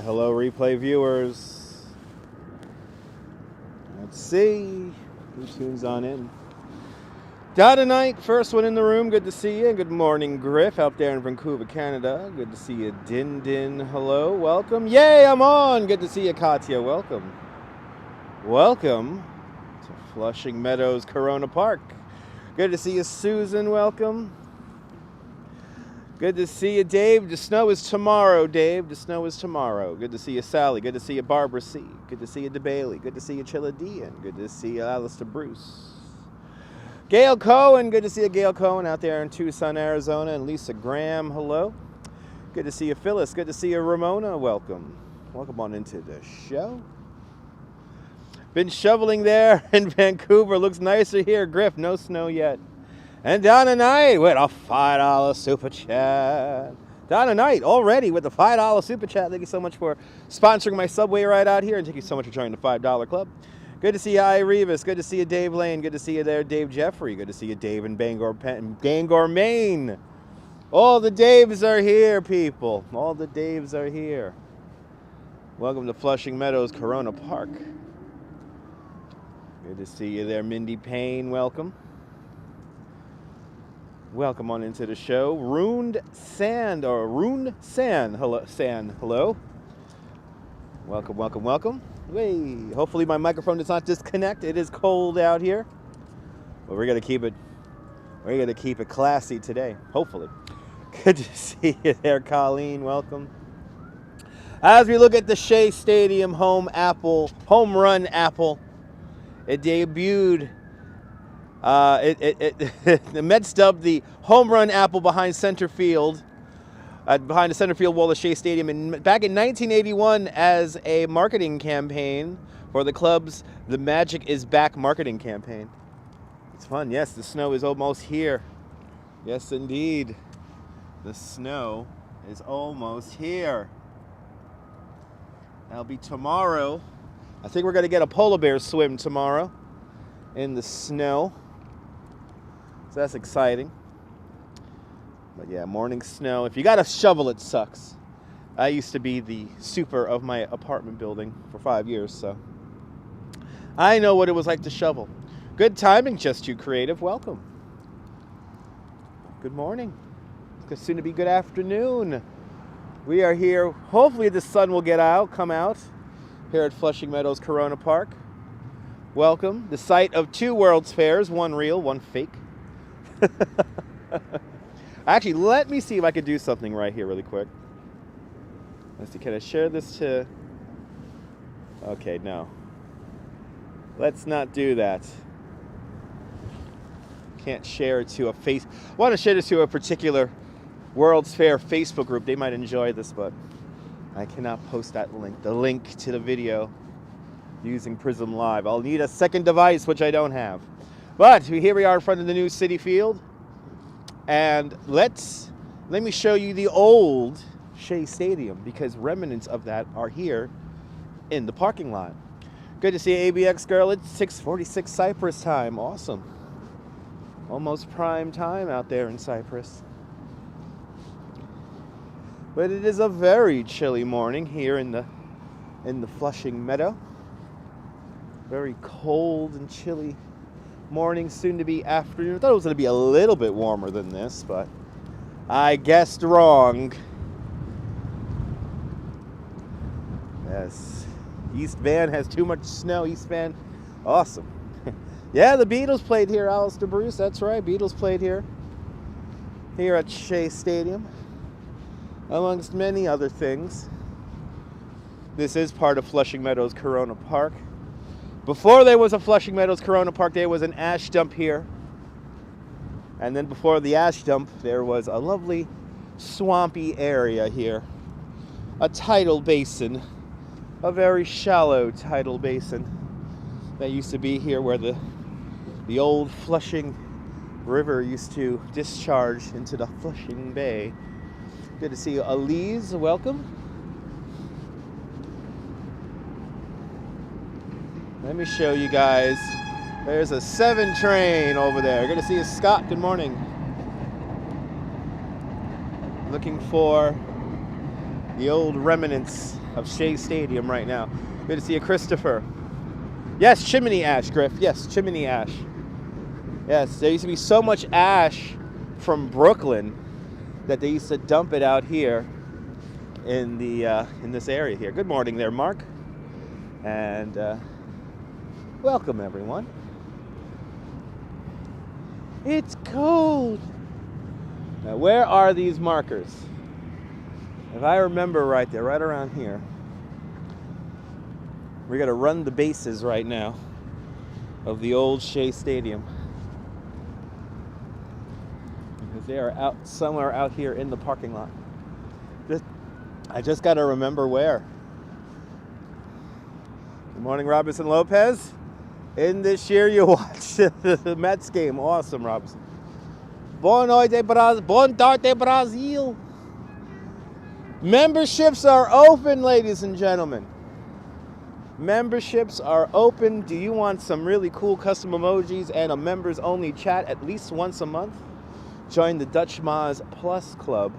Hello, replay viewers. Let's see who tunes on in. Dada Knight, first one in the room. Good to see you. Good morning, Griff, out there in Vancouver, Canada. Good to see you, Din Din. Hello, welcome. Yay, I'm on. Good to see you, Katya. Welcome. Welcome to Flushing Meadows Corona Park. Good to see you, Susan. Welcome. Good to see you, Dave. The snow is tomorrow, Dave. The snow is tomorrow. Good to see you, Sally. Good to see you, Barbara C. Good to see you, DeBailey. Good to see you, Chilla Dean. Good to see you, Alistair Bruce. Gail Cohen. Good to see you, Gail Cohen, out there in Tucson, Arizona. And Lisa Graham. Hello. Good to see you, Phyllis. Good to see you, Ramona. Welcome. Welcome on into the show. Been shoveling there in Vancouver. Looks nicer here. Griff, no snow yet. And Donna Knight with a $5 super chat. Donna Knight already with the $5 super chat. Thank you so much for sponsoring my subway ride out here. And thank you so much for joining the $5 club. Good to see you, I. Revis. Good to see you, Dave Lane. Good to see you there, Dave Jeffrey. Good to see you, Dave in Bangor, Maine. All the Daves are here, people. All the Daves are here. Welcome to Flushing Meadows Corona Park. Good to see you there, Mindy Payne. Welcome. Welcome on into the show. Rune San. Hello, San. Hello. Welcome, welcome, welcome. Hey, hopefully my microphone does not disconnect. It is cold out here, but we're gonna keep it classy today. Hopefully. Good to see you there, Colleen. Welcome. As we look at the Shea Stadium home run apple, it debuted. The Mets dubbed the home run apple behind center field, behind the center field wall of Shea Stadium, back in 1981 as a marketing campaign for the club's "The Magic Is Back" marketing campaign. It's fun. Yes, the snow is almost here. Yes, indeed, the snow is almost here. That'll be tomorrow. I think we're going to get a polar bear swim tomorrow in the snow. So that's exciting. But yeah, morning snow. If you got to shovel, it sucks. I used to be the super of my apartment building for 5 years, so I know what it was like to shovel. Good timing, Just Too Creative. Welcome. Good morning. It's soon to be good afternoon. We are here. Hopefully the sun will come out here at Flushing Meadows Corona Park. Welcome. The site of 2 World's Fairs, one real, one fake. Actually, let me see if I could do something right here really quick. Let's see, can I share this to... Okay, no. Let's not do that. Can't share it to a I want to share this to a particular World's Fair Facebook group. They might enjoy this, but I cannot post that link. The link to the video using Prism Live. I'll need a second device, which I don't have. But here we are in front of the new Citi Field. And let me show you the old Shea Stadium, because remnants of that are here in the parking lot. Good to see you, ABX girl. It's 6:46 Cyprus time. Awesome. Almost prime time out there in Cyprus. But it is a very chilly morning here in the Flushing Meadow. Very cold and chilly morning, soon to be afternoon. I thought it was going to be a little bit warmer than this, but I guessed wrong. Yes. East Van has too much snow. East Van, awesome. Yeah, the Beatles played here, Alistair Bruce. That's right, Beatles played here at Shea Stadium, amongst many other things. This is part of Flushing Meadows Corona Park. Before there was a Flushing Meadows Corona Park, there was an ash dump here. And then before the ash dump, there was a lovely swampy area here. A tidal basin, a very shallow tidal basin that used to be here where the old Flushing River used to discharge into the Flushing Bay. Good to see you, Elise. Welcome. Let me show you guys. There's a 7 train over there. Good to see you, Scott. Good morning. Looking for the old remnants of Shea Stadium right now. Good to see you, Christopher. Yes, chimney ash, Griff. Yes, chimney ash. Yes, there used to be so much ash from Brooklyn that they used to dump it out here in this area here. Good morning there, Mark. And welcome, everyone. It's cold. Now, where are these markers? If I remember right, they're right around here. We're going to run the bases right now of the old Shea Stadium. Because they are out somewhere out here in the parking lot. I just got to remember where. Good morning, Robinson Lopez. In this year, you watched the Mets game. Awesome, Robinson. Bon tarde, Brazil. Memberships are open, ladies and gentlemen. Memberships are open. Do you want some really cool custom emojis and a members-only chat at least once a month? Join the Dutch Moz Plus Club.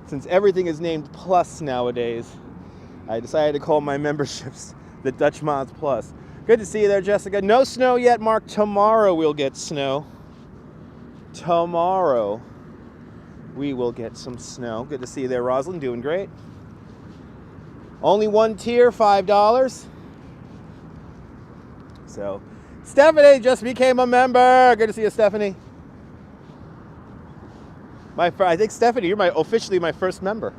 Since everything is named Plus nowadays, I decided to call my memberships the Dutch Moz Plus. Good to see you there, Jessica. No snow yet, Mark. Tomorrow we'll get snow. Tomorrow we will get some snow. Good to see you there, Rosalind. Doing great. Only one tier, $5. So, Stephanie just became a member. Good to see you, Stephanie. I think, Stephanie, you're officially my first member.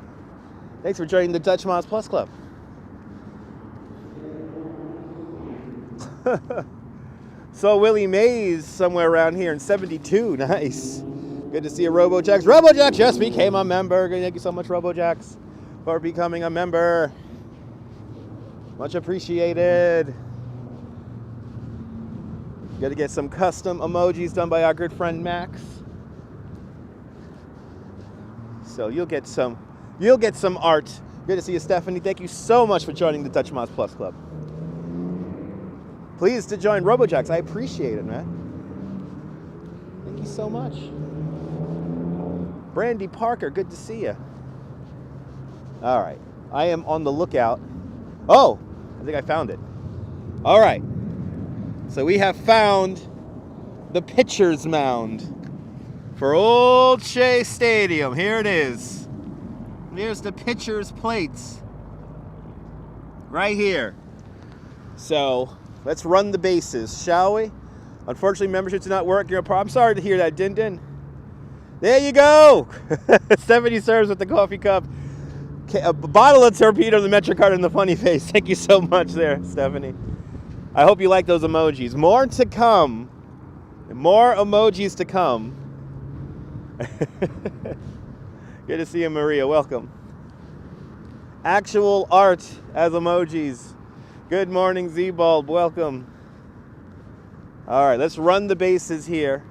Thanks for joining the Dutch Moz Plus Club. So Willie Mays somewhere around here in 72. Nice. Good to see you, RoboJax. RoboJax just became a member. Thank you so much, RoboJax, for becoming a member. Much appreciated. Got to get some custom emojis done by our good friend Max. So you'll get some art. Good to see you, Stephanie. Thank you so much for joining the Dutch Moz Plus Club. Please to join RoboJax. I appreciate it, man. Thank you so much. Brandy Parker, good to see you. All right. I am on the lookout. Oh, I think I found it. All right. So we have found the pitcher's mound for old Shea Stadium. Here it is. Here's the pitcher's plates. Right here. So let's run the bases, shall we? Unfortunately, memberships do not work. I'm sorry to hear that, Din Din. There you go. 70 serves with the coffee cup. A bottle of torpedo, the MetroCard, and the funny face. Thank you so much there, Stephanie. I hope you like those emojis. More to come. More emojis to come. Good to see you, Maria. Welcome. Actual art as emojis. Good morning, Z-Bulb. Welcome. All right, let's run the bases here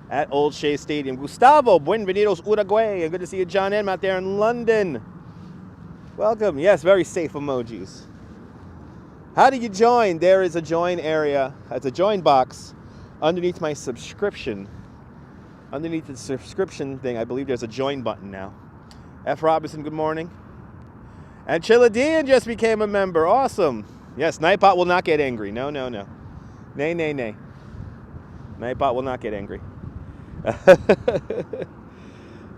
at Old Shea Stadium. Gustavo, bienvenidos, Uruguay. And good to see you, John M. out there in London. Welcome. Yes, very safe emojis. How do you join? There is a join area. It's a join box underneath my subscription. Underneath the subscription thing, I believe there's a join button now. F. Robinson, good morning. And Chiladian just became a member. Awesome. Yes, Nightbot will not get angry. No, no, no. Nay, nay, nay. Nightbot will not get angry.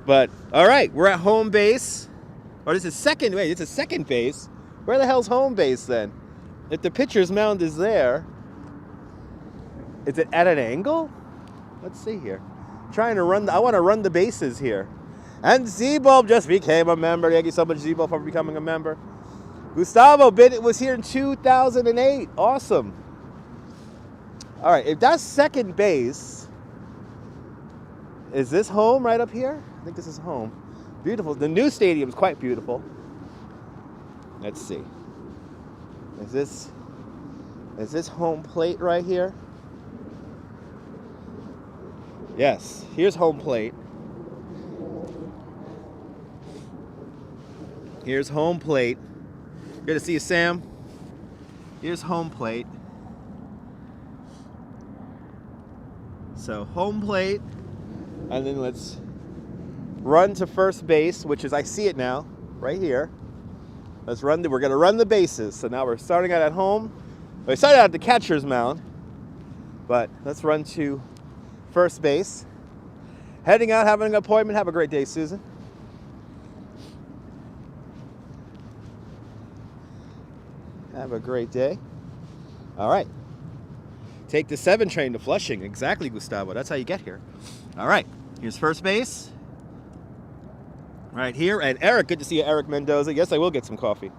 But, all right, we're at home base. Or this is second, wait, it's a second base. Where the hell's home base then? If the pitcher's mound is there, is it at an angle? Let's see here. I want to run the bases here. And Z-Bulb just became a member. Thank you so much, Z-Bulb, for becoming a member. Gustavo was here in 2008. Awesome. All right, if that's second base, is this home right up here? I think this is home. Beautiful. The new stadium is quite beautiful. Let's see. Is this home plate right here? Yes, here's home plate. Here's home plate. Good to see you, Sam. Here's home plate. So home plate, and then let's run to first base, which is, I see it now. right here. We're going to run the bases. So now we're starting out at home. We started out at the catcher's mound, but let's run to first base. Heading out, having an appointment. Have a great day, Susan. Have a great day. All right. Take the 7 train to Flushing. Exactly, Gustavo. That's how you get here. All right. Here's first base. Right here. And Eric, good to see you, Eric Mendoza. Yes, I will get some coffee.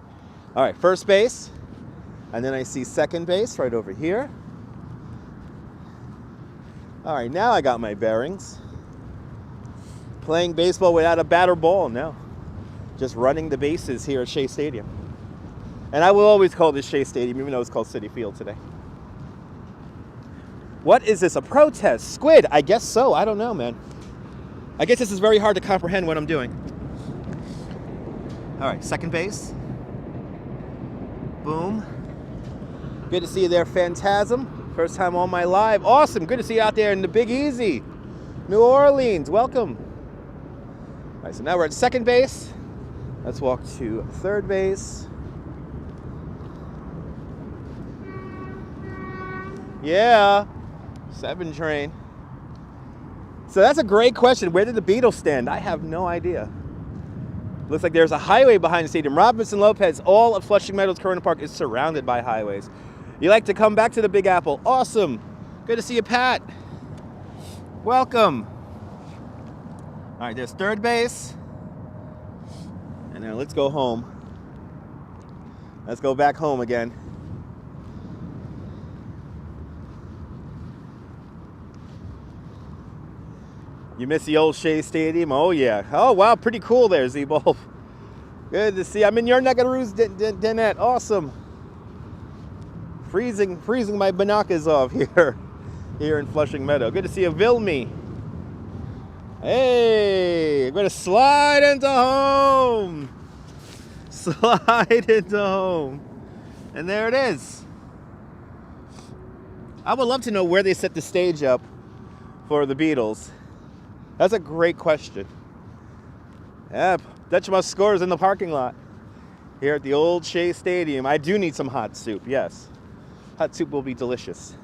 All right, first base. And then I see second base right over here. All right, now I got my bearings. Playing baseball without a bat or ball, no. Just running the bases here at Shea Stadium. And I will always call this Shea Stadium, even though it's called Citi Field today. What is this, a protest? Squid, I guess so, I don't know, man. I guess this is very hard to comprehend what I'm doing. All right, second base. Boom. Good to see you there, Phantasm. First time on my live. Awesome, good to see you out there in the Big Easy. New Orleans, welcome. All right, so now we're at second base. Let's walk to third base. Yeah, 7 train. So that's a great question. Where did the Beatles stand? I have no idea. Looks like there's a highway behind the stadium. Robinson Lopez, all of Flushing Meadows Corona Park is surrounded by highways. You like to come back to the Big Apple. Awesome. Good to see you, Pat. Welcome. All right, there's third base. And now let's go home. Let's go back home again. You miss the old Shea Stadium? Oh, yeah. Oh, wow, pretty cool there, Z-Bulb. Good to see you. I'm in your neck of the woods, Danette. Awesome. Freezing my binoculars off here in Flushing Meadow. Good to see you, Vilmi. Hey, I'm going to slide into home. Slide into home. And there it is. I would love to know where they set the stage up for the Beatles. That's a great question. Yeah, Dutch Must scores in the parking lot here at the old Shea Stadium. I do need some hot soup, yes. Hot soup will be delicious.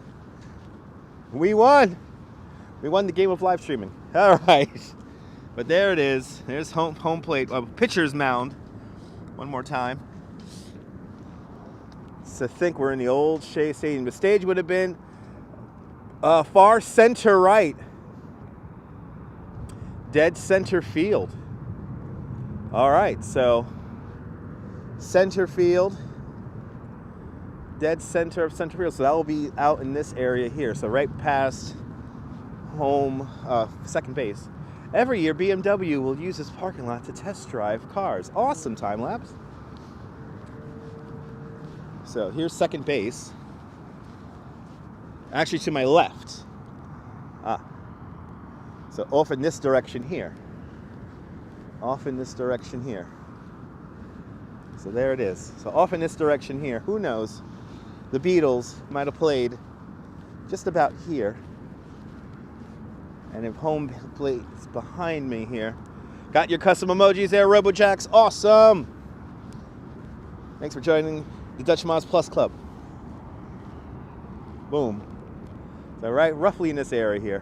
We won. We won the game of live streaming. All right. But there it is. There's home plate, pitcher's mound. One more time. So I think we're in the old Shea Stadium. The stage would have been far center right. Dead center field. All right, so center field, dead center of center field. So that will be out in this area here. So right past home, second base. Every year, BMW will use this parking lot to test drive cars. Awesome time lapse. So here's second base. Actually, to my left. So off in this direction here. Off in this direction here. So there it is. So off in this direction here. Who knows? The Beatles might have played just about here. And if home plate is behind me here. Got your custom emojis there, RoboJacks. Awesome. Thanks for joining the Dutch Moz Plus Club. Boom. So right roughly in this area here.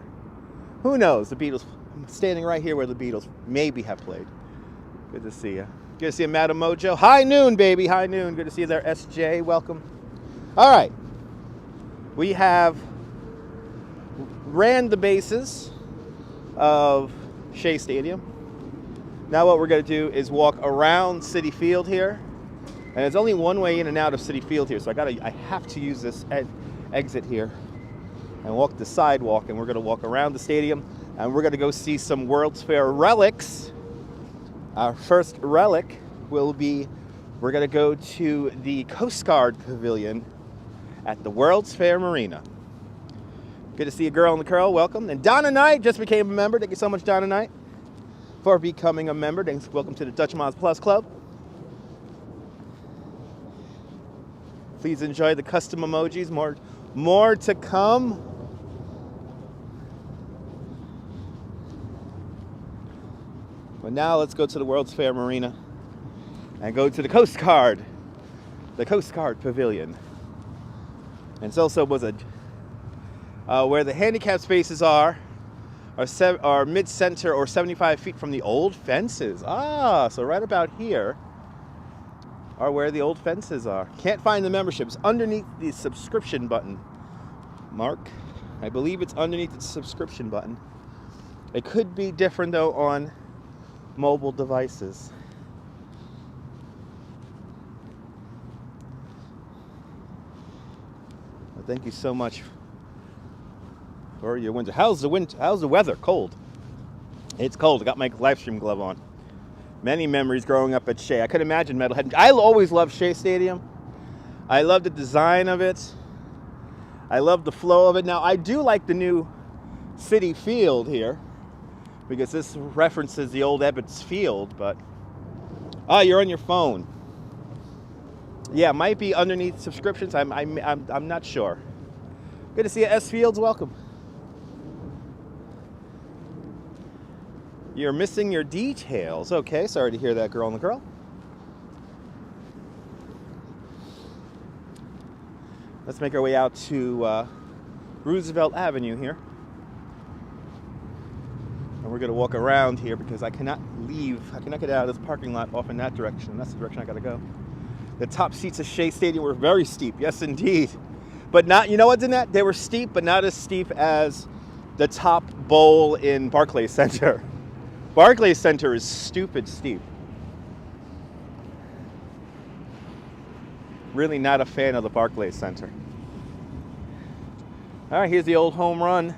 Who knows? The Beatles, I'm standing right here where the Beatles maybe have played. Good to see you. Good to see you, Madam Mojo. High noon, baby. High noon. Good to see you there, SJ. Welcome. All right. We have ran the bases of Shea Stadium. Now what we're going to do is walk around Citi Field here. And there's only one way in and out of Citi Field here. So I have to use this exit here. And walk the sidewalk, and we're going to walk around the stadium, and we're going to go see some World's Fair relics. Our first relic will be, we're going to go to the Coast Guard Pavilion at the World's Fair Marina. Good to see a girl in the curl. Welcome. And Donna Knight just became a member. Thank you so much, Donna Knight, for becoming a member. Thanks. Welcome to the Dutch Moz Plus Club. Please enjoy the custom emojis. More to come. But now let's go to the World's Fair Marina and go to the Coast Guard Pavilion. And it's also was a where the handicap spaces are mid-center or 75 feet from the old fences. So right about here are where the old fences are. Can't find the memberships underneath the subscription button. Mark, I believe it's underneath the subscription button. It could be different though on mobile devices. Well, thank you so much for your winter. How's the weather? Cold. It's cold. I got my live stream glove on. Many memories growing up at Shea. I could imagine Metalhead. I always loved Shea Stadium. I love the design of it. I love the flow of it. Now, I do like the new Citi Field here because this references the old Ebbets Field, but you're on your phone. Yeah, might be underneath subscriptions. I'm not sure. Good to see you, S Fields. Welcome. You're missing your details. Okay, sorry to hear that, girl on the girl. Let's make our way out to Roosevelt Avenue here. And we're going to walk around here because I cannot get out of this parking lot off in that direction. That's the direction I got to go. The top seats of Shea Stadium were very steep. Yes, indeed. But not, you know what's in that? They were steep, but not as steep as the top bowl in Barclays Center. Barclays Center is stupid steep. Really not a fan of the Barclays Center. All right, here's the old home run.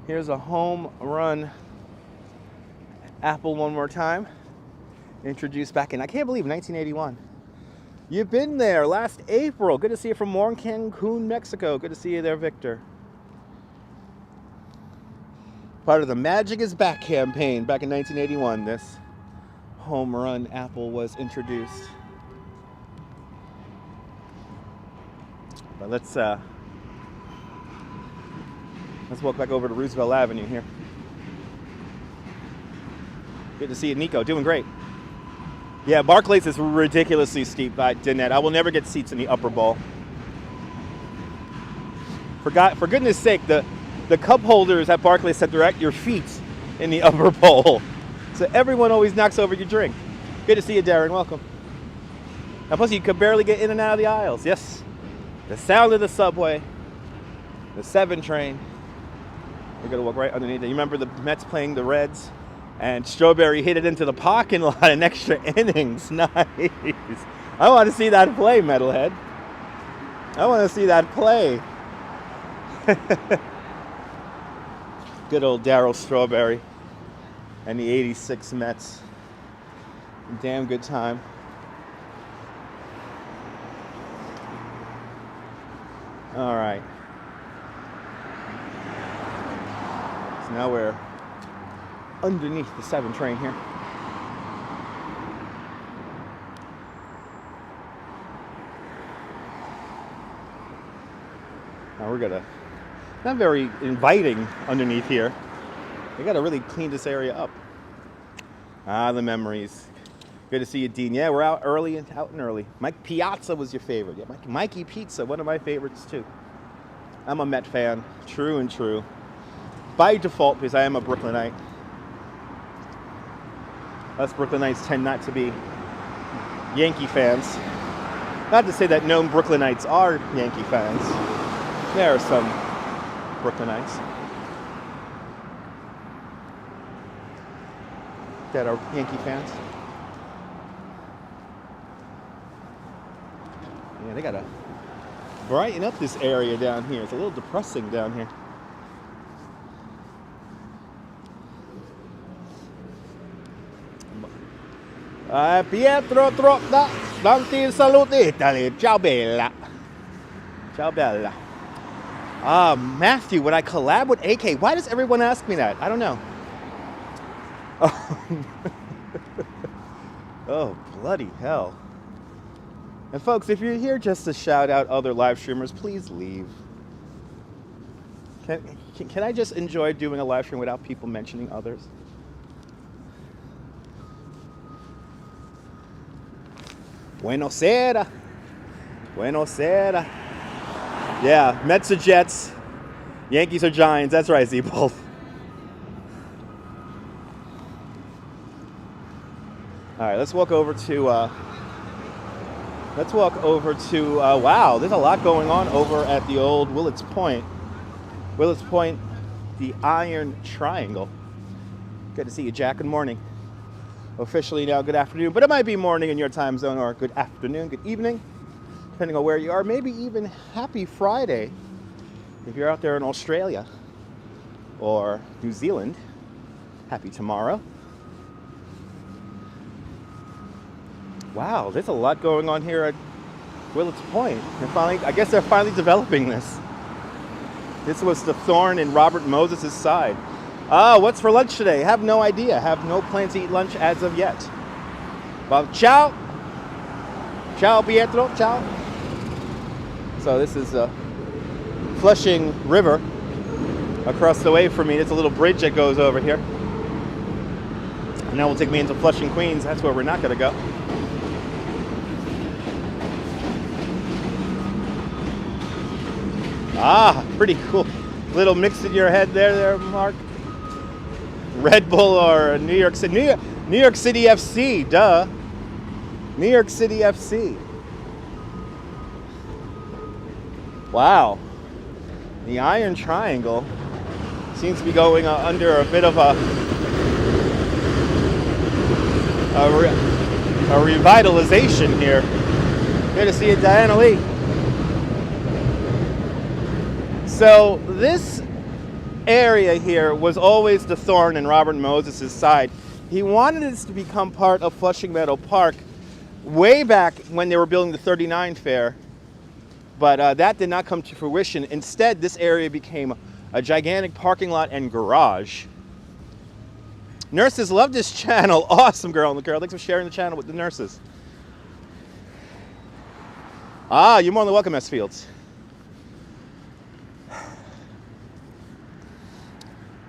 Here's a home run apple one more time. Introduced back in, I can't believe, 1981. You've been there last April. Good to see you from Morn, Cancun, Mexico. Good to see you there, Victor. Part of the Magic is Back campaign back in 1981. This home run apple was introduced. But let's walk back over to Roosevelt Avenue here. Good to see you, Nico. Doing great. Yeah, Barclays is ridiculously steep by Danette. I will never get seats in the upper bowl. For goodness sake, the cup holders at Barclays Center are at your feet in the upper bowl. So everyone always knocks over your drink. Good to see you, Darren. Welcome. Now, plus you could barely get in and out of the aisles. Yes, the sound of the subway, the 7 train. We're going to walk right underneath it. You remember the Mets playing the Reds? And Strawberry hit it into the parking lot in extra innings. Nice. I want to see that play, Metalhead. I want to see that play. Good old Darryl Strawberry and the 86 Mets. Damn good time. All right. So now we're underneath the 7 train here. Now we're gonna, not very inviting underneath here. We gotta really clean this area up. The memories. Good to see you, Dean. Yeah, we're out and early. Mike Piazza was your favorite. Yeah, Mikey Pizza, one of my favorites too. I'm a Met fan, true and true. By default, because I am a Brooklynite. Us Brooklynites tend not to be Yankee fans. Not to say that no Brooklynites are Yankee fans. There are some Brooklynites that are Yankee fans. Yeah, they gotta brighten up this area down here. It's a little depressing down here. Pietro Trotta, tanti saluti Italy. Ciao bella. Ciao bella. Matthew, would I collab with AK? Why does everyone ask me that? I don't know. Oh, bloody hell. And folks, if you're here just to shout out other live streamers, please leave. Can I just enjoy doing a live stream without people mentioning others? Buenos Aires. Buenos Aires. Yeah, Mets are Jets. Yankees are Giants. That's right, Z-Bolt. All right, let's walk over to, wow, there's a lot going on over at the old Willets Point. Willets Point, the Iron Triangle. Good to see you, Jack. Good morning. Officially now, good afternoon, but it might be morning in your time zone, or good afternoon, good evening, depending on where you are. Maybe even happy Friday if you're out there in Australia or New Zealand. Happy tomorrow. Wow, there's a lot going on here at Willets Point. I guess they're finally developing this. This was the thorn in Robert Moses' side. What's for lunch today? Have no idea. Have no plan to eat lunch as of yet. But ciao. Ciao, Pietro. Ciao. So this is Flushing River across the way from me. It's a little bridge that goes over here. And that will take me into Flushing, Queens. That's where we're not going to go. Pretty cool. Little mix in your head there, Mark. Red Bull or New York City? New York City FC, duh. New York City FC. Wow. The Iron Triangle seems to be going under a bit of a revitalization here. Good to see you, Diana Lee. So this area here was always the thorn in Robert Moses' side. He wanted this to become part of Flushing Meadow Park way back when they were building the 39 fair, but that did not come to fruition. Instead, this area became a gigantic parking lot and garage. Nurses love this channel. Awesome, girl. Thanks for sharing the channel with the nurses. You're more than welcome, S. Fields.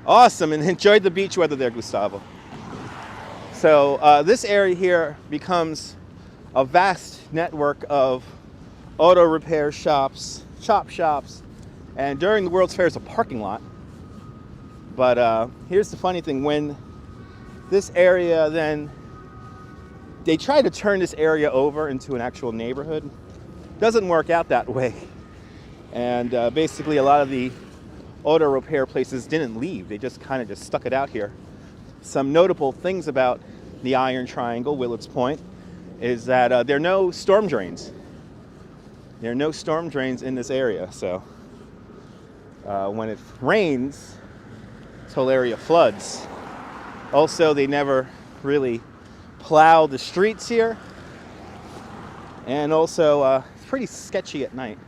Awesome, and enjoyed the beach weather there, Gustavo. So this area here becomes a vast network of auto repair shops, chop shops, and during the World's Fair it's a parking lot. But here's the funny thing, when this area then, they try to turn this area over into an actual neighborhood. Doesn't work out that way. And basically a lot of the auto repair places didn't leave. They just kind of just stuck it out here. Some notable things about the Iron Triangle, Willets Point, is that there are no storm drains. There are no storm drains in this area. So when it rains, this whole area floods. Also, they never really plow the streets here. And also, it's pretty sketchy at night.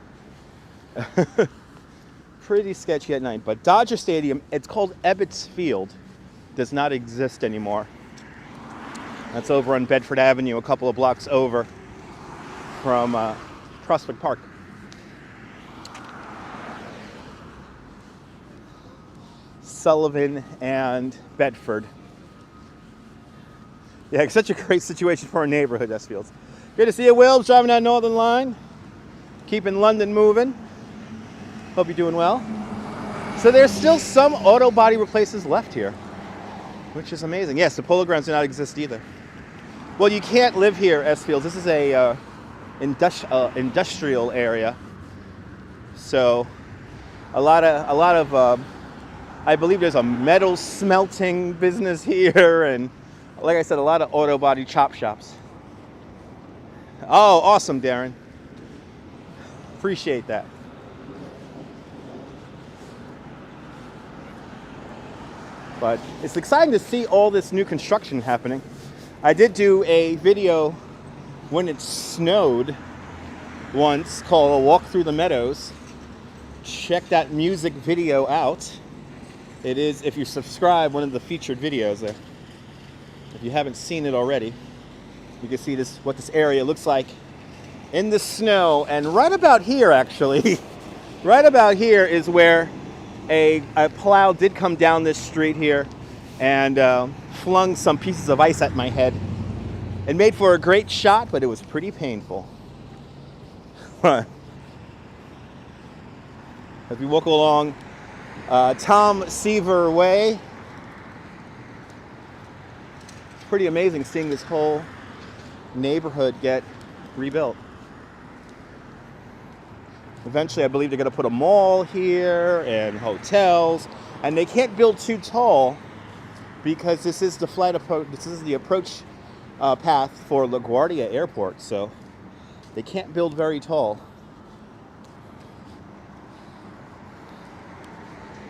Pretty sketchy at night. But Dodger Stadium, it's called Ebbets Field, does not exist anymore. That's over on Bedford Avenue, a couple of blocks over from Prospect Park. Sullivan and Bedford. Yeah, it's such a great situation for a neighborhood, S. Fields. Good to see you, Will, driving that Northern Line. Keeping London moving. Hope you're doing well. So there's still some auto body replacements left here, which is amazing. Yes, the Polo Grounds do not exist either. Well, you can't live here, S. Fields. This is a industrial area. So a lot of I believe there's a metal smelting business here, and like I said, a lot of auto body chop shops. Oh, awesome, Darren. Appreciate that. But it's exciting to see all this new construction happening. I did do a video when it snowed once called A Walk Through the Meadows. Check that music video out. It is, if you subscribe, one of the featured videos there. If you haven't seen it already, you can see this, what this area looks like in the snow. And right about here, actually, right about here is where a plow did come down this street here and flung some pieces of ice at my head. It made for a great shot, but it was pretty painful. As we walk along Tom Seaver Way, it's pretty amazing seeing this whole neighborhood get rebuilt. Eventually, I believe they're going to put a mall here and hotels, and they can't build too tall because this is the approach path for LaGuardia Airport, so they can't build very tall.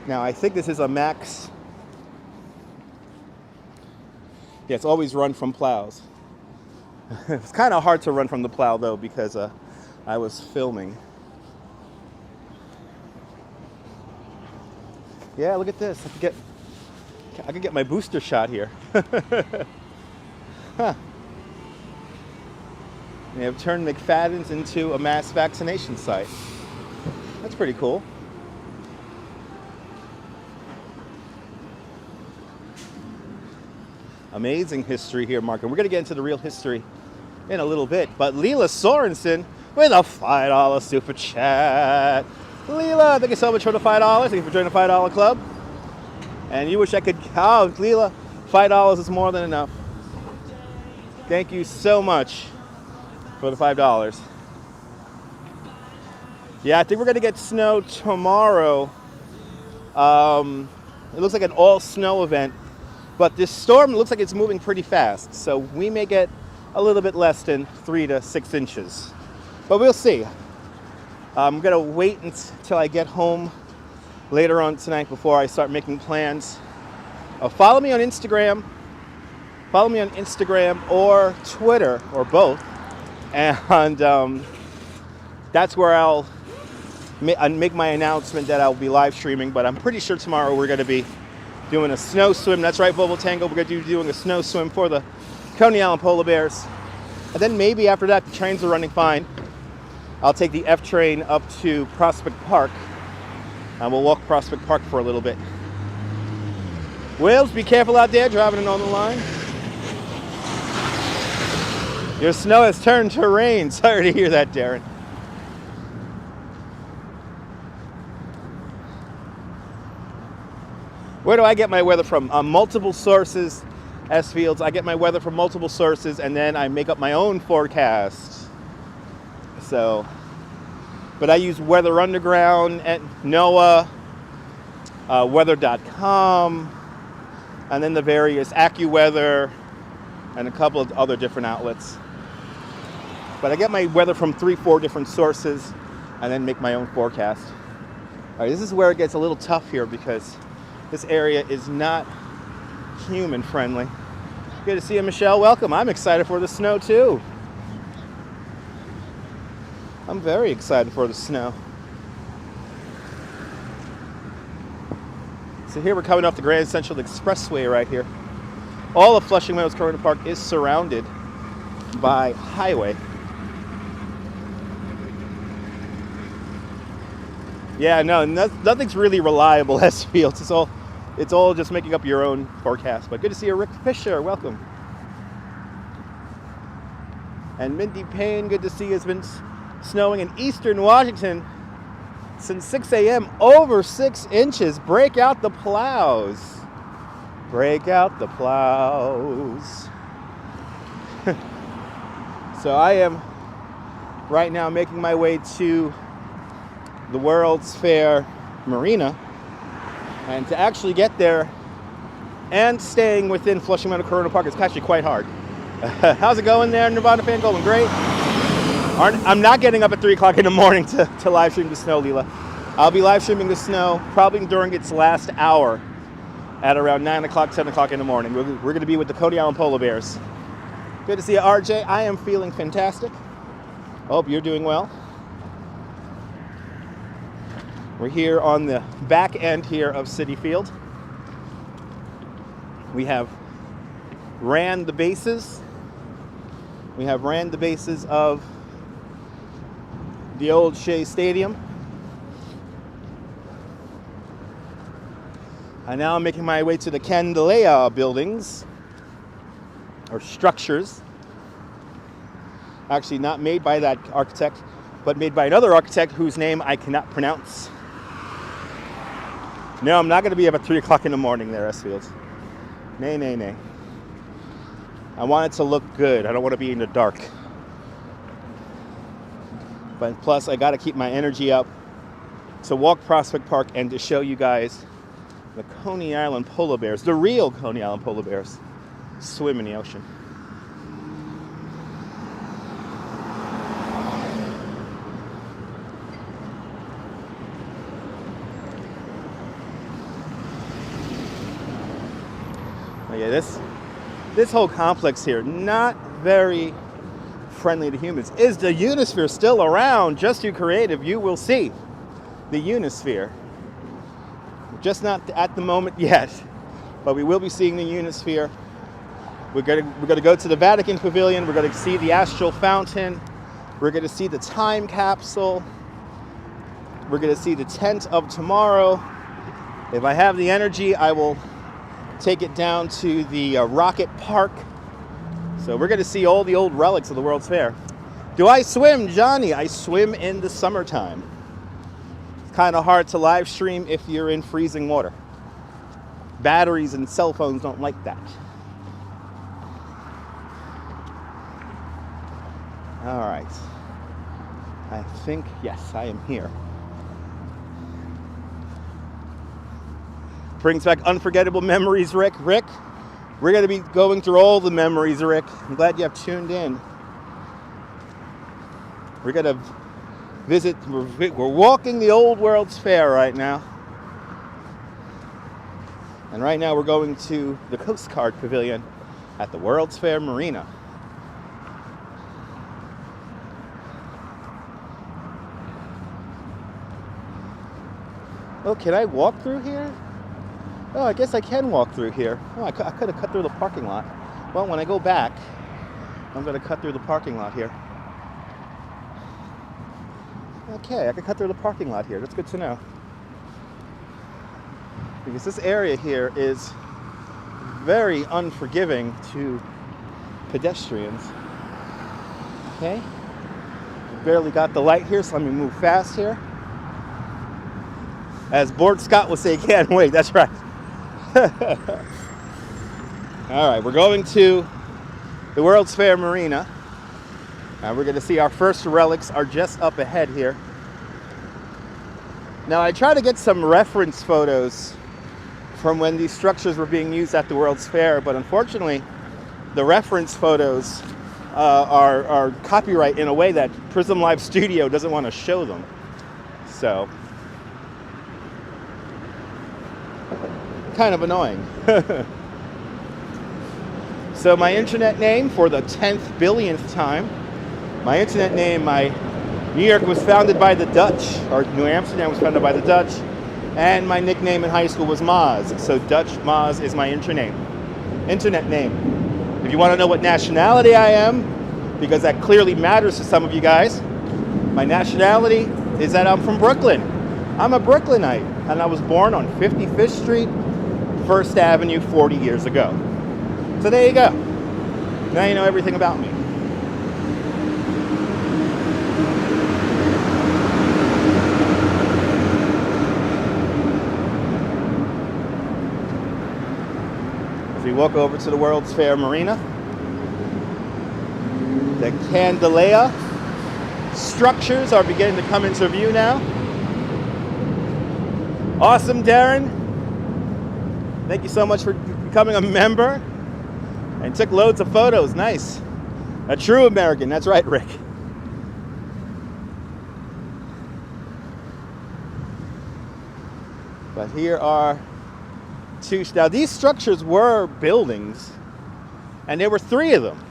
Now, I think this is a max. Yeah, it's always run from plows. It's kind of hard to run from the plow, though, because I was filming. Yeah, look at this. I could get my booster shot here. Huh. They have turned McFadden's into a mass vaccination site. That's pretty cool. Amazing history here, Mark. And we're going to get into the real history in a little bit. But Leela Sorensen with a $5 super chat. Leela, thank you so much for the $5. Thank you for joining the $5 club. And you wish I could... Oh, Leela, $5 is more than enough. Thank you so much for the $5. Yeah, I think we're going to get snow tomorrow. It looks like an all-snow event. But this storm looks like it's moving pretty fast. So we may get a little bit less than 3 to 6 inches. But we'll see. I'm going to wait until I get home later on tonight before I start making plans. Follow me on Instagram. Follow me on Instagram or Twitter, or both. And that's where I'll make my announcement that I'll be live streaming. But I'm pretty sure tomorrow we're going to be doing a snow swim. That's right, Volvo Tango. We're going to be doing a snow swim for the Coney Island Polar Bears. And then maybe after that, the trains are running fine. I'll take the F train up to Prospect Park. And we'll walk Prospect Park for a little bit. Wills, be careful out there driving it on the line. Your snow has turned to rain. Sorry to hear that, Darren. Where do I get my weather from? Multiple sources, S Fields. I get my weather from multiple sources, and then I make up my own forecast. So, but I use Weather Underground, at NOAA, weather.com, and then the various AccuWeather, and a couple of other different outlets. But I get my weather from 3-4 different sources, and then make my own forecast. All right, this is where it gets a little tough here because this area is not human friendly. Good to see you, Michelle. Welcome. I'm excited for the snow too. I'm very excited for the snow. So here we're coming off the Grand Central Expressway right here. All of Flushing Meadows Corona Park is surrounded by highway. Yeah, no, nothing's really reliable, S Fields. It's all just making up your own forecast. But good to see you, Rick Fisher. Welcome. And Mindy Payne, good to see you. It's been snowing in eastern Washington since 6 a.m. Over 6 inches. Break out the plows. Break out the plows. So I am right now making my way to the World's Fair Marina. And to actually get there and staying within Flushing Meadows Corona Park is actually quite hard. How's it going there, Nirvana fan? Going great? I'm not getting up at 3 o'clock in the morning to live stream the snow, Leela. I'll be live streaming the snow probably during its last hour at around 9 o'clock, 10 o'clock in the morning. We're going to be with the Coney Island Polar Bears. Good to see you, RJ. I am feeling fantastic. Hope you're doing well. We're here on the back end here of Citi Field. We have ran the bases. We have ran the bases of the old Shea Stadium. And now I'm making my way to the Candelea buildings, or structures. Actually, not made by that architect, but made by another architect whose name I cannot pronounce. No, I'm not going to be up at 3 o'clock in the morning there, S-Fields. Nay, nay, nay. I want it to look good. I don't want to be in the dark. But plus, I got to keep my energy up to walk Prospect Park and to show you guys the Coney Island polar bears, the real Coney Island polar bears, swim in the ocean. Yeah, this whole complex here, not very friendly to humans. Is the Unisphere still around? Just you creative, you will see the Unisphere. Just not at the moment yet, but we will be seeing the Unisphere. We're gonna go to the Vatican Pavilion. We're gonna see the Astral Fountain. We're gonna see the time capsule. We're gonna see the tent of tomorrow. If I have the energy, I will take it down to the Rocket Park. So we're going to see all the old relics of the World's Fair. Do I swim, Johnny? I swim in the summertime. It's kind of hard to live stream if you're in freezing water. Batteries and cell phones don't like that. All right. I think, yes, I am here. Brings back unforgettable memories, Rick. Rick, we're going to be going through all the memories, Rick. I'm glad you have tuned in. We're going to visit, we're walking the old World's Fair right now. And right now we're going to the Coast Guard Pavilion at the World's Fair Marina. Oh, can I walk through here? Oh, I guess I can walk through here. Oh, I could have cut through the parking lot. Well, when I go back, I'm going to cut through the parking lot here. Okay, I could cut through the parking lot here. That's good to know. Because this area here is very unforgiving to pedestrians. Okay? Barely got the light here, so let me move fast here. As Bort Scott would say, can't wait. That's right. All right, we're going to the World's Fair Marina. And we're going to see our first relics are just up ahead here. Now, I try to get some reference photos from when these structures were being used at the World's Fair, but unfortunately, the reference photos are copyright in a way that Prism Live Studio doesn't want to show them. So, kind of annoying. So my internet name for the 10th billionth time, my internet name, New York was founded by the Dutch, or New Amsterdam was founded by the Dutch, and my nickname in high school was Moz. So Dutch Moz is my internet name. If you want to know what nationality I am, because that clearly matters to some of you guys, my nationality is that I'm from Brooklyn. I'm a Brooklynite, and I was born on 55th Street, 1st Avenue 40 years ago. So there you go. Now you know everything about me. As we walk over to the World's Fair Marina, the Candelea structures are beginning to come into view now. Awesome, Darren. Thank you so much for becoming a member and took loads of photos. Nice. A true American. That's right, Rick. But here are two. Now, these structures were buildings, and there were 3 of them.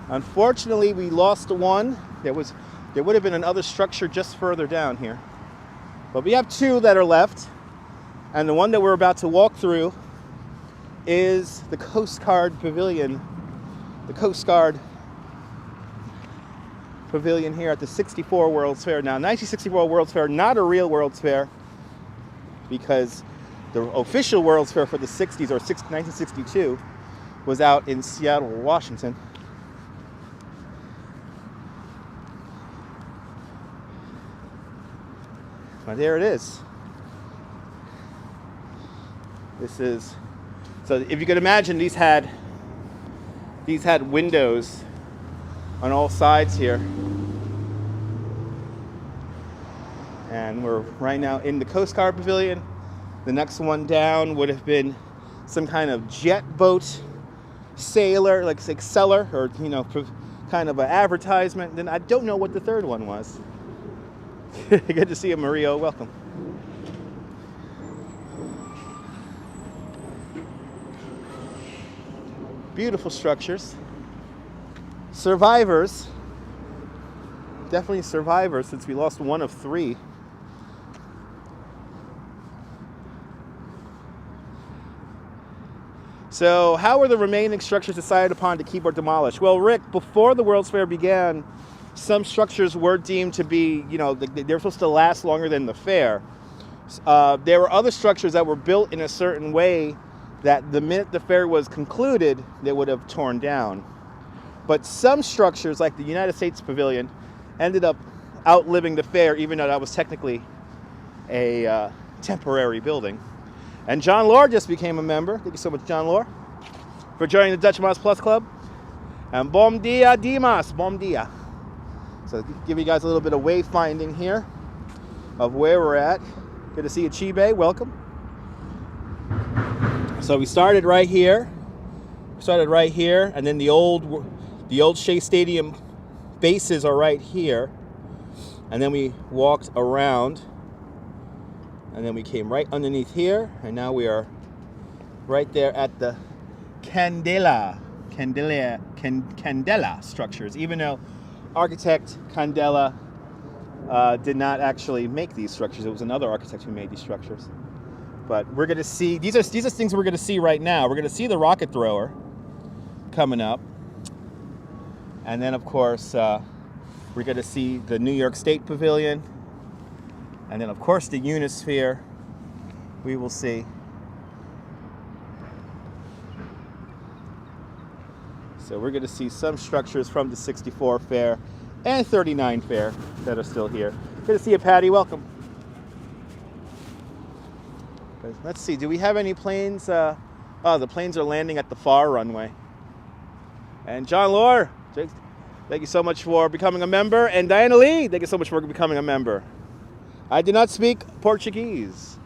Unfortunately, we lost one. There would have been another structure just further down here. But we have 2 that are left. And the one that we're about to walk through is the Coast Guard Pavilion. The Coast Guard Pavilion here at the 64 World's Fair. Now, 1964 World's Fair, not a real World's Fair, because the official World's Fair for the 60s, or 1962, was out in Seattle, Washington. But there it is. This is, so if you could imagine, these had windows on all sides here. And we're right now in the Coast Guard Pavilion. The next one down would have been some kind of jet boat sailor, like seller, or kind of an advertisement. Then I don't know what the third one was. Good to see you, Mario. Welcome. Beautiful structures. Survivors. Definitely survivors, since we lost one of three. So how were the remaining structures decided upon to keep or demolish? Well, Rick, before the World's Fair began, some structures were deemed to be, they're supposed to last longer than the fair. There were other structures that were built in a certain way that the minute the fair was concluded, they would have torn down. But some structures, like the United States Pavilion, ended up outliving the fair, even though that was technically a temporary building. And John Lore just became a member. Thank you so much, John Lore, for joining the Dutch Mouse Plus Club. And bom dia, Dimas, bom dia. So give you guys a little bit of wayfinding here of where we're at. Good to see you, Chibe. Welcome. So we started right here. And then the old Shea Stadium bases are right here. And then we walked around. And then we came right underneath here, and now we are right there at the Candela structures, even though architect Candela did not actually make these structures. It was another architect who made these structures. But we're going to see, these are things we're going to see right now. We're going to see the rocket thrower coming up. And then, of course, we're going to see the New York State Pavilion. And then, of course, the Unisphere, we will see. So we're going to see some structures from the 64 fair and 39 fair that are still here. Good to see you, Patty. Welcome. Let's see. Do we have any planes? The planes are landing at the FAR runway. And John Lore, thank you so much for becoming a member. And Diana Lee, thank you so much for becoming a member. I do not speak Portuguese.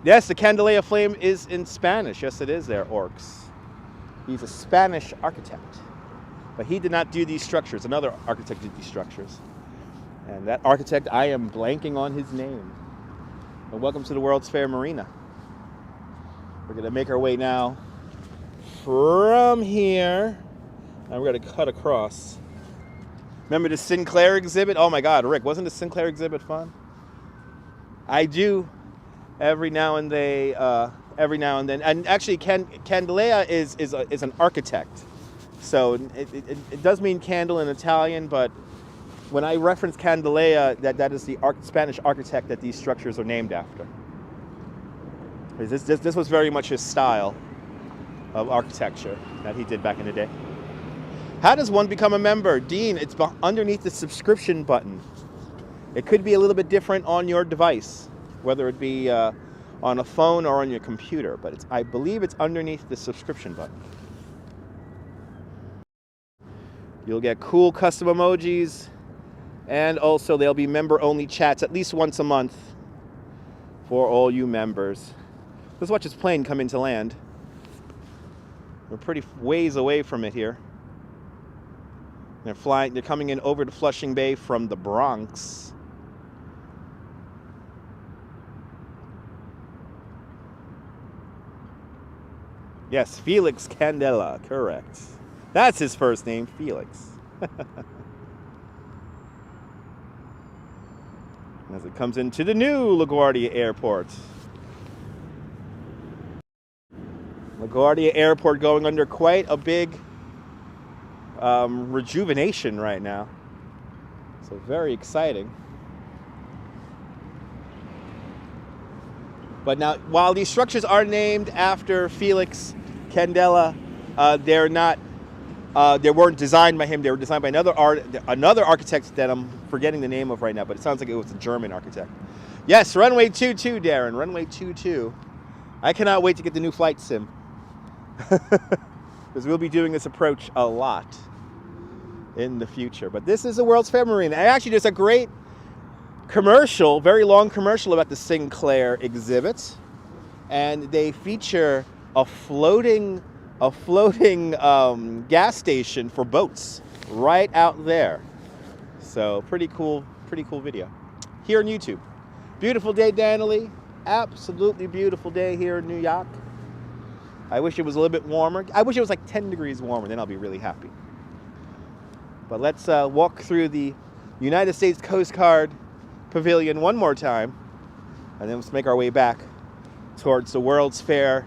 Yes, the Candelaria flame is in Spanish. Yes, it is there, Orcs. He's a Spanish architect. But he did not do these structures. Another architect did these structures. And that architect, I am blanking on his name. And welcome to the World's Fair Marina. We're going to make our way now from here. And we're going to cut across. Remember the Sinclair exhibit? Oh my God, Rick, wasn't the Sinclair exhibit fun? I do every now and then. And actually, Candelaria is an architect. So it does mean candle in Italian, but when I reference Candelaria, that is the Spanish architect that these structures are named after. This was very much his style of architecture that he did back in the day. How does one become a member? Dean, it's underneath the subscription button. It could be a little bit different on your device, whether it be on a phone or on your computer, but I believe it's underneath the subscription button. You'll get cool custom emojis, and also there'll be member-only chats at least once a month for all you members. Let's watch this plane come into land. We're pretty ways away from it here. They're coming in over to Flushing Bay from the Bronx. Yes, Felix Candela, correct. That's his first name, Felix. As it comes into the new LaGuardia Airport. LaGuardia Airport going under quite a big rejuvenation right now. So very exciting. But now, while these structures are named after Felix Candela, they weren't designed by him. They were designed by another architect that I'm forgetting the name of right now, but it sounds like it was a German architect. Yes, runway 22, Darren. Runway 22. I cannot wait to get the new flight sim. Because we'll be doing this approach a lot in the future. But this is the World's Fair Marina. And actually, there's a great commercial, very long commercial about the Sinclair exhibit. And they feature a floating gas station for boats right out there. So pretty cool video. Here on YouTube. Beautiful day, Daniely. Absolutely beautiful day here in New York. I wish it was a little bit warmer. I wish it was like 10 degrees warmer, then I'll be really happy. But let's walk through the United States Coast Guard Pavilion one more time, and then let's make our way back towards the World's Fair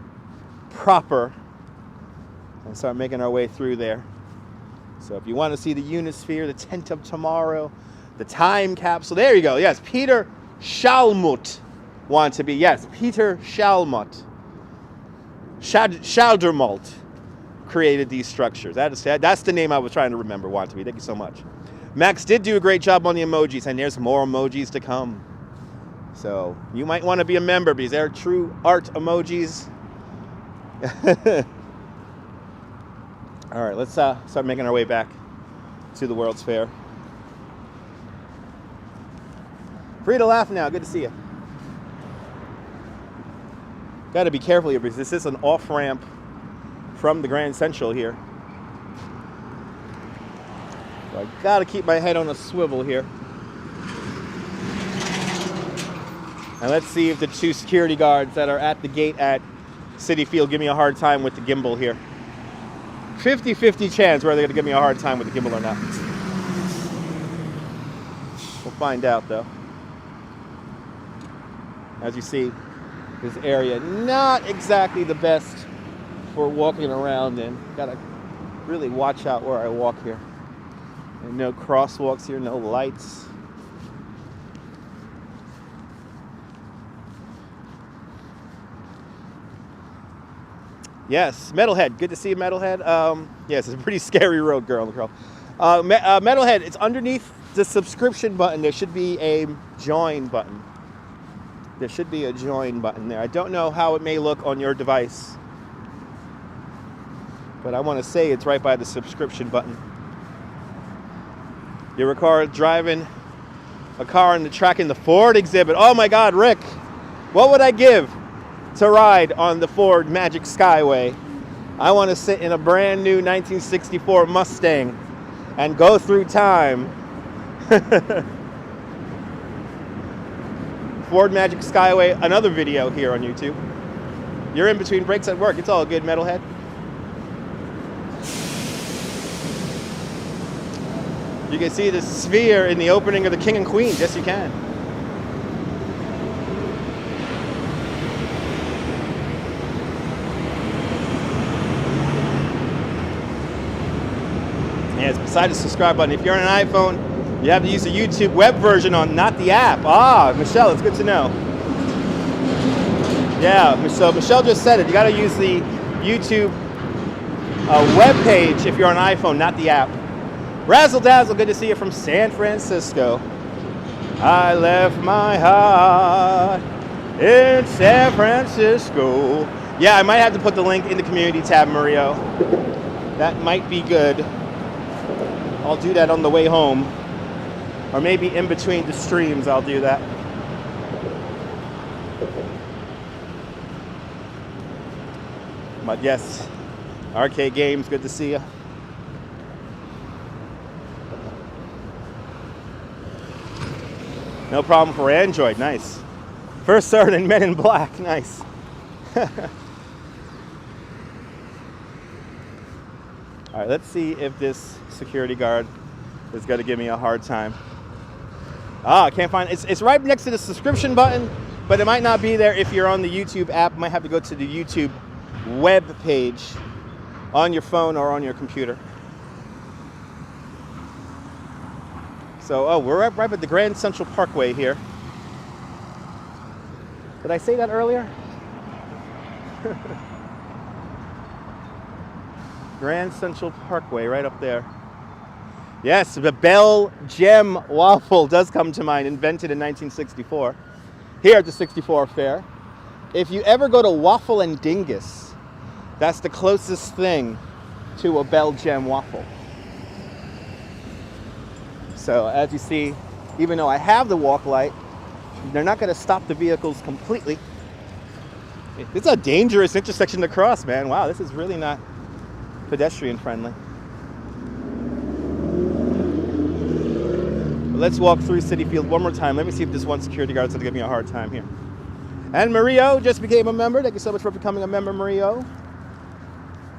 proper and start making our way through there. So if you want to see the Unisphere, the tent of tomorrow, the time capsule, there you go. Yes, Peter Schalmut want to be. Yes, Peter Schalmut. Schaldermalt created these structures. That's the name I was trying to remember. Want to be. Thank you so much. Max did do a great job on the emojis, and there's more emojis to come. So you might want to be a member because they're true art emojis. All right, let's start making our way back to the World's Fair. Free to laugh now. Good to see you. Got to be careful here because this is an off-ramp from the Grand Central here. So I got to keep my head on a swivel here. And let's see if the two security guards that are at the gate at Citi Field give me a hard time with the gimbal here. 50-50 chance whether they're going to give me a hard time with the gimbal or not. We'll find out though. As you see, this area not exactly the best for walking around in. Gotta really watch out where I walk here. And no crosswalks here, no lights. Yes, Metalhead. Good to see you, Metalhead. Yes, it's a pretty scary road, girl. Metalhead, it's underneath the subscription button. There should be a join button. There should be a join button there. I don't know how it may look on your device, but I want to say it's right by the subscription button. You recall driving a car on the track in the Ford exhibit. Oh my God, Rick, what would I give to ride on the Ford Magic Skyway? I want to sit in a brand new 1964 Mustang and go through time. Ford Magic Skyway, another video here on YouTube. You're in between breaks at work. It's all good, Metalhead. You can see the sphere in the opening of the King and Queen. Yes, you can. Yes, beside the subscribe button. If you're on an iPhone, you have to use the YouTube web version on, not the app. Ah, Michelle, it's good to know. Yeah, so Michelle just said it. You got to use the YouTube web page if you're on iPhone, not the app. Razzle Dazzle, good to see you from San Francisco. I left my heart in San Francisco. Yeah, I might have to put the link in the community tab, Mario. That might be good. I'll do that on the way home. Or maybe in between the streams, I'll do that. But yes, Arcade Games, good to see you. No problem for Android, nice. First Servant and Men in Black, nice. All right, let's see if this security guard is going to give me a hard time. Ah, I can't find it. It's right next to the subscription button, but it might not be there if you're on the YouTube app. You might have to go to the YouTube web page on your phone or on your computer. So, we're right at the Grand Central Parkway here. Did I say that earlier? Grand Central Parkway, right up there. Yes, the Bell Gem waffle does come to mind, invented in 1964. here at the 64 Fair. If you ever go to Waffle and Dingus, that's the closest thing to a Belgian waffle. So as you see, even though I have the walk light, they're not going to stop the vehicles completely. It's a dangerous intersection to cross, man. Wow, this is really not pedestrian friendly. Let's walk through Citi Field one more time. Let me see if this one security guard is going to give me a hard time here. And Mario just became a member. Thank you so much for becoming a member, Mario.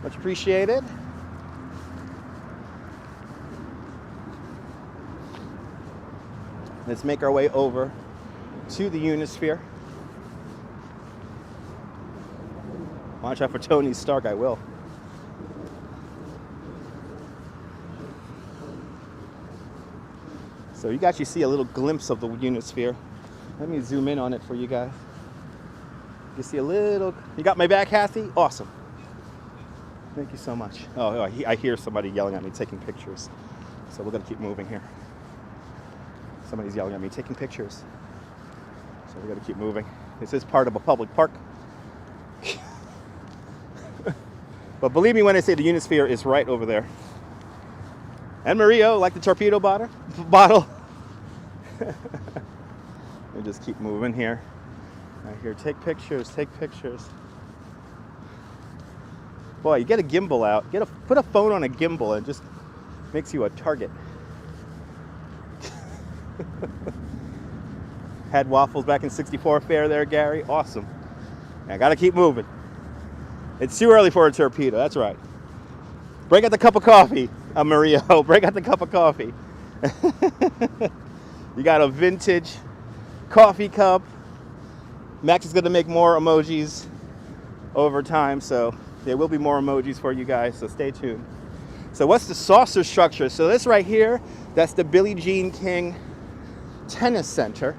Much appreciated. Let's make our way over to the Unisphere. Watch out for Tony Stark, I will. So you actually see a little glimpse of the Unisphere. Let me zoom in on it for you guys. You see a little, you got my back, Kathy? Awesome. Thank you so much. Oh, I hear somebody yelling at me, taking pictures. So we're gonna keep moving here. Somebody's yelling at me, taking pictures. So we're gonna keep moving. This is part of a public park. But believe me when I say the Unisphere is right over there. And Mario, like the torpedo bottle. We just keep moving here. Right here, take pictures, take pictures. Boy, you get a gimbal out. Put a phone on a gimbal and it just makes you a target. Had waffles back in 64 Fair there, Gary. Awesome. I gotta keep moving. It's too early for a torpedo, that's right. Break out the cup of coffee, Mario. Break out the cup of coffee. You got a vintage coffee cup. Max is gonna make more emojis over time, so there will be more emojis for you guys, so stay tuned. So what's the saucer structure? So this right here, that's the Billie Jean King Tennis Center.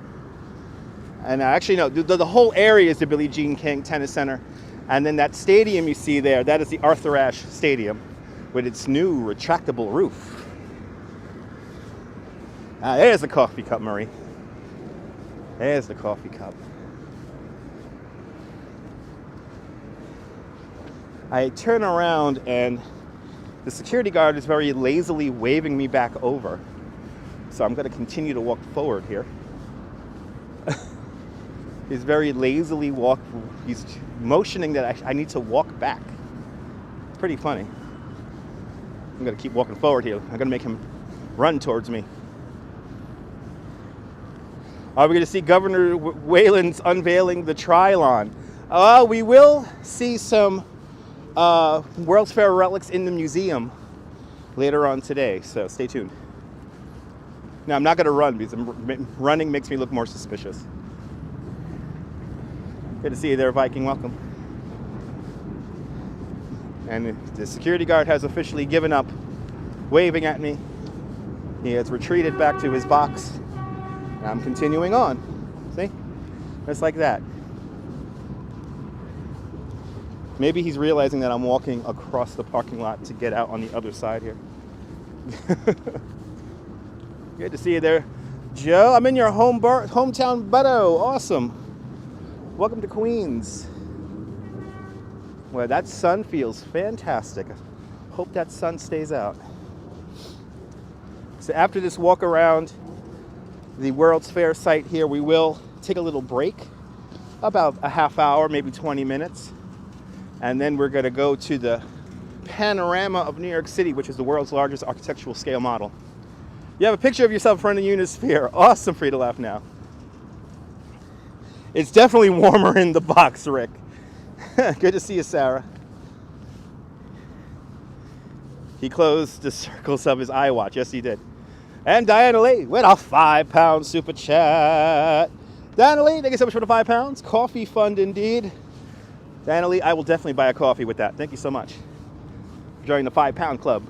And actually, no, the whole area is the Billie Jean King Tennis Center. And then that stadium you see there, that is the Arthur Ashe Stadium with its new retractable roof. There's the coffee cup, Marie. There's the coffee cup. I turn around and the security guard is very lazily waving me back over. So I'm going to continue to walk forward here. He's very lazily he's motioning that I need to walk back. It's pretty funny. I'm going to keep walking forward here. I'm going to make him run towards me. Are we going to see Governor Whalen's unveiling the Trilon? We will see some World's Fair relics in the museum later on today, so stay tuned. Now, I'm not going to run because running makes me look more suspicious. Good to see you there, Viking. Welcome. And the security guard has officially given up waving at me. He has retreated back to his box. And I'm continuing on. See? Just like that. Maybe he's realizing that I'm walking across the parking lot to get out on the other side here. Good to see you there, Joe. I'm in your hometown, Butto. Awesome. Welcome to Queens. Well, that sun feels fantastic. I hope that sun stays out. So after this walk around the World's Fair site here, we will take a little break, about a half hour, maybe 20 minutes. And then we're going to go to the panorama of New York City, which is the world's largest architectural scale model. You have a picture of yourself in front of the Unisphere. Awesome for you to laugh now. It's definitely warmer in the box, Rick. Good to see you, Sarah. He closed the circles of his iWatch. Yes, he did. And Diana Lee with a £5 super chat. Diana Lee, thank you so much for the £5. Coffee fund indeed. Diana Lee, I will definitely buy a coffee with that. Thank you so much for joining the £5 club.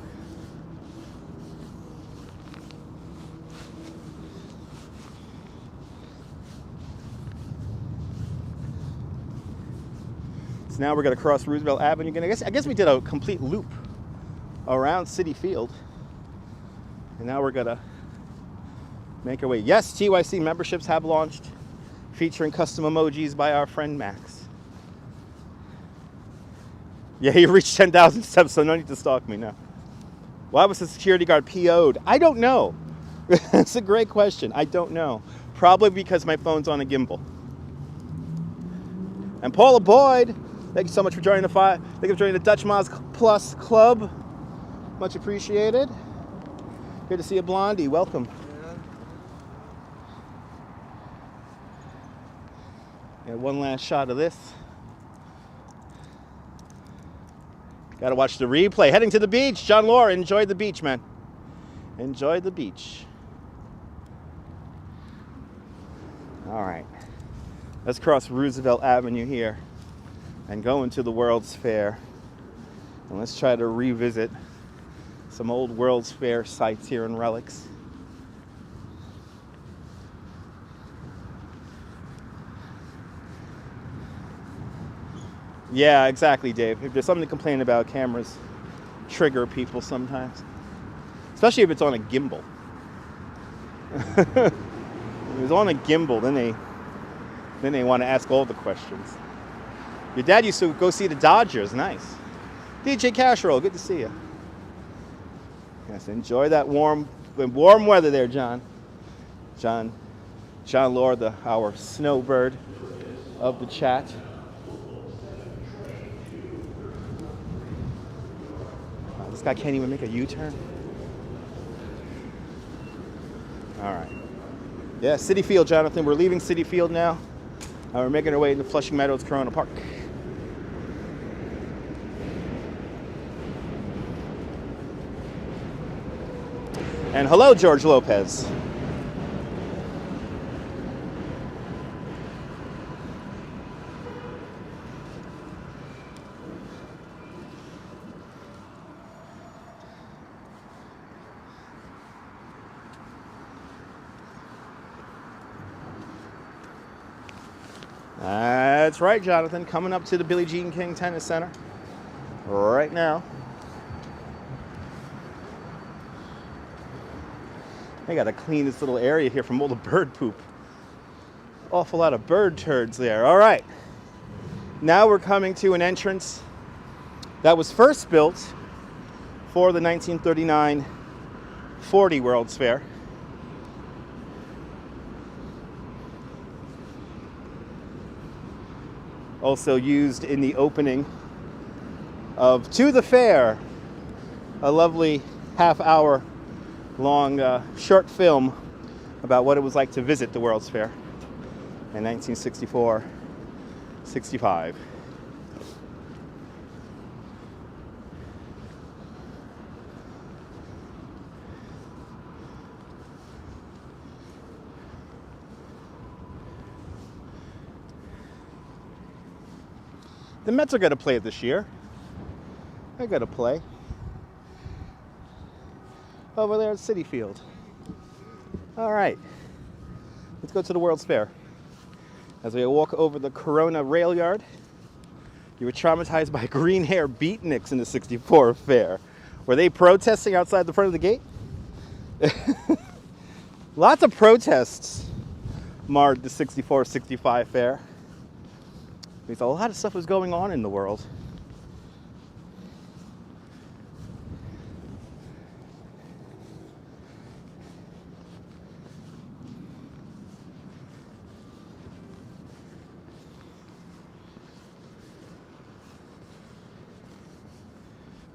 So now we're going to cross Roosevelt Avenue again. I guess we did a complete loop around Citi Field. And now we're going to make our way. Yes, TYC memberships have launched. featuring custom emojis by our friend Max. Yeah, he reached 10,000 steps, so no need to stalk me now. Why was the security guard PO'd? I don't know. That's a great question. I don't know. Probably because my phone's on a gimbal. And Paula Boyd, thank you so much for joining Thank you for joining the Dutch Moz Plus Club. Much appreciated. Good to see you, Blondie. Welcome. Yeah, one last shot of this. Got to watch the replay. Heading to the beach. John Laura, enjoy the beach, man. Enjoy the beach. All right. Let's cross Roosevelt Avenue here and go into the World's Fair. And let's try to revisit some old World's Fair sites here in Relics. Yeah, exactly, Dave. If there's something to complain about, cameras trigger people sometimes. Especially if it's on a gimbal. If it's on a gimbal, then they want to ask all the questions. Your dad used to go see the Dodgers. Nice. DJ Casserole, good to see you. Yes, enjoy that warm weather there, John. John Lord, our snowbird of the chat. This guy can't even make a U-turn. All right. Yeah, Citi Field, Jonathan. We're leaving Citi Field now. We're making our way into Flushing Meadows Corona Park. And hello, George Lopez. That's right, Jonathan. Coming up to the Billie Jean King Tennis Center right now. I gotta clean this little area here from all the bird poop. Awful lot of bird turds there. All right. Now we're coming to an entrance that was first built for the 1939 40 World's Fair. Also used in the opening of To the Fair, a lovely half-hour long short film about what it was like to visit the World's Fair in 1964-65. The Mets are going to play it this year. They're going to play over there at Citi Field. All right, let's go to the World's Fair. As we walk over the Corona rail yard, you were traumatized by green hair beatniks in the 64 fair. Were they protesting outside the front of the gate? Lots of protests marred the 64-65 fair. Because a lot of stuff was going on in the world.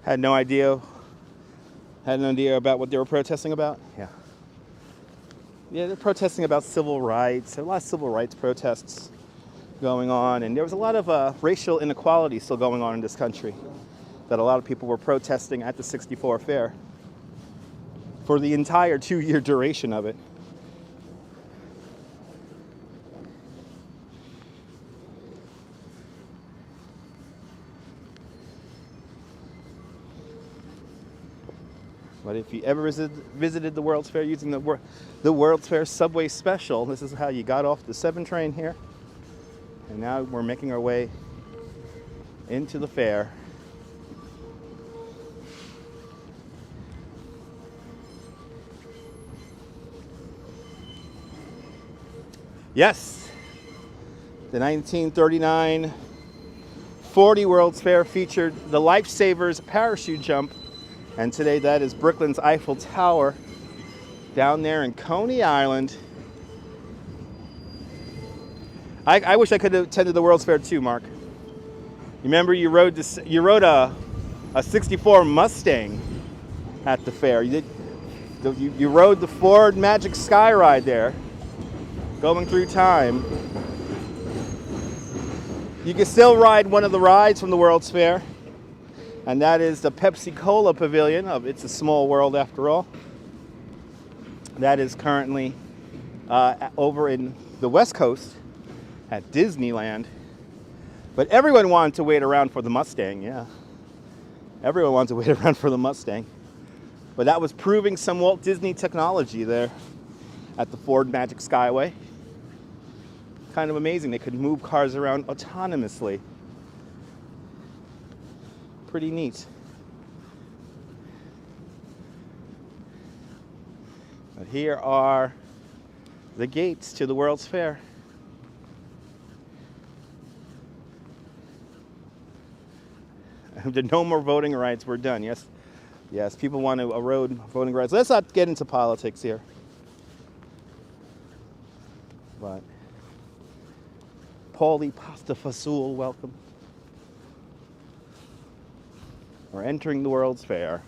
Had no idea about what they were protesting about? Yeah. Yeah, they're protesting about civil rights. There are a lot of civil rights protests going on, and there was a lot of racial inequality still going on in this country that a lot of people were protesting at the 64 fair for the entire 2-year duration of it. But if you ever visited the World's Fair using the World's Fair subway special, this is how you got off the 7 train here. And now we're making our way into the fair. Yes, The 1939 40 World's Fair featured the Lifesavers parachute jump, and today that is Brooklyn's Eiffel Tower down there in Coney Island. I wish I could have attended the World's Fair too, Mark. You remember you rode a 64 Mustang at the fair. You rode the Ford Magic Sky Ride there, going through time. You can still ride one of the rides from the World's Fair, and that is the Pepsi-Cola Pavilion. It's a small world after all. That is currently over in the West Coast at Disneyland. But everyone wanted to wait around for the Mustang, yeah. Everyone wanted to wait around for the Mustang. But that was proving some Walt Disney technology there at the Ford Magic Skyway. Kind of amazing. They could move cars around autonomously. Pretty neat. But here are the gates to the World's Fair. No more voting rights. We're done. Yes, yes. People want to erode voting rights. Let's not get into politics here. But Paulie Pasta Fasool, welcome. We're entering the World's Fair.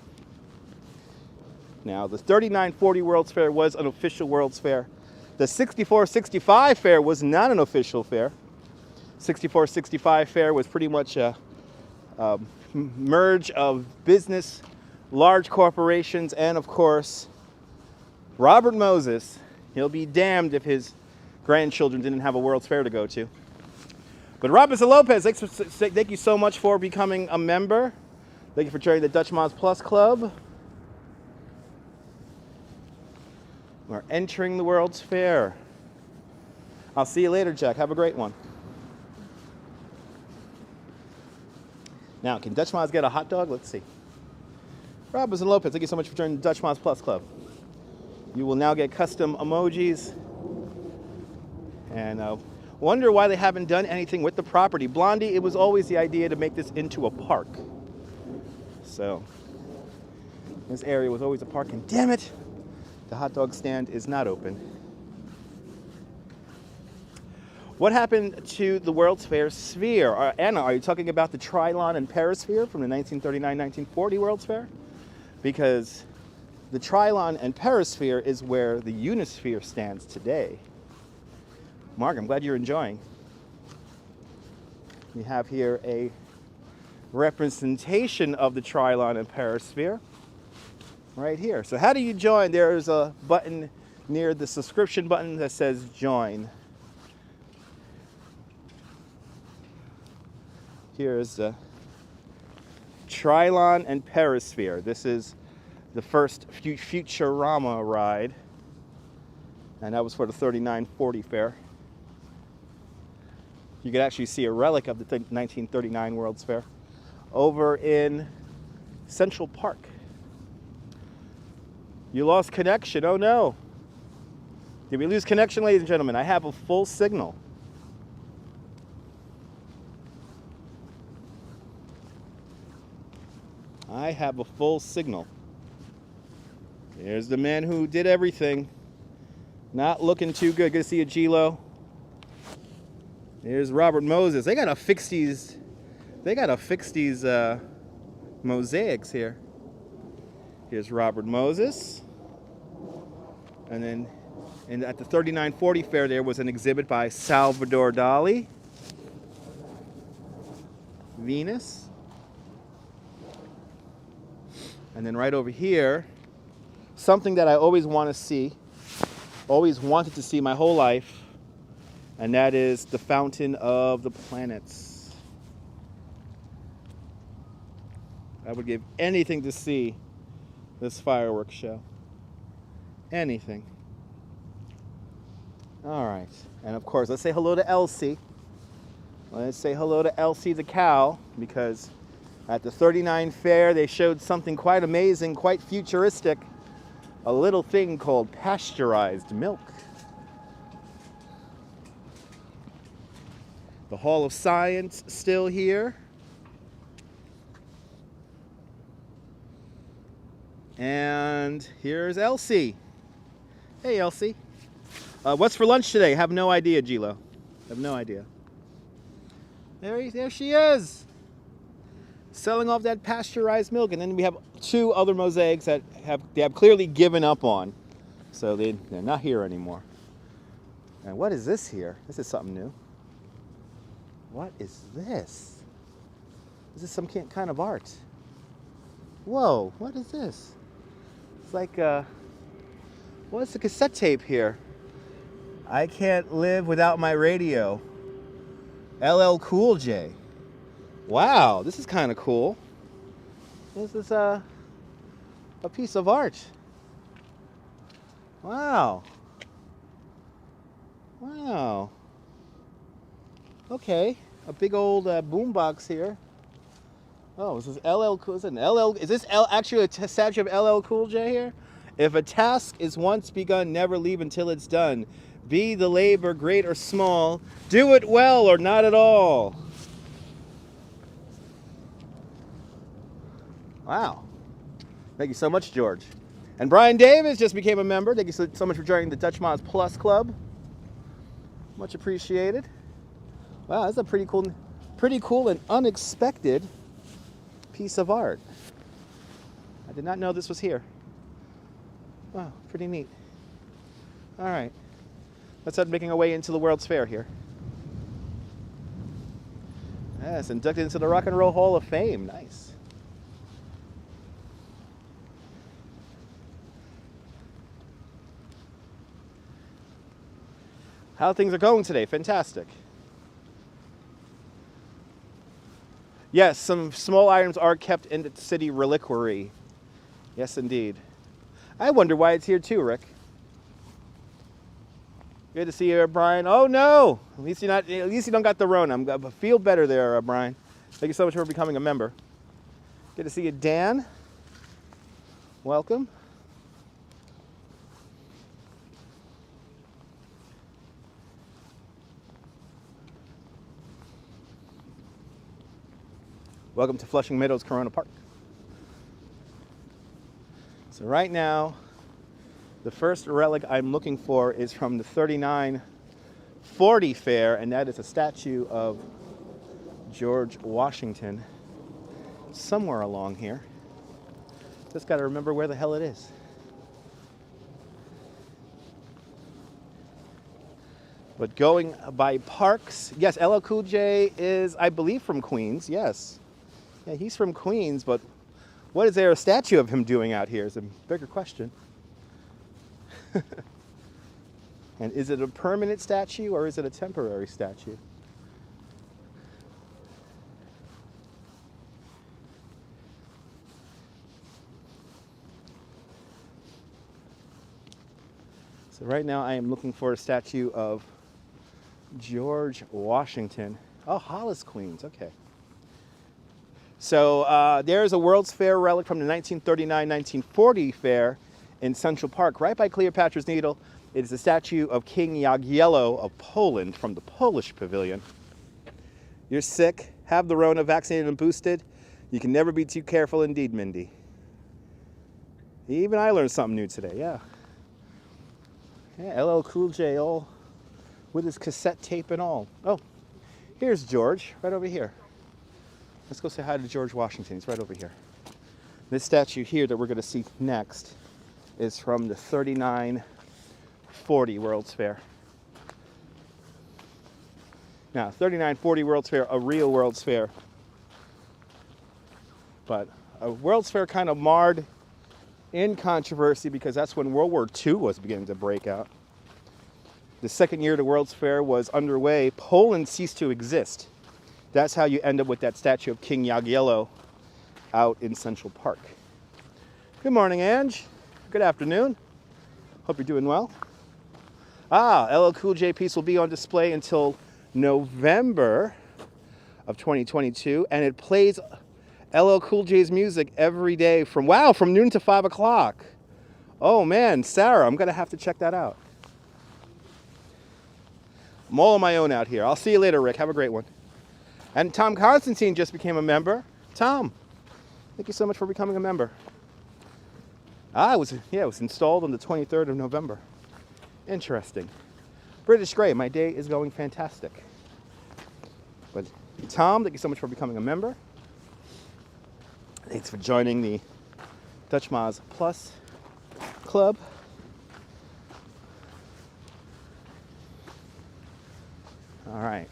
Now, the 3940 World's Fair was an official World's Fair. The 6465 Fair was not an official fair. 6465 Fair was pretty much a merge of business, large corporations, and of course, Robert Moses. He'll be damned if his grandchildren didn't have a World's Fair to go to. But Robinson Lopez, thank you so much for becoming a member. Thank you for joining the Dutch Moz Plus Club. We're entering the World's Fair. I'll see you later, Jack. Have a great one. Now, can Dutch Moz get a hot dog? Let's see. Robinson Lopez, thank you so much for joining the Dutch Moz Plus Club. You will now get custom emojis. And wonder why they haven't done anything with the property. Blondie, it was always the idea to make this into a park. So, this area was always a park, and damn it, the hot dog stand is not open. What happened to the World's Fair sphere? Anna, are you talking about the Trilon and Perisphere from the 1939-1940 World's Fair? Because the Trilon and Perisphere is where the Unisphere stands today. Mark, I'm glad you're enjoying. We have here a representation of the Trilon and Perisphere right here. So how do you join? There's a button near the subscription button that says join. Here's the Trilon and Perisphere. This is the first Futurama ride, and that was for the 3940 fair. You could actually see a relic of the 1939 World's Fair over in Central Park. You lost connection. Oh no. Did we lose connection, ladies and gentlemen? I have a full signal. I have a full signal. There's the man who did everything. Not looking too good. Good to see you, G-Lo. There's Robert Moses. They gotta fix these. They gotta fix these mosaics here. Here's Robert Moses. And then at the 3940 fair there was an exhibit by Salvador Dali. Venus. And then right over here, something that I always want to see, always wanted to see my whole life, and that is the Fountain of the Planets. I would give anything to see this fireworks show. Anything. All right. And of course, let's say hello to Elsie. Let's say hello to Elsie the cow, because at the 39 fair, they showed something quite amazing, quite futuristic. A little thing called pasteurized milk. The Hall of Science still here. And here's Elsie. Hey, Elsie. What's for lunch today? Have no idea, Gilo. Have no idea. There she is. Selling off that pasteurized milk. And then we have two other mosaics that they have clearly given up on. So they're not here anymore. And what is this here? This is something new. What is this? Is this some kind of art? Whoa, what is this? It's like, what's the cassette tape here? I can't live without my radio. LL Cool J. Wow, this is kind of cool. This is a piece of art. Wow. Wow. Okay, a big old boombox here. Oh, this is LL Cool. Is this actually a statue of LL Cool J here? If a task is once begun, never leave until it's done. Be the labor great or small, do it well or not at all. Wow. Thank you so much, George. And Brian Davis just became a member. Thank you so much for joining the Dutch Mods Plus Club. Much appreciated. Wow, that's a pretty cool and unexpected piece of art. I did not know this was here. Wow, pretty neat. All right, let's start making our way into the World's Fair here. Yes, inducted into the Rock and Roll Hall of Fame. Nice. How things are going today? Fantastic. Yes, some small items are kept in the city reliquary. Yes, indeed. I wonder why it's here too, Rick. Good to see you, Brian. Oh no! At least you don't got the Rona. I feel better there, Brian. Thank you so much for becoming a member. Good to see you, Dan. Welcome. Welcome to Flushing Meadows Corona Park. So right now, the first relic I'm looking for is from the 3940 fair, and that is a statue of George Washington somewhere along here. Just got to remember where the hell it is. But going by parks, yes, LL Cool J is, I believe, from Queens, yes. Yeah, he's from Queens, but what is there a statue of him doing out here is a bigger question. And is it a permanent statue or is it a temporary statue? So right now I am looking for a statue of George Washington. Oh, Hollis, Queens, okay. So there's a World's Fair relic from the 1939-1940 fair in Central Park, right by Cleopatra's Needle. It is a statue of King Jagiello of Poland from the Polish Pavilion. You're sick, have the Rona, vaccinated and boosted. You can never be too careful indeed, Mindy. Even I learned something new today, yeah. Yeah, LL Cool J all with his cassette tape and all. Oh, here's George, right over here. Let's go say hi to George Washington. He's right over here. This statue here that we're going to see next is from the 3940 World's Fair. Now, 3940 World's Fair, a real World's Fair. But a World's Fair kind of marred in controversy because that's when World War II was beginning to break out. The second year the World's Fair was underway, Poland ceased to exist. That's how you end up with that statue of King Jagiello out in Central Park. Good morning, Ange. Good afternoon. Hope you're doing well. LL Cool J piece will be on display until November of 2022, and it plays LL Cool J's music every day from noon to 5 o'clock. Oh man, Sarah, I'm gonna have to check that out. I'm all on my own out here. I'll see you later, Rick. Have a great one. And Tom Constantine just became a member. Tom, thank you so much for becoming a member. It was installed on the 23rd of November. Interesting. British Grey, my day is going fantastic. But Tom, thank you so much for becoming a member. Thanks for joining the Dutch Moz Plus Club. All right.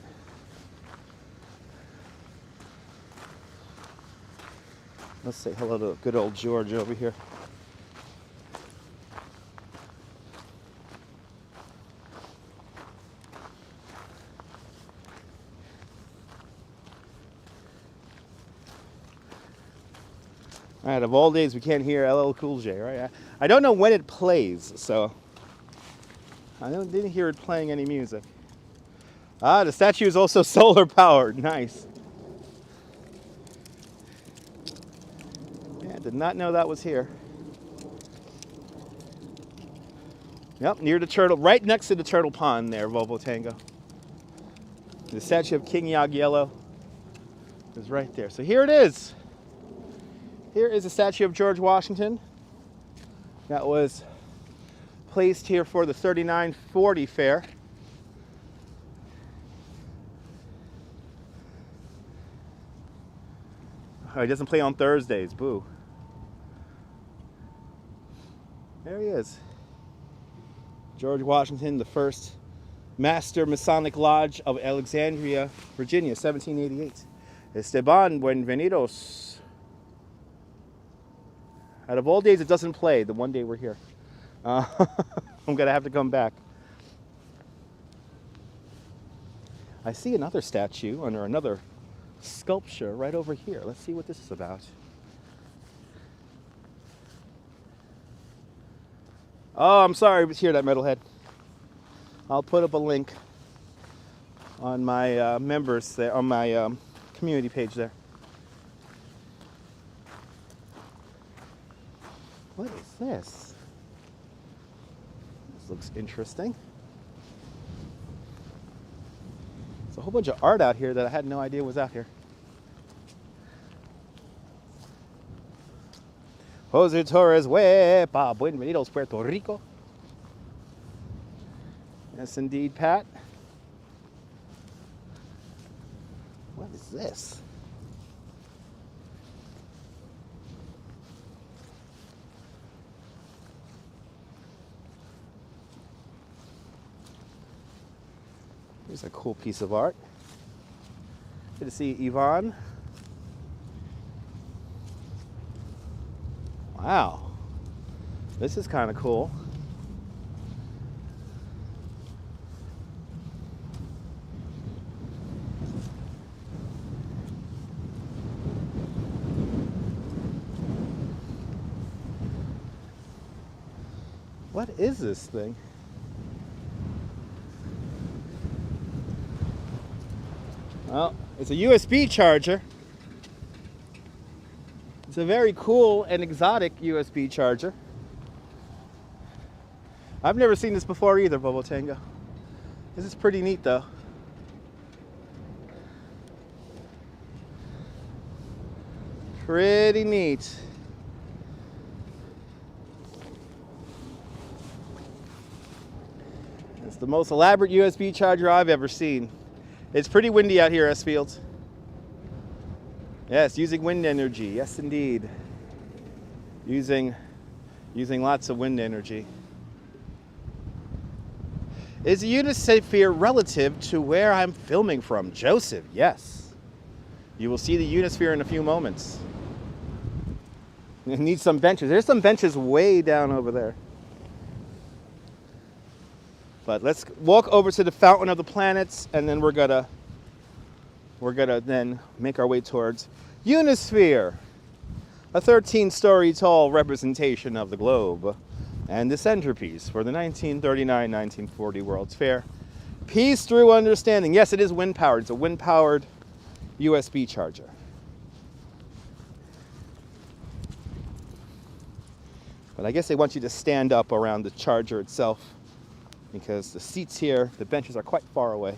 Let's say hello to good old George over here. All right, of all days, we can't hear LL Cool J, right? I don't know when it plays, so I didn't hear it playing any music. The statue is also solar powered. Nice. Yeah, did not know that was here. Yep, near the turtle, right next to the turtle pond there, Volvo Tango. The statue of King Jagiello is right there. So here it is. Here is a statue of George Washington that was placed here for the 3940 fair. Oh, he doesn't play on Thursdays, boo. There he is. George Washington, the first Master Masonic Lodge of Alexandria, Virginia, 1788. Esteban Buenvenidos. Out of all days, it doesn't play the one day we're here. I'm going to have to come back. I see another statue under another sculpture right over here. Let's see what this is about. Oh, I'm sorry to hear that, metalhead. I'll put up a link on my members there, on my community page there. What is this? This looks interesting. There's a whole bunch of art out here that I had no idea was out here. Jose Torres, Huepa, Buenvenidos, Puerto Rico. Yes, indeed, Pat. What is this? Here's a cool piece of art. Good to see you, Yvonne. Wow. This is kind of cool. What is this thing? Well, it's a USB charger. It's a very cool and exotic USB charger. I've never seen this before either, Volvo Tango. This is pretty neat though. Pretty neat. It's the most elaborate USB charger I've ever seen. It's pretty windy out here, S Fields. Yes, using wind energy. Yes, indeed. Using lots of wind energy. Is Unisphere relative to where I'm filming from? Joseph, yes. You will see the Unisphere in a few moments. It needs some benches. There's some benches way down over there. But let's walk over to the Fountain of the Planets, and then we're gonna then make our way towards Unisphere, a 13-story tall representation of the globe, and the centerpiece for the 1939-1940 World's Fair. Peace through understanding. Yes, it is wind-powered. It's a wind-powered USB charger. But I guess they want you to stand up around the charger itself. because the seats here, the benches are quite far away.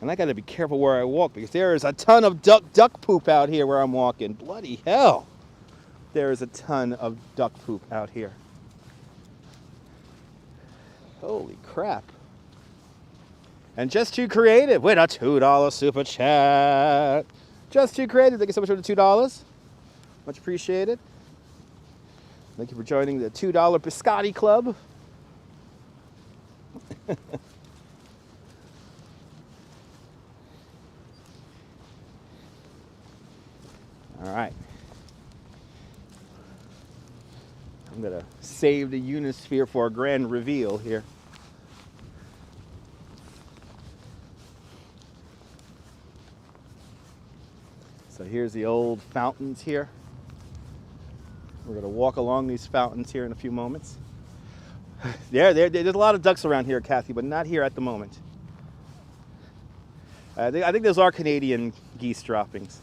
And I got to be careful where I walk because there is a ton of duck poop out here where I'm walking. Bloody hell. There is a ton of duck poop out here. Holy crap. And Just Too Creative with a $2 super chat. Just Too Creative, thank you so much for the $2. Much appreciated. Thank you for joining the $2 Biscotti Club. All right. I'm going to save the Unisphere for a grand reveal here. So here's the old fountains here. We're going to walk along these fountains here in a few moments. There's a lot of ducks around here, Kathy, but not here at the moment. I think those are Canadian geese droppings.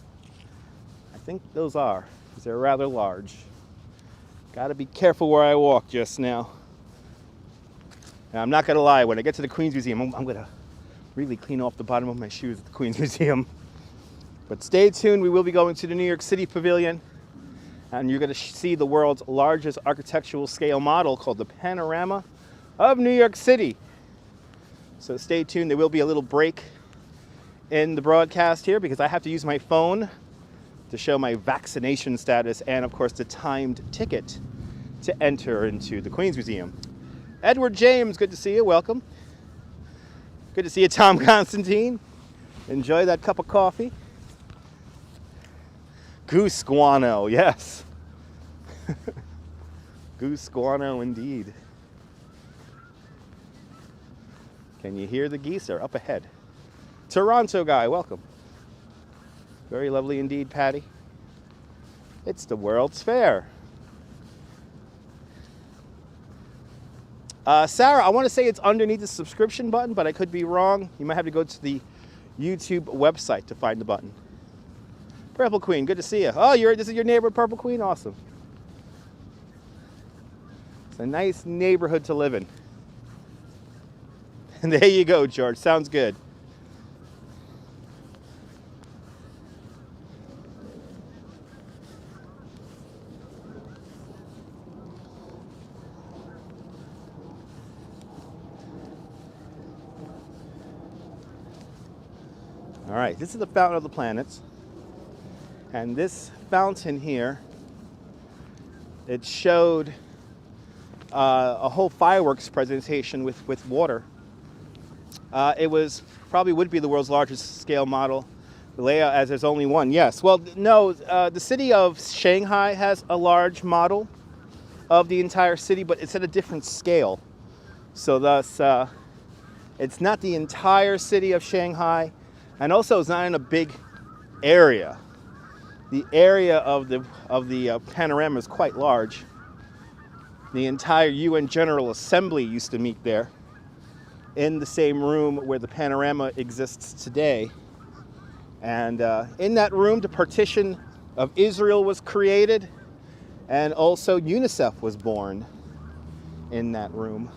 I think those are, because they're rather large. Got to be careful where I walk just now. And I'm not going to lie, when I get to the Queen's Museum, I'm going to really clean off the bottom of my shoes at the Queen's Museum. But stay tuned, we will be going to the New York City Pavilion, and you're going to see the world's largest architectural scale model called the Panorama of New York City. So stay tuned, there will be a little break in the broadcast here because I have to use my phone to show my vaccination status and, of course, the timed ticket to enter into the Queen's Museum. Edward James, good to see you. Welcome. Good to see you, Tom Constantine. Enjoy that cup of coffee. Goose guano, yes. Goose guano indeed. Can you hear the geese? They're up ahead. Toronto guy, welcome. Very lovely indeed, Patty. It's the World's Fair. Sarah, I want to say it's underneath the subscription button, but I could be wrong. You might have to go to the YouTube website to find the button. Purple Queen, good to see you. Oh, this is your neighborhood, Purple Queen? Awesome. It's a nice neighborhood to live in. And there you go, George. Sounds good. All right, this is the Fountain of the Planets. And this fountain here, it showed a whole fireworks presentation with water. It probably would be the world's largest scale model. The layout, as there's only one, yes. Well, no, the city of Shanghai has a large model of the entire city, but it's at a different scale. So thus, it's not the entire city of Shanghai, and also it's not in a big area. The area of the panorama is quite large. The entire UN General Assembly used to meet there in the same room where the panorama exists today. And in that room, the partition of Israel was created, and also UNICEF was born in that room.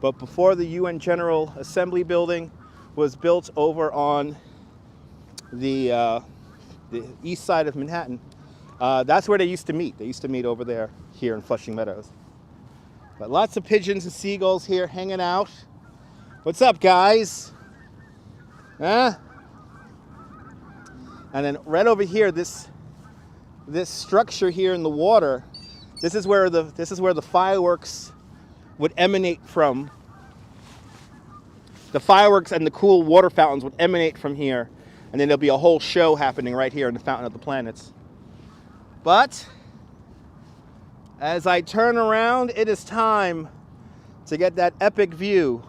But before the UN General Assembly building was built over on the east side of Manhattan, that's where they used to meet. They used to meet over there, here in Flushing Meadows. But lots of pigeons and seagulls here hanging out. What's up, guys? Huh? And then right over here, this structure here in the water, this is where the fireworks would emanate from. The fireworks and the cool water fountains would emanate from here. And then there'll be a whole show happening right here in the Fountain of the Planets. But as I turn around, it is time to get that epic view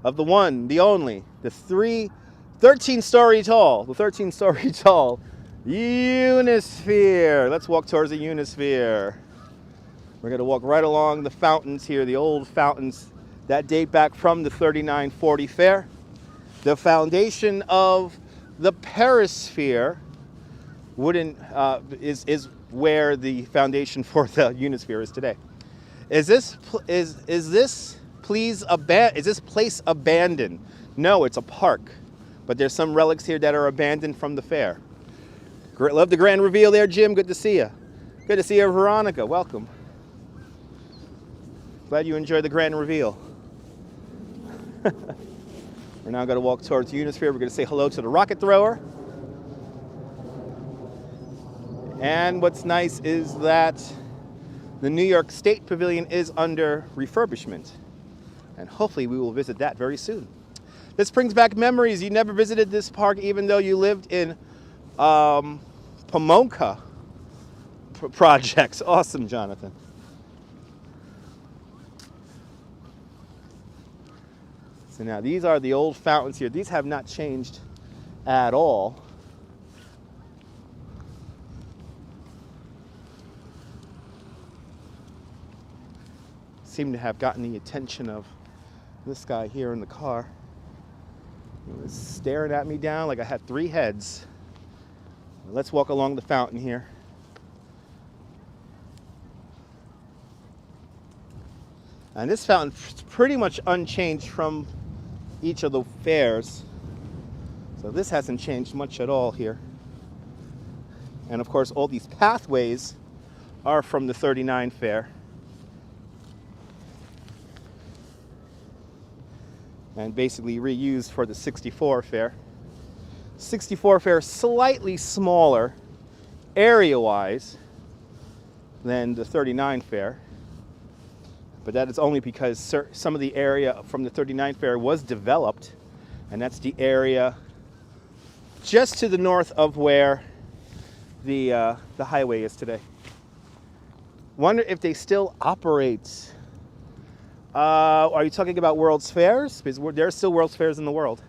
of the one, the only, the 13-story tall Unisphere. Let's walk towards the Unisphere. We're going to walk right along the fountains here, the old fountains that date back from the 3940 fair. The foundation of the perisphere is where the foundation for the Unisphere is today. Is this please is this place abandoned? No, it's a park. But there's some relics here that are abandoned from the fair. Love the grand reveal there, Jim. Good to see you. Good to see you, Veronica. Welcome. Glad you enjoyed the grand reveal. We're now going to walk towards Unisphere. We're going to say hello to the rocket thrower. And what's nice is that the New York State Pavilion is under refurbishment. And hopefully we will visit that very soon. This brings back memories. You never visited this park even though you lived in Pomona projects. Awesome, Jonathan. So now these are the old fountains here. These have not changed at all. Seem to have gotten the attention of this guy here in the car. He was staring at me down like I had 3 heads. Let's walk along the fountain here. And this fountain is pretty much unchanged from each of the fairs. So this hasn't changed much at all here. And of course, all these pathways are from the 39 fair. And basically reused for the 64 fair. 64 fair slightly smaller area-wise than the 39 fair. But that is only because some of the area from the 39 fair was developed, and that's the area just to the north of where the highway is today. Wonder if they still operate. Are you talking about World's Fairs? Because there are still World's Fairs in the world.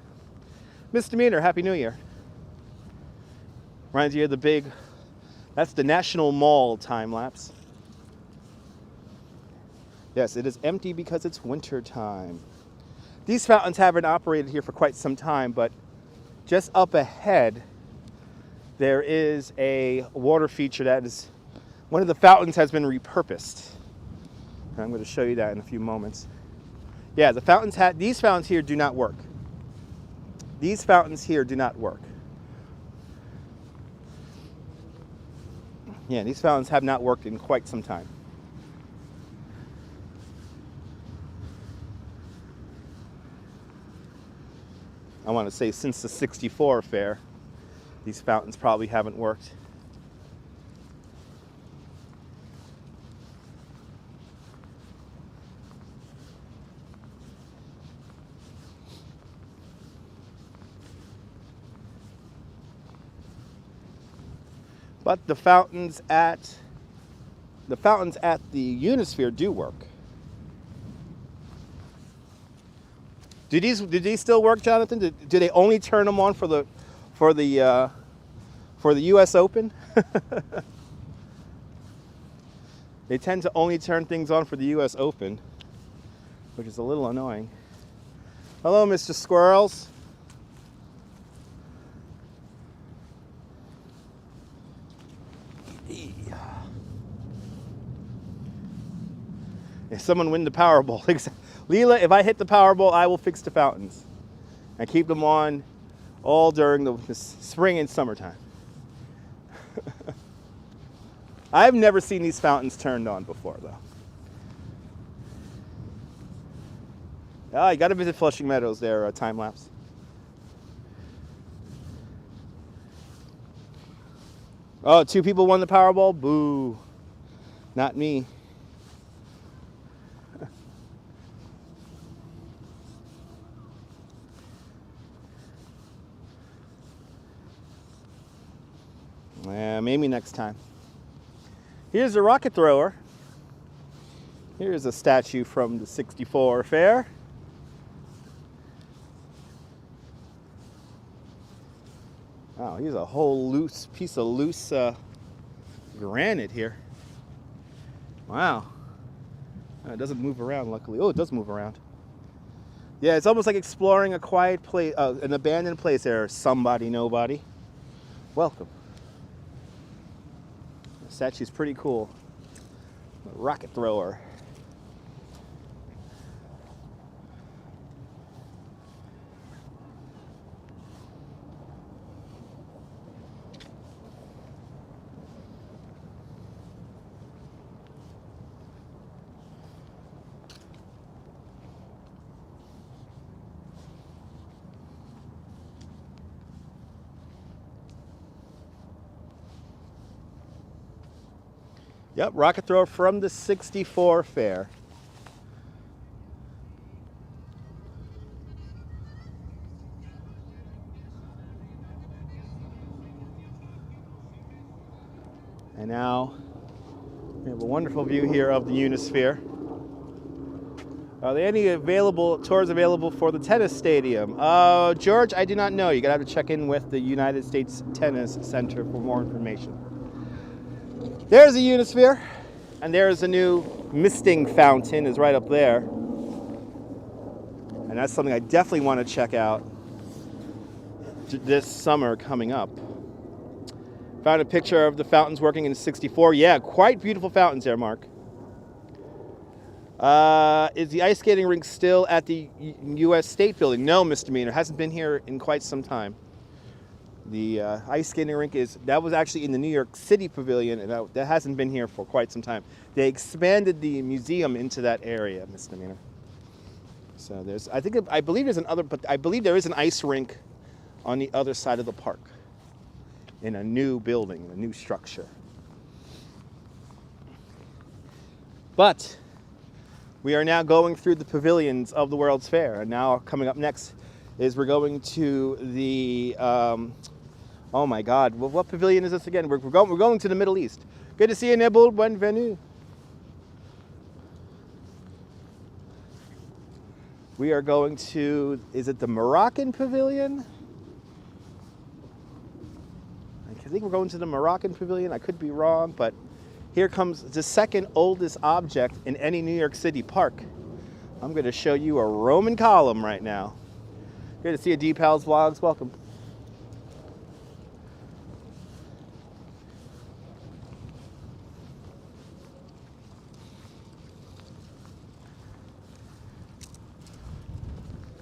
Misdemeanor, Happy New Year. Reminds you of the big, that's the National Mall time lapse. Yes, it is empty because it's winter time. These fountains haven't operated here for quite some time, but just up ahead, there is a water feature that is, one of the fountains has been repurposed. And I'm going to show you that in a few moments. Yeah, the fountains these fountains here do not work. These fountains here do not work. Yeah, these fountains have not worked in quite some time. I want to say since the 64 fair, these fountains probably haven't worked. But the fountains at the Unisphere do work. Do these still work, Jonathan? Do they only turn them on for the U.S. Open? They tend to only turn things on for the U.S. Open, which is a little annoying. Hello, Mr. Squirrels. If someone win the Powerball, Leela, if I hit the Powerball, I will fix the fountains and keep them on all during the spring and summertime. I've never seen these fountains turned on before, though. Ah, you got to visit Flushing Meadows there, time lapse. Oh, 2 people won the Powerball? Boo. Not me. Yeah, maybe next time. Here's a rocket thrower. Here's a statue from the 64 fair. Wow, here's a whole piece of loose granite here. Wow. It doesn't move around, luckily. Oh, it does move around. Yeah, it's almost like exploring a quiet place, an abandoned place there. Somebody, nobody. Welcome. The statue's pretty cool. A rocket thrower. Yep, rocket thrower from the 64 fair. And now we have a wonderful view here of the Unisphere. Are there any tours available for the tennis stadium? George, I do not know. You're going to have to check in with the United States Tennis Center for more information. There's the Unisphere, and there's a new misting fountain is right up there. And that's something I definitely want to check out this summer coming up. Found a picture of the fountains working in 64. Yeah, quite beautiful fountains there, Mark. Is the ice skating rink still at the U.S. State Building? No, Mr. Meaner. Hasn't been here in quite some time. The ice skating rink that was actually in the New York City Pavilion, and that hasn't been here for quite some time. They expanded the museum into that area, Mr. Meaner. So I believe there is an ice rink on the other side of the park in a new building, a new structure. But we are now going through the pavilions of the World's Fair, and now coming up next is we're going to the, oh my God, what pavilion is this again? We're going to the Middle East. Good to see you, Nibble. Bienvenue. We are going to, is it the Moroccan pavilion? I think we're going to the Moroccan pavilion. I could be wrong, but here comes the second oldest object in any New York City park. I'm going to show you a Roman column right now. Good to see you, D-Pals Vlogs. Welcome.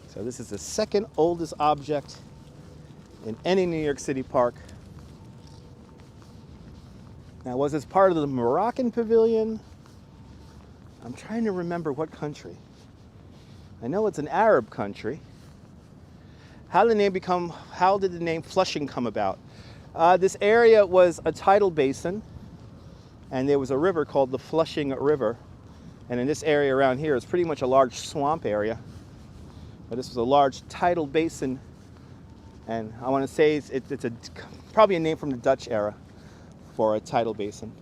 So this is the second oldest object in any New York City park. Now, was this part of the Moroccan pavilion? I'm trying to remember what country. I know it's an Arab country. How did the name Flushing come about? This area was a tidal basin, and there was a river called the Flushing River. And in this area around here is pretty much a large swamp area. But this was a large tidal basin, and I want to say it's probably a name from the Dutch era for a tidal basin.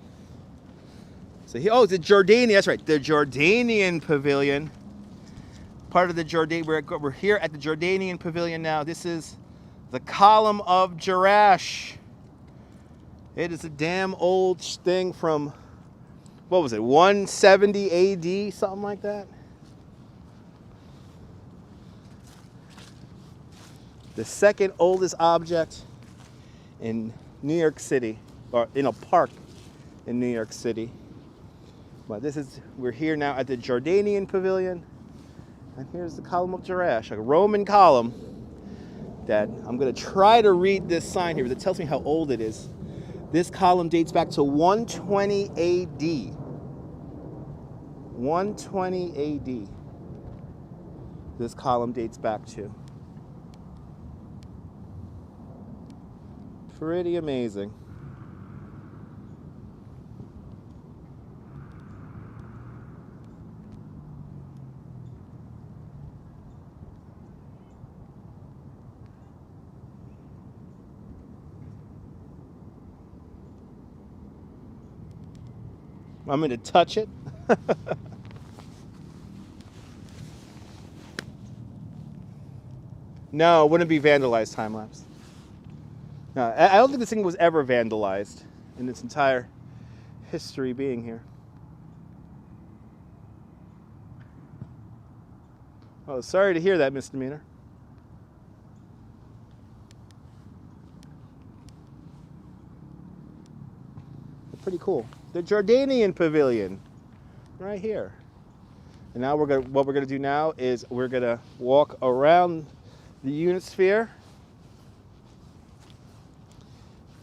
So here, it's the Jordanian, that's right, the Jordanian Pavilion. Part of the we're here at the Jordanian Pavilion now. This is the Column of Jerash. It is a damn old thing from, what was it, 170 AD, something like that? The second oldest object in New York City, or in a park in New York City. But we're here now at the Jordanian Pavilion, and here's the Column of Jerash, a Roman column that I'm going to try to read this sign here, but it tells me how old it is. This column dates back to 120 AD. 120 AD. This column dates back to. Pretty amazing. I'm going to touch it. No, it wouldn't be vandalized time lapse. No, I don't think this thing was ever vandalized in its entire history being here. Oh, sorry to hear that, misdemeanor. Pretty cool. The Jordanian Pavilion, right here. And now what we're gonna do now is we're gonna walk around the Unisphere.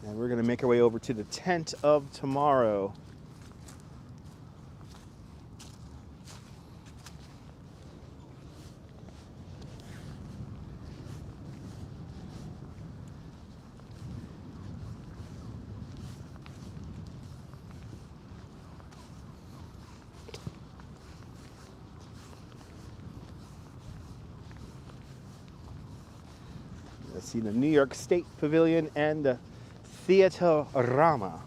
And we're going to make our way over to the Tent of Tomorrow. see the New York State Pavilion and the Theaterama.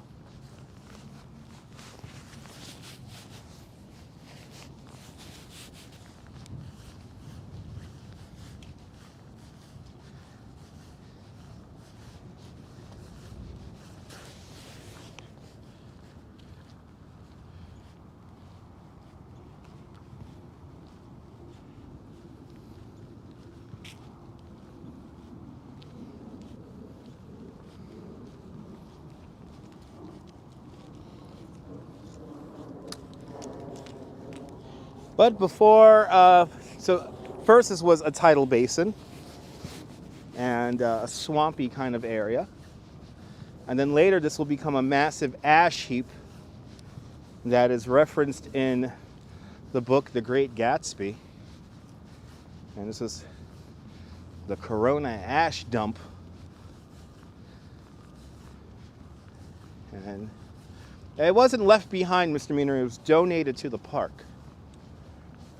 But before, so first this was a tidal basin and a swampy kind of area. And then later this will become a massive ash heap that is referenced in the book The Great Gatsby. And this is the Corona ash dump. And it wasn't left behind, Mr. Meaner, it was donated to the park.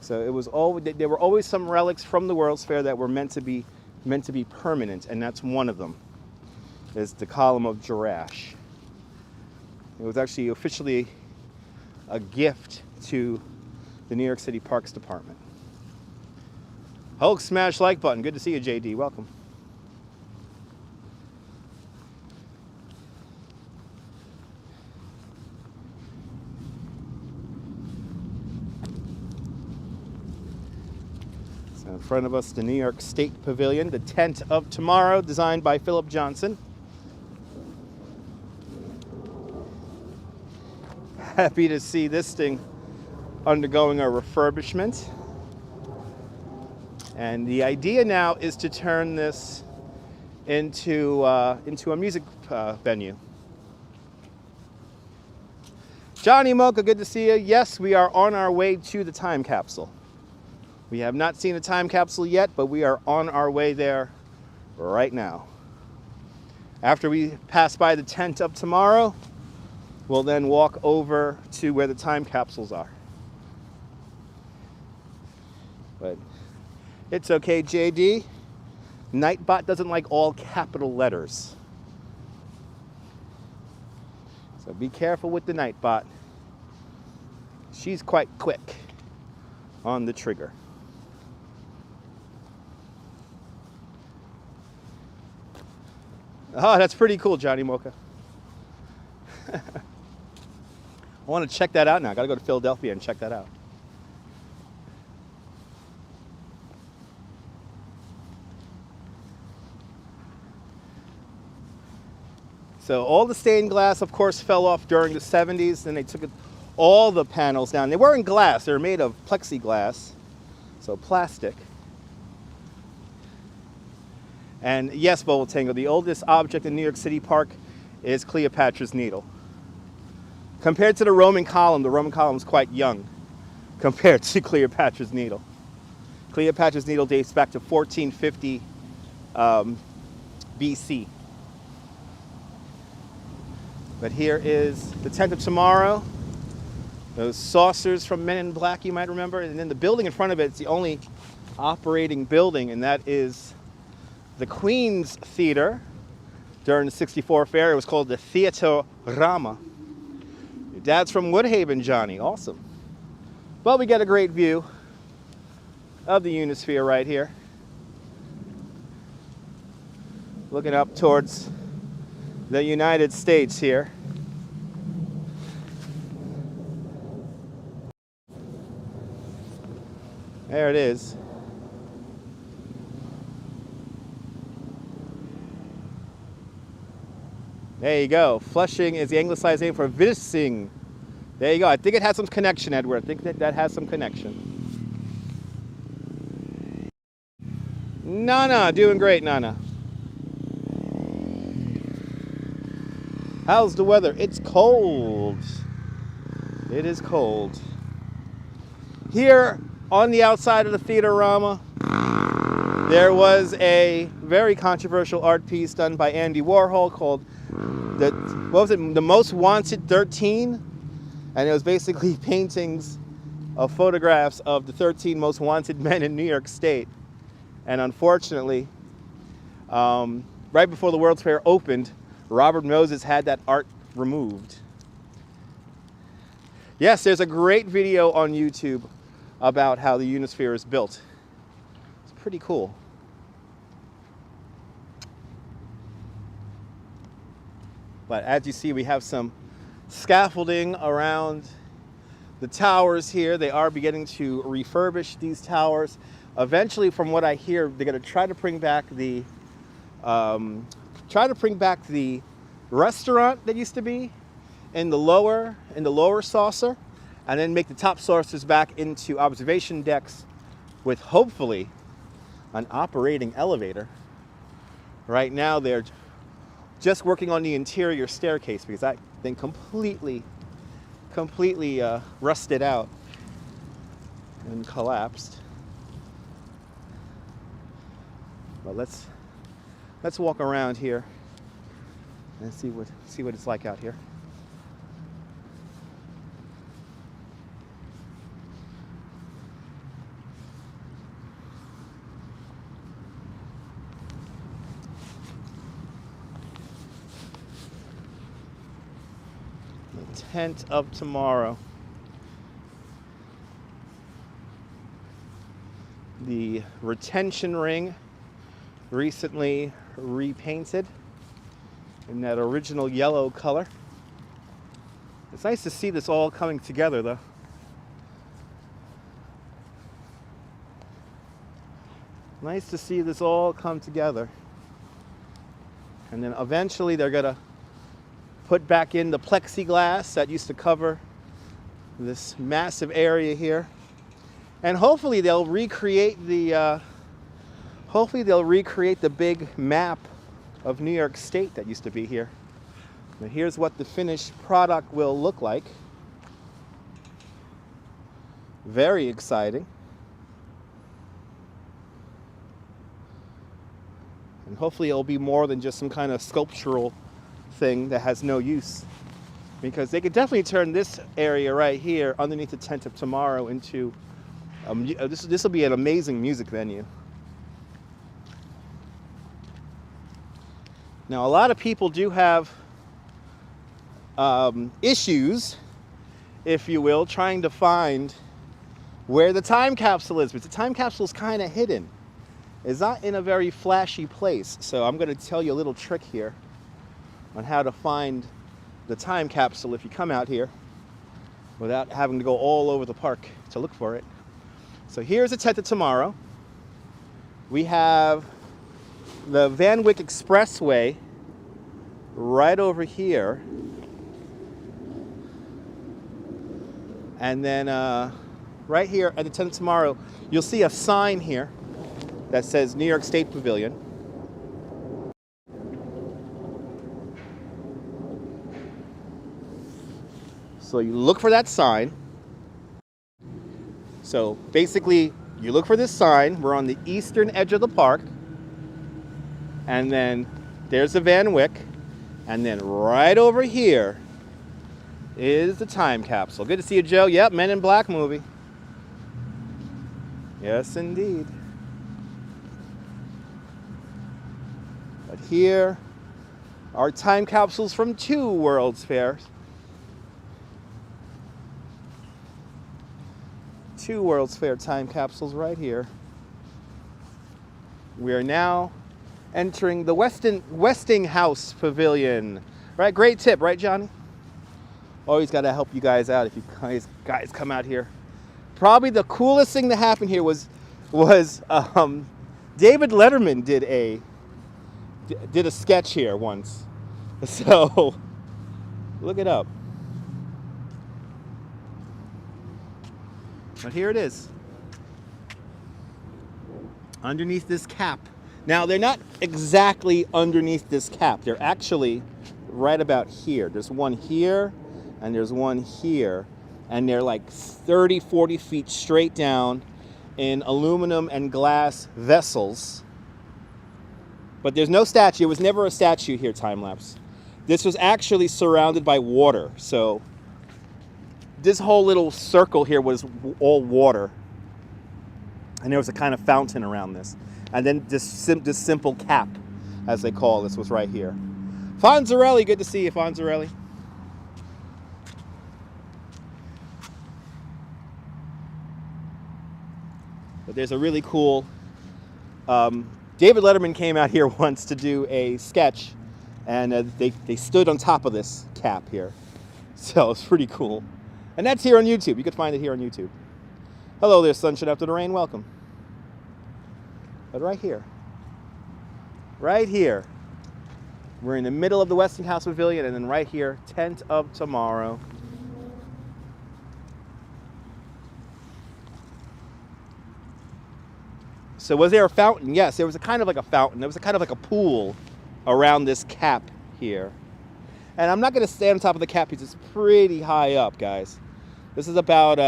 So it was there were always some relics from the World's Fair that were meant to be permanent, and that's one of them. Is the column of Jerash. It was actually officially a gift to the New York City Parks Department. Hulk smash like button. Good to see you, JD. Welcome. In front of us, the New York State Pavilion, the tent of tomorrow, designed by Philip Johnson. Happy to see this thing undergoing a refurbishment. And the idea now is to turn this into a music venue. Johnny Mocha, good to see you. Yes, we are on our way to the time capsule. We have not seen a time capsule yet, but we are on our way there right now. After we pass by the tent of tomorrow, we'll then walk over to where the time capsules are. But it's okay, JD. Nightbot doesn't like all capital letters. So be careful with the Nightbot. She's quite quick on the trigger. Oh, that's pretty cool, Johnny Mocha. I want to check that out now. I got to go to Philadelphia and check that out. So all the stained glass, of course, fell off during the 70s. Then they took all the panels down. They weren't glass. They were made of plexiglass, so plastic. And yes, Bowl Tango, the oldest object in New York City Park is Cleopatra's Needle. Compared to the Roman column is quite young compared to Cleopatra's Needle. Cleopatra's Needle dates back to 1450 BC. But here is the tent of tomorrow. Those saucers from Men in Black, you might remember. And then the building in front of it, it's the only operating building, and that is the Queen's Theater. During the '64 fair, it was called the Theaterama. Your dad's from Woodhaven, Johnny. Awesome. Well, we get a great view of the Unisphere right here. Looking up towards the United States here. There it is. There you go. Flushing is the anglicized name for Vissing. There you go. I think it has some connection, Edward. I think that has some connection. Nana, doing great, Nana. How's the weather? It's cold. It is cold. Here on the outside of the Theaterama, there was a very controversial art piece done by Andy Warhol called The Most Wanted 13, and it was basically paintings of photographs of the 13 most wanted men in New York State. And unfortunately, Right before the World's Fair opened, Robert Moses had that art removed. Yes, there's a great video on YouTube about how the Unisphere is built. It's pretty cool. But as you see, we have some scaffolding around the towers here. They are beginning to refurbish these towers. Eventually, from what I hear, they're going to try to bring back the restaurant that used to be in the lower saucer, and then make the top saucers back into observation decks with hopefully an operating elevator. Right now, they're just working on the interior staircase because that thing completely rusted out and collapsed. But let's walk around here and see what it's like out here. The tent of tomorrow. The retention ring recently repainted in that original yellow color. It's nice to see this all coming together though. Nice to see this all come together. And then eventually they're gonna put back in the plexiglass that used to cover this massive area here. And hopefully they'll recreate the big map of New York State that used to be here. Now here's what the finished product will look like. Very exciting. And hopefully it'll be more than just some kind of sculptural thing that has no use. Because they could definitely turn this area right here underneath the tent of tomorrow into, this will be an amazing music venue. Now, a lot of people do have issues, if you will, trying to find where the time capsule is. But the time capsule is kind of hidden. It's not in a very flashy place. So I'm going to tell you a little trick here on how to find the time capsule if you come out here without having to go all over the park to look for it. So here's the tent of tomorrow. We have the Van Wyck Expressway right over here. And then right here at the tent of tomorrow, you'll see a sign here that says New York State Pavilion. So you look for that sign. So basically, you look for this sign. We're on the eastern edge of the park. And then there's the Van Wyck. And then right over here is the time capsule. Good to see you, Joe. Yep, Men in Black movie. Yes, indeed. But here are time capsules from 2 World's Fairs. 2 World's Fair time capsules right here. We are now entering the Westinghouse Pavilion. Right, great tip, right, Johnny? Always got to help you guys out if you guys come out here. Probably the coolest thing that happened here was David Letterman did a sketch here once. So look it up. But here it is. Underneath this cap. Now, they're not exactly underneath this cap. They're actually right about here. There's one here, and there's one here. And they're like 30, 40 feet straight down in aluminum and glass vessels. But there's no statue. It was never a statue here, time-lapse. This was actually surrounded by water. So this whole little circle here was all water. And there was a kind of fountain around this. And then this simple cap. as they call this, was right here. Fonzarelli, good to see you, Fonzarelli. But there's a really cool, David Letterman came out here once to do a sketch, and they stood on top of this cap here. So it's pretty cool. And that's here on YouTube. You can find it here on YouTube. Hello there, sunshine after the rain, welcome. But right here, we're in the middle of the Westinghouse Pavilion, and then right here, Tent of Tomorrow. So was there a fountain? Yes, there was a kind of like a fountain. There was a kind of like a pool around this cap here. And I'm not going to stand on top of the cap because it's pretty high up, guys. This is about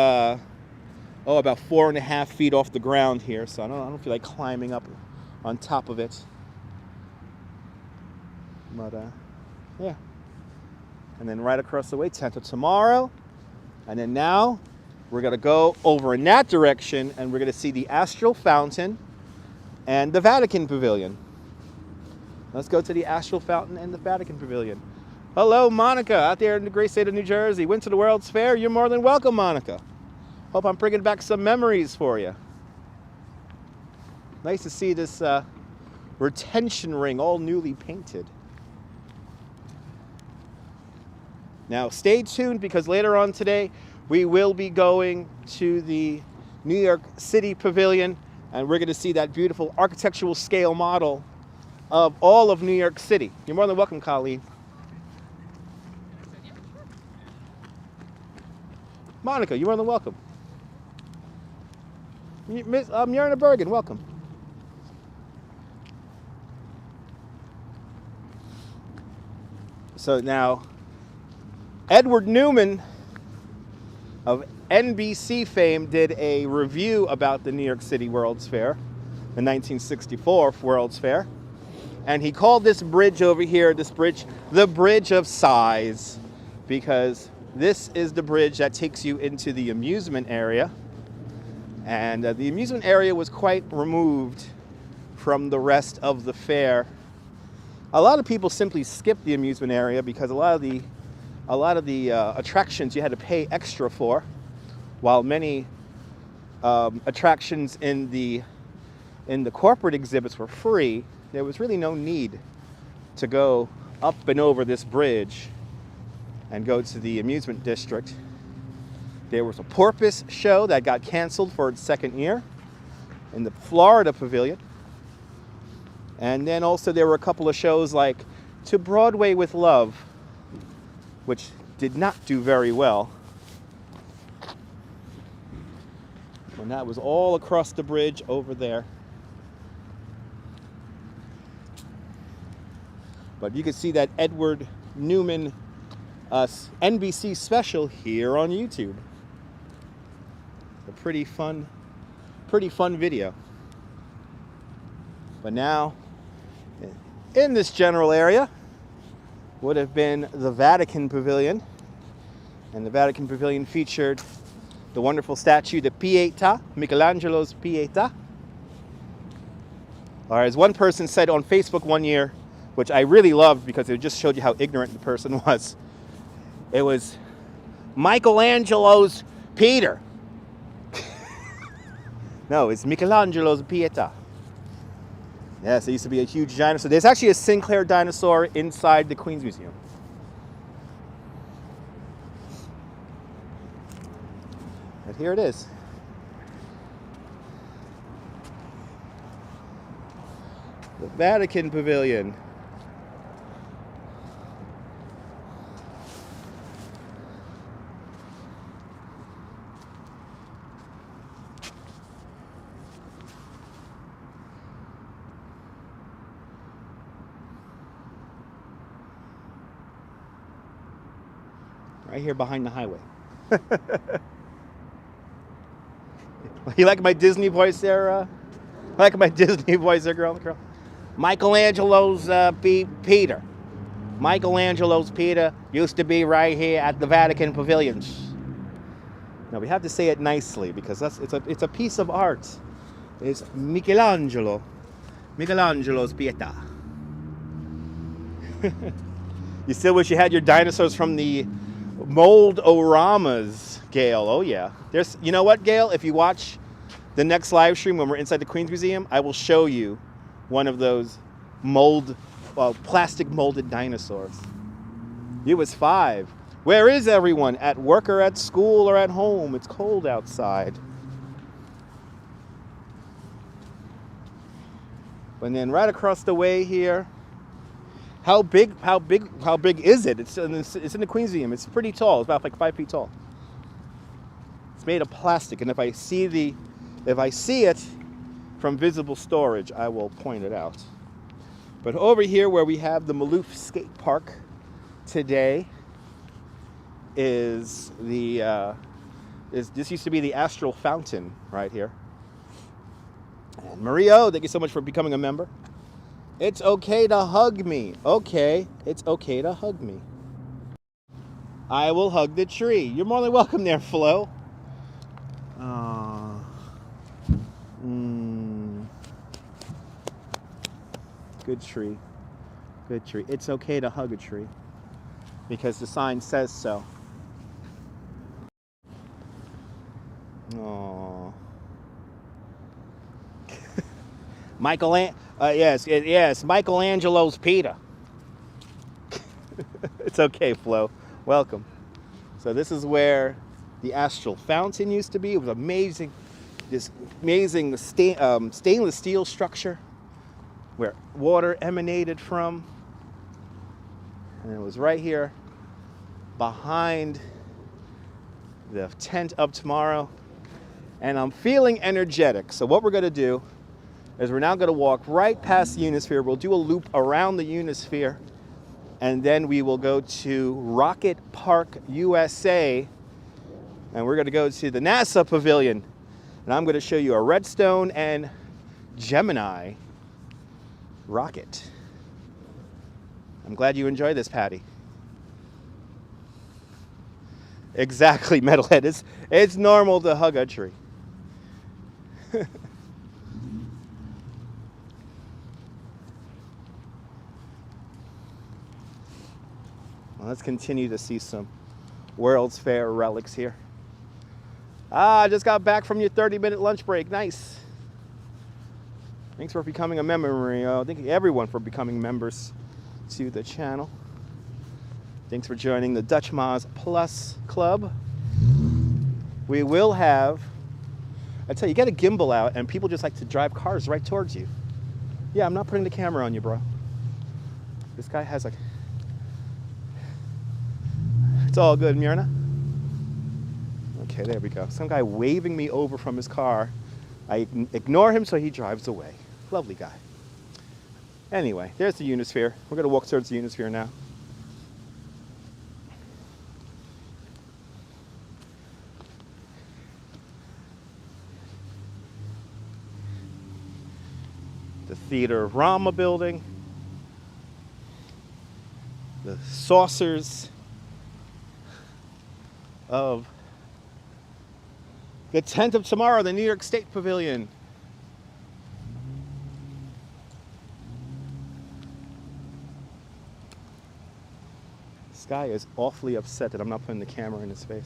about 4.5 feet off the ground here, so I don't feel like climbing up on top of it. But yeah. And then right across the way, Tent of Tomorrow. And then now we're going to go over in that direction, and we're going to see the Astral Fountain and the Vatican Pavilion. Let's go to the Astral Fountain and the Vatican Pavilion. Hello, Monica, out there in the great state of New Jersey. Went to the World's Fair. You're more than welcome, Monica. Hope I'm bringing back some memories for you. Nice to see this retention ring all newly painted. Now, stay tuned because later on today, we will be going to the New York City Pavilion, and we're going to see that beautiful architectural scale model of all of New York City. You're more than welcome, Colleen. Monica, you're more than welcome. Miss Myrna Bergen, welcome. So now, Edward Newman of NBC fame did a review about the New York City World's Fair, the 1964 World's Fair, and he called this bridge over here, the Bridge of Sighs, because this is the bridge that takes you into the amusement area, and the amusement area was quite removed from the rest of the fair. A lot of people simply skip the amusement area because a lot of the attractions you had to pay extra for, while many attractions in the corporate exhibits were free. There was really no need to go up and over this bridge and go to the amusement district. There was a porpoise show that got canceled for its second year in the Florida Pavilion. And then also there were a couple of shows like To Broadway with Love, which did not do very well. And that was all across the bridge over there. But you can see that Edward Newman NBC special here on YouTube. A pretty fun video. But now, in this general area, would have been the Vatican Pavilion. And the Vatican Pavilion featured the wonderful statue, the Pietà, Michelangelo's Pietà. Or as one person said on Facebook one year, which I really loved because it just showed you how ignorant the person was. It was Michelangelo's Peter. No, it's Michelangelo's Pietà. Yes, it used to be a huge dinosaur. There's actually a Sinclair dinosaur inside the Queen's Museum. But here it is. The Vatican Pavilion. Right here behind the highway. You like my Disney voice there? Like my Disney voice there, girl? Michelangelo's Peter. Michelangelo's Peter used to be right here at the Vatican Pavilions. Now we have to say it nicely because it's a piece of art. It's Michelangelo. Michelangelo's Pietà. You still wish you had your dinosaurs from the mold-oramas, Gail. Oh yeah. You know what, Gail? If you watch the next live stream when we're inside the Queens Museum, I will show you one of those plastic molded dinosaurs. It was 5. Where is everyone? At work or at school or at home? It's cold outside. And then right across the way here, how big is it? It's in the Queens Museum. It's pretty tall. It's about like 5 feet tall. It's made of plastic, and if I see it from visible storage, I will point it out. But over here where we have the Maloof Skate Park today this used to be the Astral Fountain right here. And Mario, thank you so much for becoming a member. It's okay to hug me. Okay, it's okay to hug me. I will hug the tree. You're more than welcome there, Flo. Good tree. Good tree. It's okay to hug a tree because the sign says so. Oh. Yes, Michelangelo's Peter. It's okay, Flo. Welcome. So this is where the Astral Fountain used to be. It was amazing. This amazing stainless steel structure where water emanated from. And it was right here behind the tent up tomorrow. And I'm feeling energetic. So what we're going to do is we're now going to walk right past the Unisphere. We'll do a loop around the Unisphere. And then we will go to Rocket Park, USA. And we're going to go to the NASA Pavilion. And I'm going to show you a Redstone and Gemini rocket. I'm glad you enjoy this, Patty. Exactly, Metalhead. It's normal to hug a tree. Well, let's continue to see some World's Fair relics here. I just got back from your 30-minute lunch break. Nice. Thanks for becoming a member, Mario. Thank you everyone for becoming members to the channel. Thanks for joining the Dutch Moz Plus Club. We will have, I tell you, get a gimbal out and people just like to drive cars right towards you. Yeah, I'm not putting the camera on you, bro. This guy has it's all good, Myrna. Okay, there we go. Some guy waving me over from his car. I ignore him, so he drives away. Lovely guy. Anyway, there's the Unisphere. We're going to walk towards the Unisphere now. The Theater Rama building. The saucers of the 10th of tomorrow, the New York State Pavilion. This guy is awfully upset that I'm not putting the camera in his face.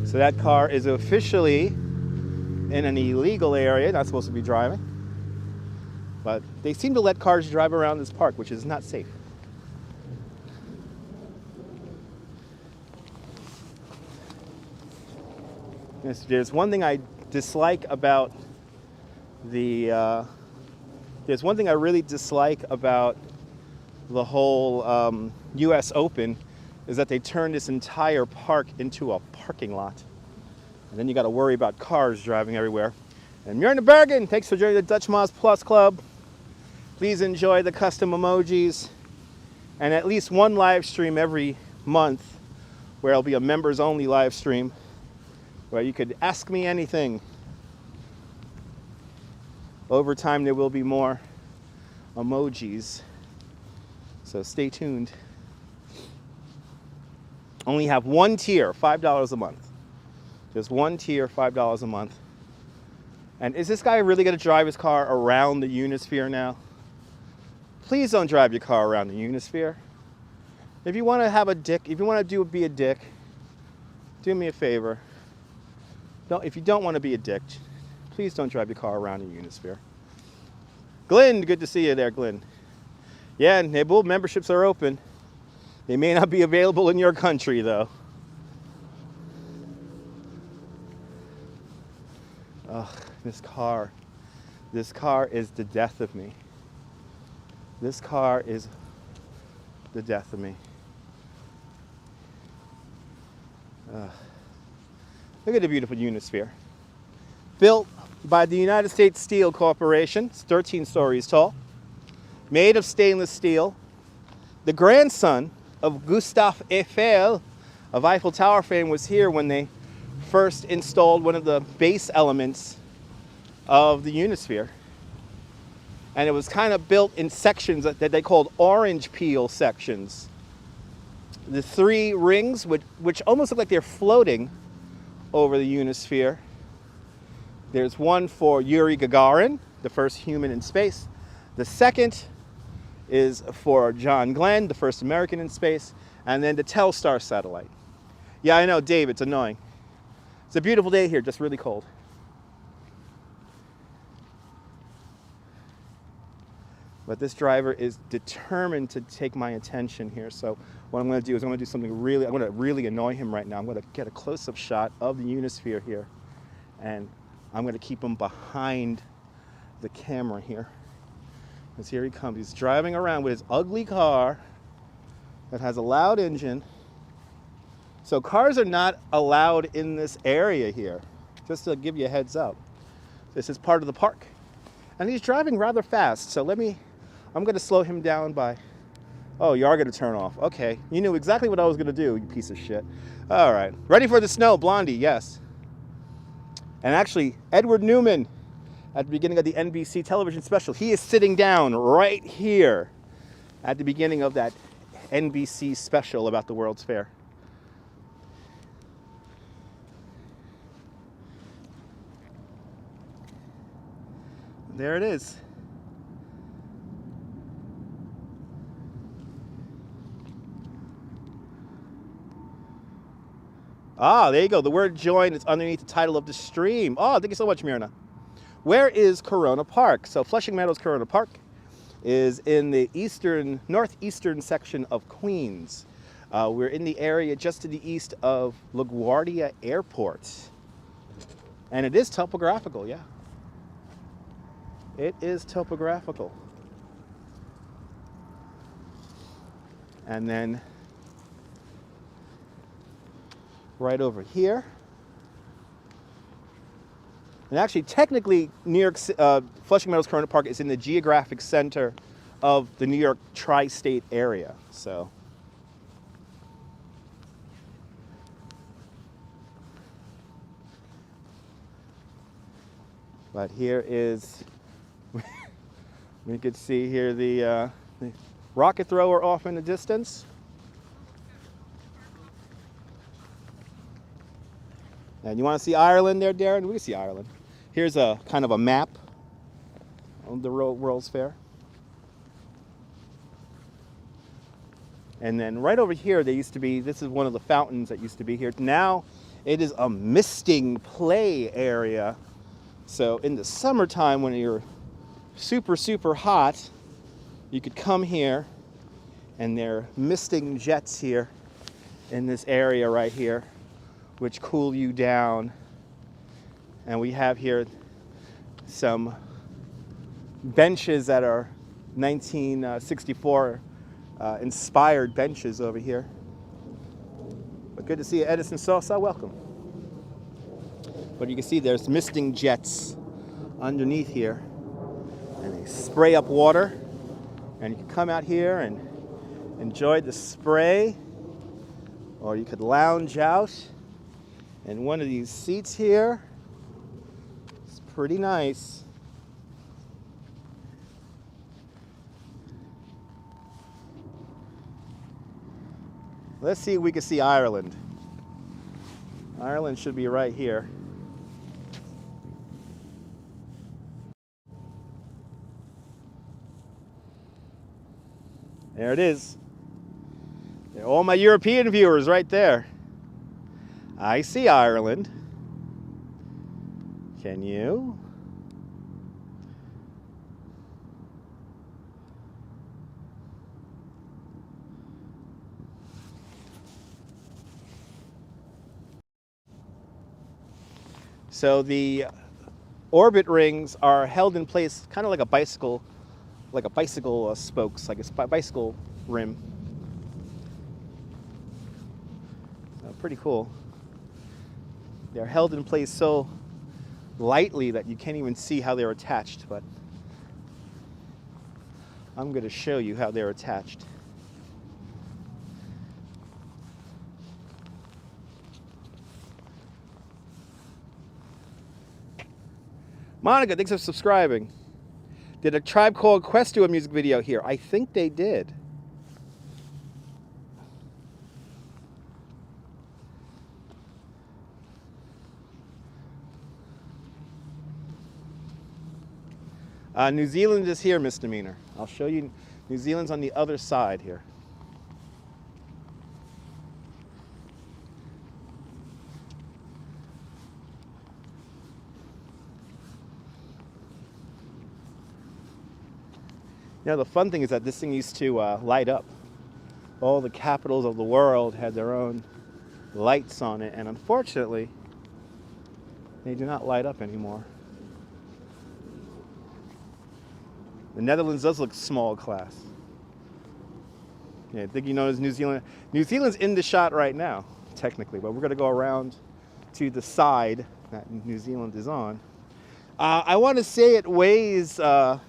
So that car is officially in an illegal area, not supposed to be driving. But they seem to let cars drive around this park, which is not safe. There's one thing I dislike about the, there's one thing I really dislike about the whole US Open is that they turned this entire park into a parking lot. And then you got to worry about cars driving everywhere. And Myrna Bergen, thanks for joining the Dutch Moz Plus Club. Please enjoy the custom emojis and at least one live stream every month where it'll be a members only live stream where you could ask me anything. Over time there will be more emojis, so stay tuned. Only have one tier, $5 a month. Just one tier, $5 a month. And is this guy really going to drive his car around the Unisphere now? please don't drive your car around the Unisphere. If you want to have a dick, if you want to be a dick, do me a favor. If you don't want to be a dick, please don't drive your car around the Unisphere. Glenn, good to see you there, Glenn. Yeah, Nibble, memberships are open. They may not be available in your country, though. Ugh, this car is the death of me. This car is the death of me. Look at the beautiful Unisphere. Built by the United States Steel Corporation. It's 13 stories tall. Made of stainless steel. The grandson of Gustave Eiffel of Eiffel Tower fame was here when they first installed one of the base elements of the Unisphere. And it was kind of built in sections that they called orange peel sections. The three rings, which almost look like they're floating over the Unisphere. There's one for Yuri Gagarin, the first human in space. The second is for John Glenn, the first American in space. And then the Telstar satellite. Yeah, I know, Dave, it's annoying. It's a beautiful day here, just really cold. But this driver is determined to take my attention here. So what I'm going to do is I'm going to do something really, I'm going to really annoy him right now. I'm going to get a close-up shot of the Unisphere here. And I'm going to keep him behind the camera here. Because here he comes. He's driving around with his ugly car that has a loud engine. So cars are not allowed in this area here. Just to give you a heads up. This is part of the park. And he's driving rather fast. So I'm going to slow him down by, oh, you are going to turn off. Okay, you knew exactly what I was going to do, you piece of shit. All right, ready for the snow, Blondie, yes. And actually, Edward Newman, at the beginning of the NBC television special, he is sitting down right here at the beginning of that NBC special about the World's Fair. There it is. Ah, there you go. The word join is underneath the title of the stream. Oh, thank you so much, Mirna. Where is Corona Park? So Flushing Meadows Corona Park is in the northeastern section of Queens. We're in the area just to the east of LaGuardia Airport. And it is topographical, yeah. It is topographical. And then right over here. And actually, technically, Flushing Meadows Corona Park is in the geographic center of the New York tri-state area. So, but here is, we could see here the rocket thrower off in the distance. And you want to see Ireland there, Darren? We can see Ireland. Here's a kind of a map of the World's Fair. And then right over here, this is one of the fountains that used to be here. Now it is a misting play area. So in the summertime, when you're super, super hot, you could come here, and there are misting jets here in this area right here, which cool you down. And we have here some benches that are 1964 inspired benches over here. But good to see you, Edison Sosa, welcome. But you can see there's misting jets underneath here, and they spray up water, and you can come out here and enjoy the spray, or you could lounge out in one of these seats here. It's pretty nice. Let's see if we can see Ireland. Ireland should be right here. There it is. They're all my European viewers right there. I see Ireland. Can you? So the orbit rings are held in place kind of like a bicycle spokes, like a bicycle rim. So pretty cool. They're held in place so lightly that you can't even see how they're attached, but I'm going to show you how they're attached. Monica, thanks for subscribing. Did a Tribe Called Quest do a music video here? I think they did. New Zealand is here, Misdemeanor. I'll show you. New Zealand's on the other side here. You know, the fun thing is that this thing used to light up. All the capitals of the world had their own lights on it, and unfortunately, they do not light up anymore. The Netherlands does look small class. Yeah, I think you notice New Zealand. New Zealand's in the shot right now, technically, but we're going to go around to the side that New Zealand is on. I want to say it weighs, oh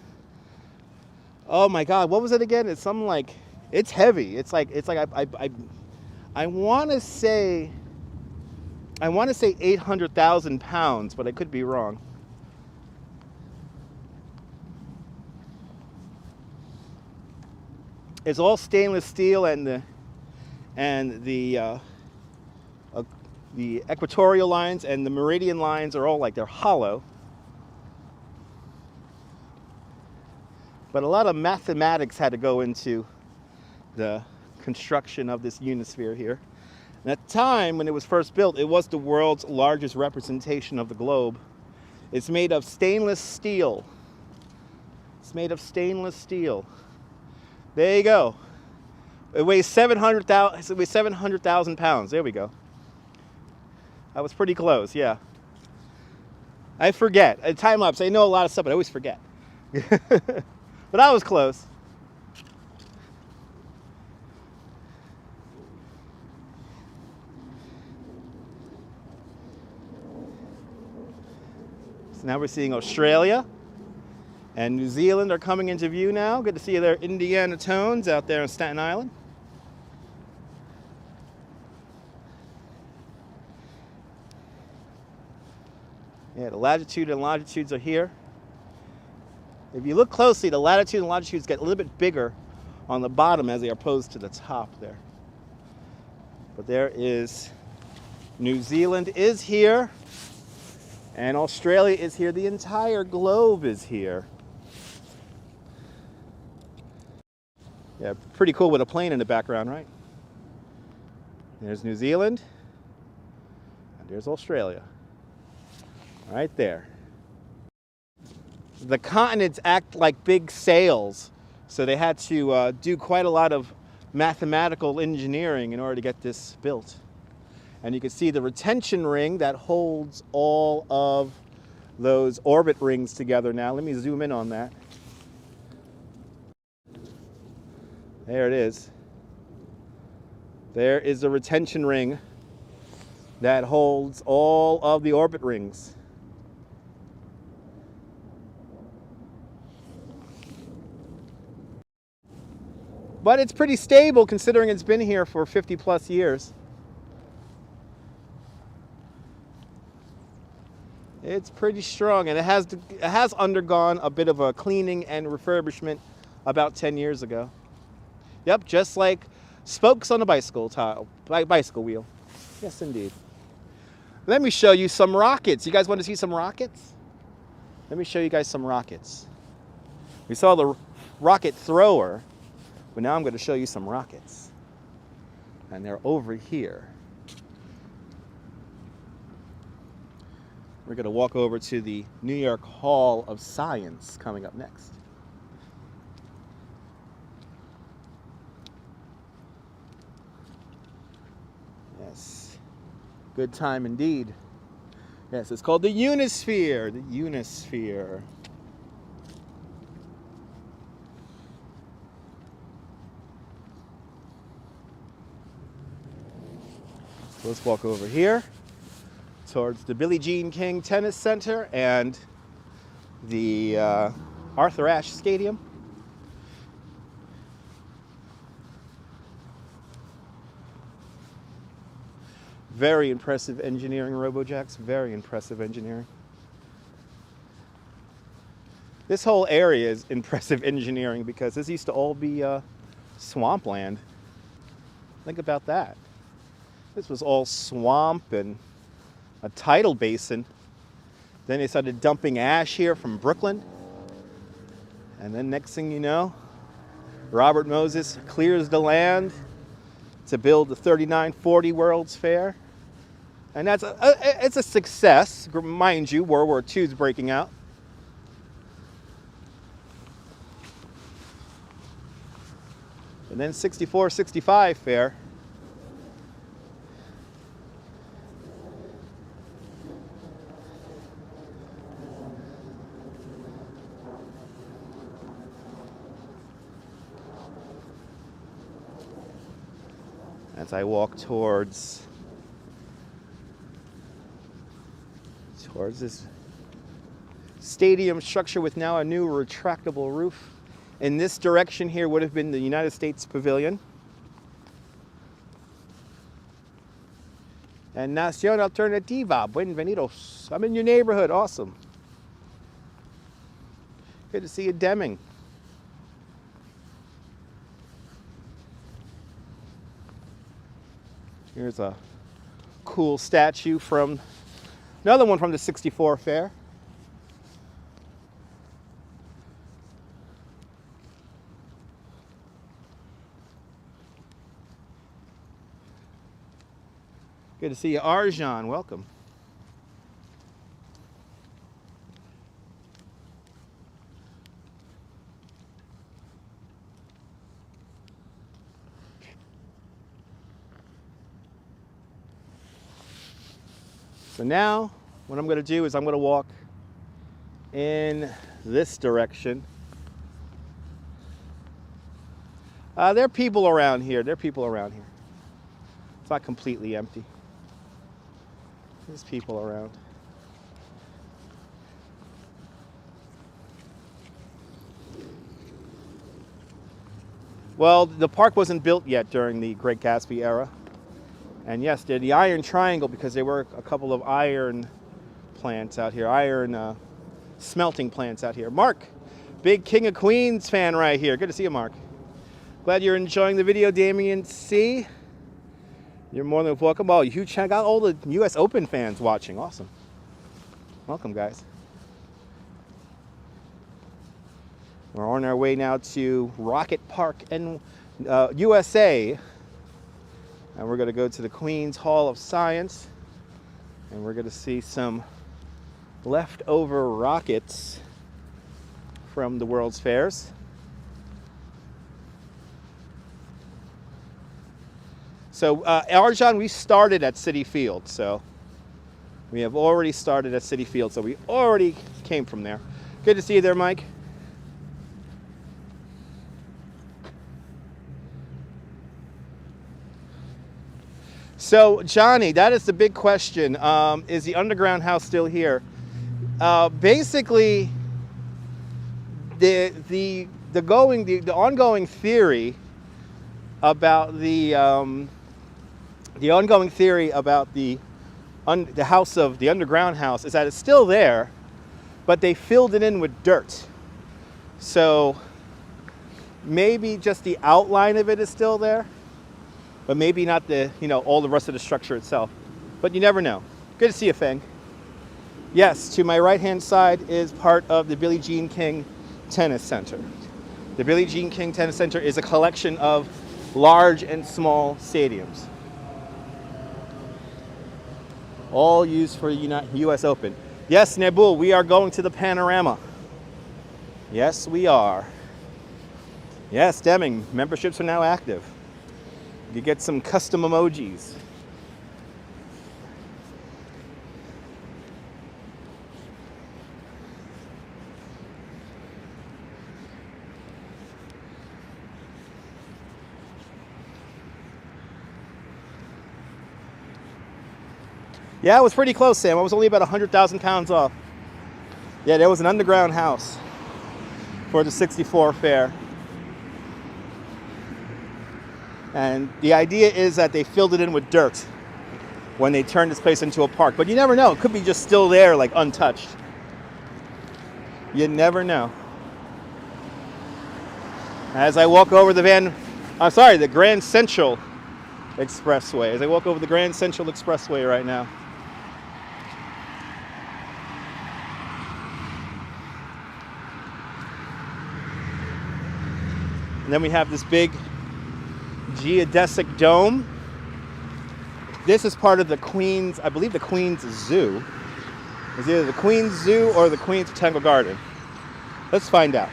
my God, what was it again? It's something like, it's heavy. It's like I want to say 800,000 pounds, but I could be wrong. It's all stainless steel, and the equatorial lines and the meridian lines are all like they're hollow. But a lot of mathematics had to go into the construction of this Unisphere here. And at the time when it was first built, it was the world's largest representation of the globe. It's made of stainless steel. It's made of stainless steel. There you go. It weighs 700,000 pounds. There we go. I was pretty close, yeah. I forget. At time lapse, I know a lot of stuff, but I always forget. But I was close. So now we're seeing Australia and New Zealand are coming into view now. Good to see their Indiana tones out there on Staten Island. Yeah, the latitude and longitudes are here. If you look closely, the latitude and longitudes get a little bit bigger on the bottom as they are opposed to the top there. But there is, New Zealand is here, and Australia is here. The entire globe is here. Yeah, pretty cool with a plane in the background, right? There's New Zealand, and there's Australia. Right there. The continents act like big sails, so they had to do quite a lot of mathematical engineering in order to get this built. And you can see the retention ring that holds all of those orbit rings together now. Let me zoom in on that. There it is. There is the retention ring that holds all of the orbit rings. But it's pretty stable considering it's been here for 50 plus years. It's pretty strong, and it has undergone a bit of a cleaning and refurbishment about 10 years ago. Yep, just like spokes on a bicycle wheel. Yes, indeed. Let me show you some rockets. You guys want to see some rockets? Let me show you guys some rockets. We saw the rocket thrower. But now I'm going to show you some rockets. And they're over here. We're going to walk over to the New York Hall of Science coming up next. Yes, good time indeed. Yes, it's called the Unisphere. The Unisphere. So let's walk over here towards the Billie Jean King Tennis Center and the Arthur Ashe Stadium. Very impressive engineering, RoboJacks. Very impressive engineering. This whole area is impressive engineering because this used to all be swampland. Think about that. This was all swamp and a tidal basin. Then they started dumping ash here from Brooklyn. And then next thing you know, Robert Moses clears the land to build the 3940 World's Fair. And that's it's a success. Mind you, World War II is breaking out. And then 64-65 fair. As I walk towards this stadium structure with now a new retractable roof. In this direction here would have been the United States Pavilion. And Nación Alternativa, Bienvenidos. I'm in your neighborhood, awesome. Good to see you, Deming. Here's a cool statue from, another one from the 64 fair. Good to see you, Arjan. Welcome. So now, what I'm going to do is I'm going to walk in this direction. There are people around here. There are people around here. It's not completely empty. There's people around. Well, the park wasn't built yet during the Great Gatsby era. And yes, they're the Iron Triangle because there were a couple of iron plants out here, iron smelting plants out here. Mark, big King of Queens fan right here. Good to see you, Mark. Glad you're enjoying the video, Damien C. You're more than welcome. Oh, you check out all the US Open fans watching. Awesome. Welcome, guys. We're on our way now to Rocket Park in USA. And we're going to go to the Queen's Hall of Science. And we're going to see some leftover rockets from the World's Fairs. So, Arjan, we started at Citi Field. So, we have already started at Citi Field. So, we already came from there. Good to see you there, Mike. So, Johnny, that is the big question. Is the underground house still here? Basically, the ongoing theory about the house of the underground house is that it's still there, but they filled it in with dirt. So maybe just the outline of it is still there, but maybe not all the rest of the structure itself. But you never know. Good to see you, Feng. Yes, to my right-hand side is part of the Billie Jean King Tennis Center. The Billie Jean King Tennis Center is a collection of large and small stadiums, all used for U.S. Open. Yes, Nebul, we are going to the Panorama. Yes, we are. Yes, Deming, memberships are now active. You get some custom emojis. Yeah, it was pretty close, Sam. I was only about 100,000 pounds off. Yeah, there was an underground house for the 64 fair. And the idea is that they filled it in with dirt when they turned this place into a park. But you never know. It could be just still there, like untouched. You never know. As I walk over the Grand Central Expressway. As I walk over the Grand Central Expressway right now. And then we have this big geodesic dome. This is part of the Queens, I believe the Queens Zoo. It's either the Queens Zoo or the Queens Botanical Garden. Let's find out.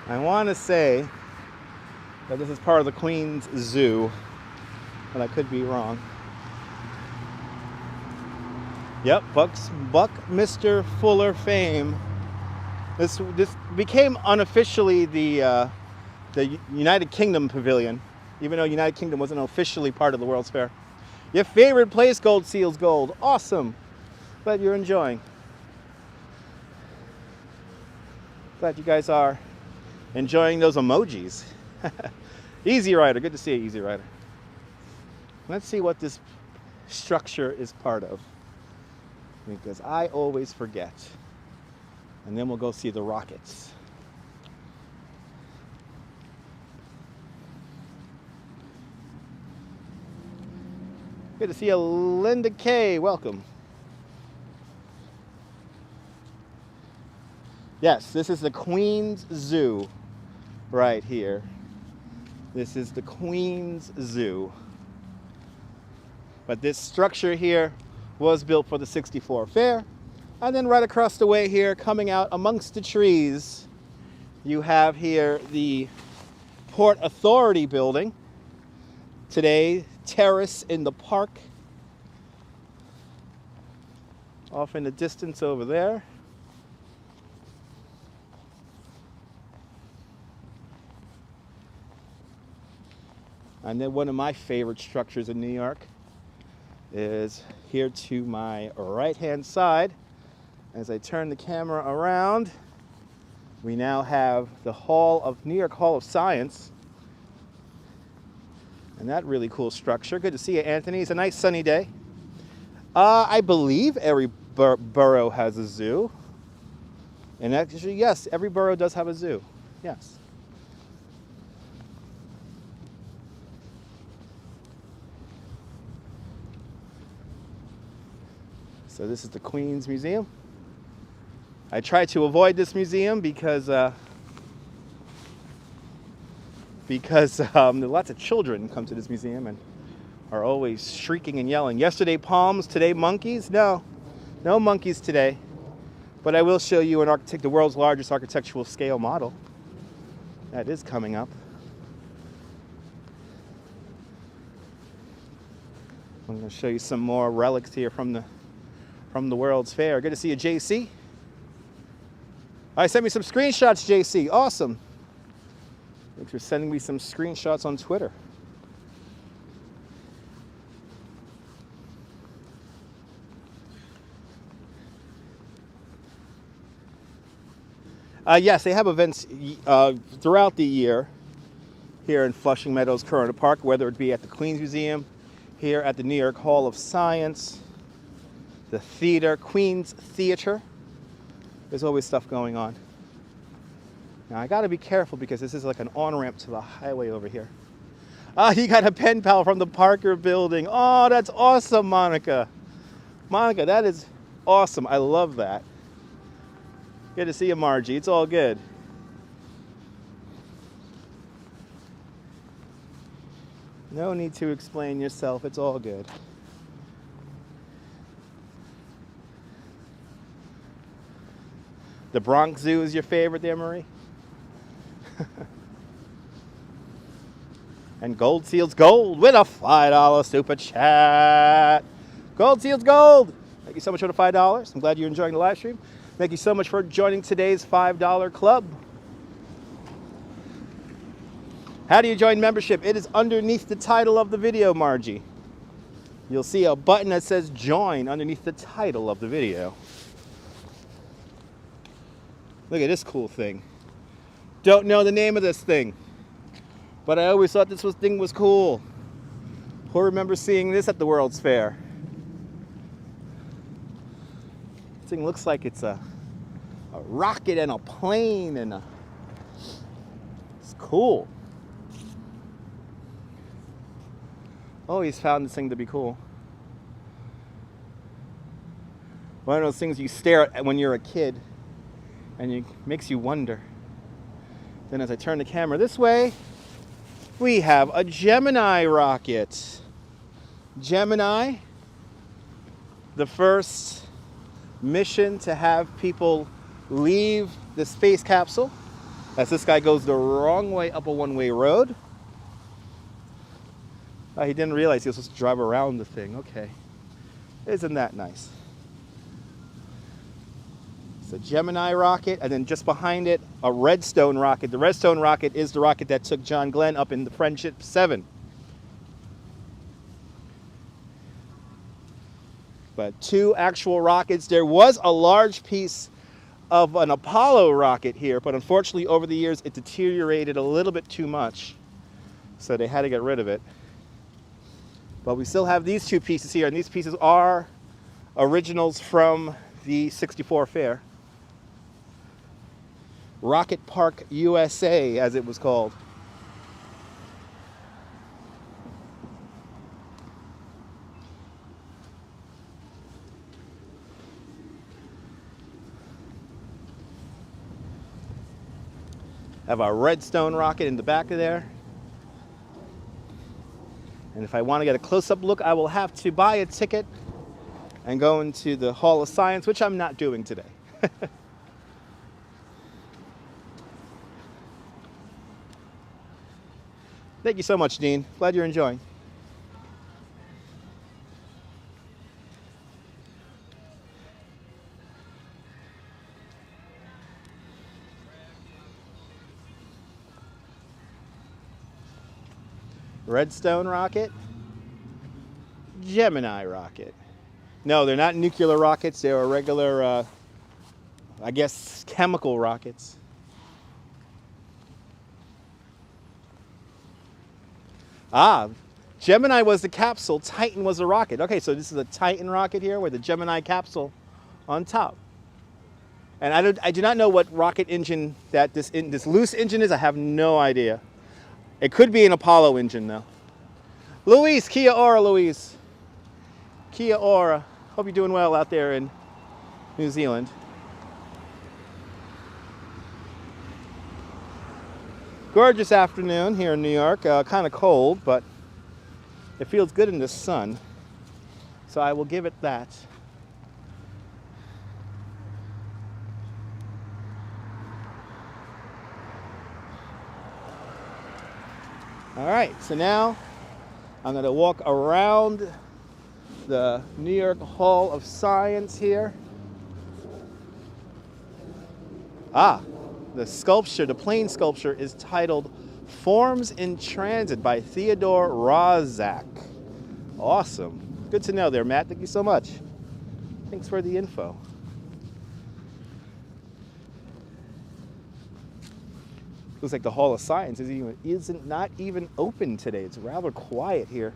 I want to say that this is part of the Queens Zoo, but I could be wrong. Yep, Buckminster Fuller fame. This became unofficially the United Kingdom Pavilion, even though United Kingdom wasn't officially part of the World's Fair. Your favorite place, Gold Seals Gold. Awesome. Glad you're enjoying. Glad you guys are enjoying those emojis. Easy Rider, good to see you, Easy Rider. Let's see what this structure is part of, because I always forget. And then we'll go see the rockets. Good to see you, Linda K. Welcome. Yes, this is the Queens Zoo right here. This is the Queens Zoo. But this structure here was built for the 64 fair. And then right across the way here, coming out amongst the trees, you have here the Port Authority building. Today, terrace in the park. Off in the distance over there. And then one of my favorite structures in New York is here to my right-hand side. As I turn the camera around, we now have the New York Hall of Science. And that really cool structure. Good to see you, Anthony. It's a nice sunny day. I believe every borough has a zoo. And actually, yes, every borough does have a zoo. Yes. So this is the Queens Museum. I try to avoid this museum because lots of children come to this museum and are always shrieking and yelling. Yesterday palms, today monkeys. No monkeys today. But I will show you the world's largest architectural scale model. That is coming up. I'm going to show you some more relics here from the World's Fair. Good to see you, JC. Sent me some screenshots, JC. Awesome. Thanks for sending me some screenshots on Twitter. Yes, they have events throughout the year here in Flushing Meadows Corona Park, whether it be at the Queens Museum, here at the New York Hall of Science. The theater, Queen's Theater. There's always stuff going on. Now I gotta be careful because this is like an on-ramp to the highway over here. Ah, you got a pen pal from the Parker building. Oh, that's awesome, Monica. Monica, that is awesome. I love that. Good to see you, Margie. It's all good. No need to explain yourself. It's all good. The Bronx Zoo is your favorite there, Marie? And Gold Seals Gold with a $5 super chat. Gold Seals Gold. Thank you so much for the $5. I'm glad you're enjoying the live stream. Thank you so much for joining today's $5 club. How do you join membership? It is underneath the title of the video, Margie. You'll see a button that says join underneath the title of the video. Look at this cool thing. Don't know the name of this thing, but I always thought this thing was cool. Who remembers seeing this at the World's Fair? This thing looks like it's a rocket and a plane and it's cool. Always found this thing to be cool. One of those things you stare at when you're a kid and it makes you wonder. Then as I turn the camera this way, we have a Gemini rocket. Gemini, the first mission to have people leave the space capsule, as this guy goes the wrong way up a one-way road. He didn't realize he was supposed to drive around the thing. Okay. Isn't that nice? It's a Gemini rocket, and then just behind it, a Redstone rocket. The Redstone rocket is the rocket that took John Glenn up in the Friendship 7. But two actual rockets. There was a large piece of an Apollo rocket here, but unfortunately over the years it deteriorated a little bit too much, so they had to get rid of it. But we still have these two pieces here, and these pieces are originals from the '64 fair. Rocket Park USA, as it was called. Have a Redstone rocket in the back of there. And if I want to get a close-up look, I will have to buy a ticket and go into the Hall of Science, which I'm not doing today. Thank you so much, Dean. Glad you're enjoying. Redstone rocket, Gemini rocket. No, they're not nuclear rockets. They're regular, I guess, chemical rockets. Ah, Gemini was the capsule, Titan was the rocket. Okay, so this is a Titan rocket here with a Gemini capsule on top. And I do not know what rocket engine that this loose engine is. I have no idea. It could be an Apollo engine, though. Louise, Kia ora, Louise. Kia ora. Hope you're doing well out there in New Zealand. Gorgeous afternoon here in New York. Kind of cold, but it feels good in the sun. So I will give it that. All right, so now I'm going to walk around the New York Hall of Science here. Ah, the sculpture, the plain sculpture is titled Forms in Transit by Theodore Rozak. Awesome. Good to know there, Matt. Thank you so much. Thanks for the info. Looks like the Hall of Science isn't not even open today. It's rather quiet here.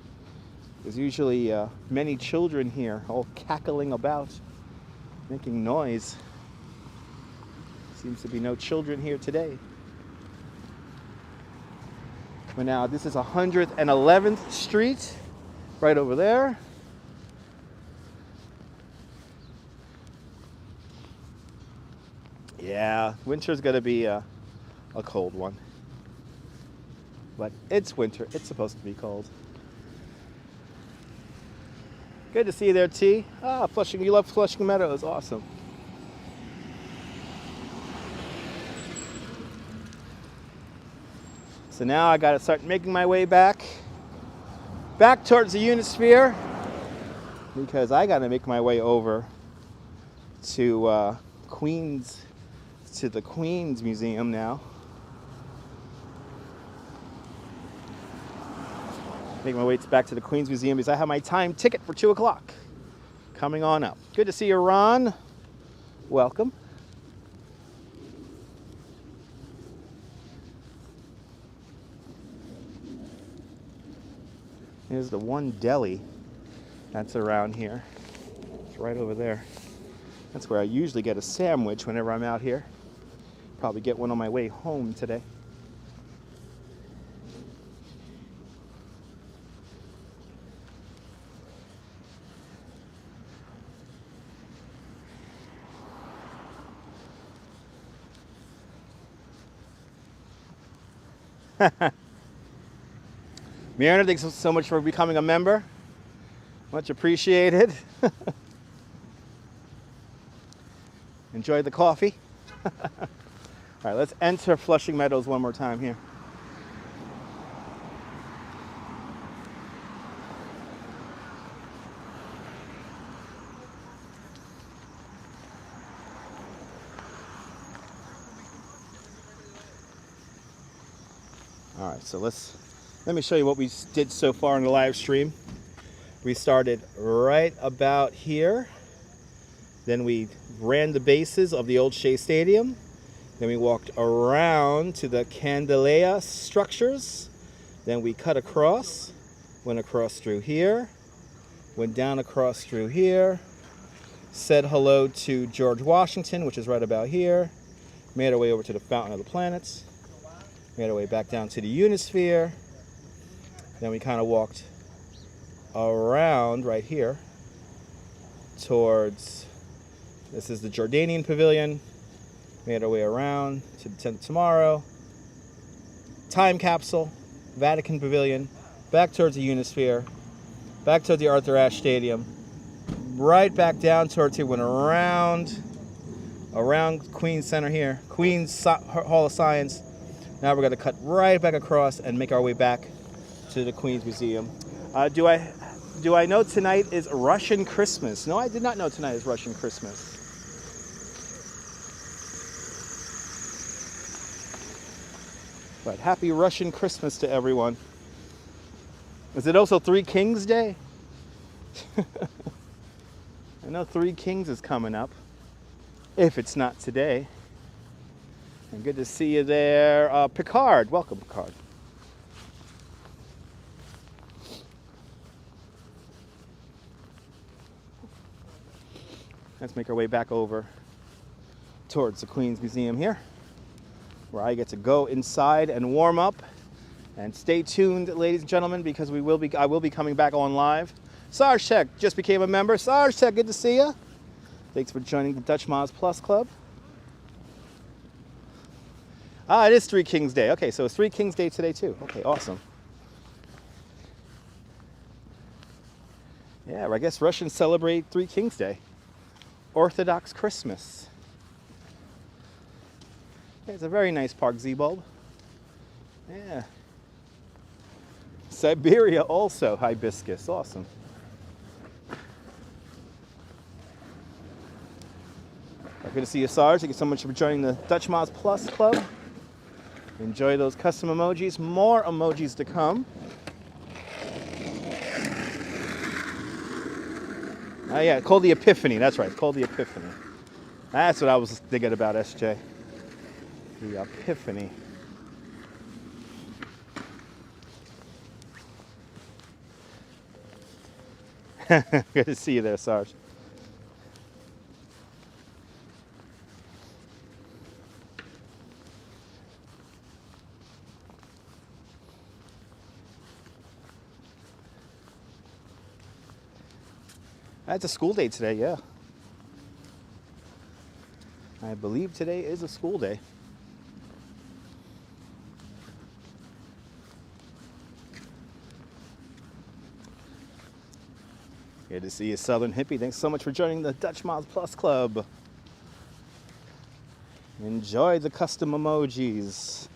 There's usually many children here, all cackling about, making noise. Seems to be no children here today. But now this is 111th Street, right over there. Yeah, winter's gonna be a cold one. But it's winter, it's supposed to be cold. Good to see you there, T. Ah, Flushing, you love Flushing Meadows, awesome. So now I gotta start making my way back towards the Unisphere, because I gotta make my way over to the Queens Museum now. Make my way back to the Queens Museum because I have my time ticket for 2 o'clock coming on up. Good to see you, Ron. Welcome. Here's the one deli that's around here. It's right over there. That's where I usually get a sandwich whenever I'm out here. Probably get one on my way home today. Marina, thanks so much for becoming a member. Much appreciated. Enjoy the coffee. All right, let's enter Flushing Meadows one more time here. All right, so let me show you what we did so far in the live stream. We started right about here. Then we ran the bases of the old Shea Stadium. Then we walked around to the Candelea structures. Then we cut across, went across through here, went down across through here, said hello to George Washington, which is right about here, made our way over to the Fountain of the Planets, made our way back down to the Unisphere. Then we kind of walked around right here towards, this is the Jordanian Pavilion, made our way around to the 10th tomorrow, time capsule, Vatican Pavilion, back towards the Unisphere, back towards the Arthur Ashe Stadium, right back down towards here, went around Queens Center here, Queens Hall of Science. Now we're going to cut right back across and make our way back to the Queens Museum. Do I know tonight is Russian Christmas? No, I did not know tonight is Russian Christmas. But happy Russian Christmas to everyone. Is it also Three Kings Day? I know Three Kings is coming up, if it's not today. And good to see you there. Picard, welcome, Picard. Let's make our way back over towards the Queens Museum here, where I get to go inside and warm up. And stay tuned, ladies and gentlemen, because I will be coming back on live. Sarge Tech just became a member. Sarge Tech, good to see you. Thanks for joining the Dutch Moz Plus Club. Ah, it is Three Kings Day. Okay, so it's Three Kings Day today too. Okay, awesome. Yeah, I guess Russians celebrate Three Kings Day. Orthodox Christmas. Yeah, it's a very nice park, Z-bulb. Yeah. Siberia also, hibiscus. Awesome. Good to see you, Sarge. Thank you so much for joining the Dutch Moz Plus Club. Enjoy those custom emojis. More emojis to come. Oh yeah, called the Epiphany. That's right, it's called the Epiphany. That's what I was thinking about, SJ. The Epiphany. Good to see you there, Sarge. It's a school day today, yeah. I believe today is a school day. Good to see you, Southern Hippie. Thanks so much for joining the Dutch Miles Plus Club. Enjoy the custom emojis.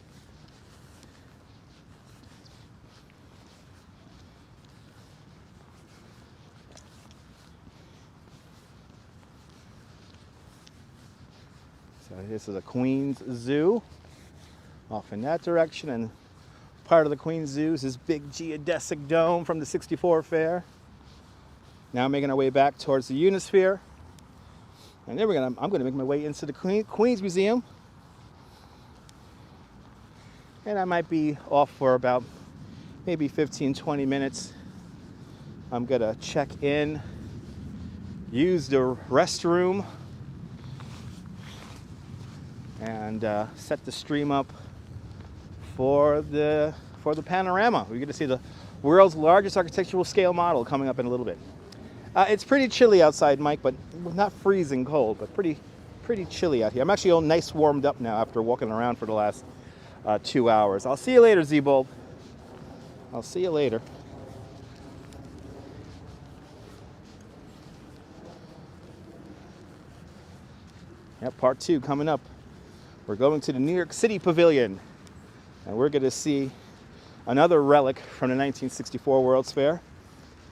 So this is a Queens Zoo off in that direction, and part of the Queens Zoo is this big geodesic dome from the '64 fair. Now making our way back towards the Unisphere, and then I'm gonna make my way into the Queens Museum, and I might be off for about maybe 15-20 minutes. I'm gonna check in, use the restroom, and set the stream up for the panorama. We're going to see the world's largest architectural scale model coming up in a little bit. It's pretty chilly outside, Mike, but not freezing cold, but pretty chilly out here. I'm actually all nice warmed up now after walking around for the last 2 hours. I'll see you later, Z-Bulb. I'll see you later. Yep, part 2 coming up. We're going to the New York City Pavilion, and we're going to see another relic from the 1964 World's Fair.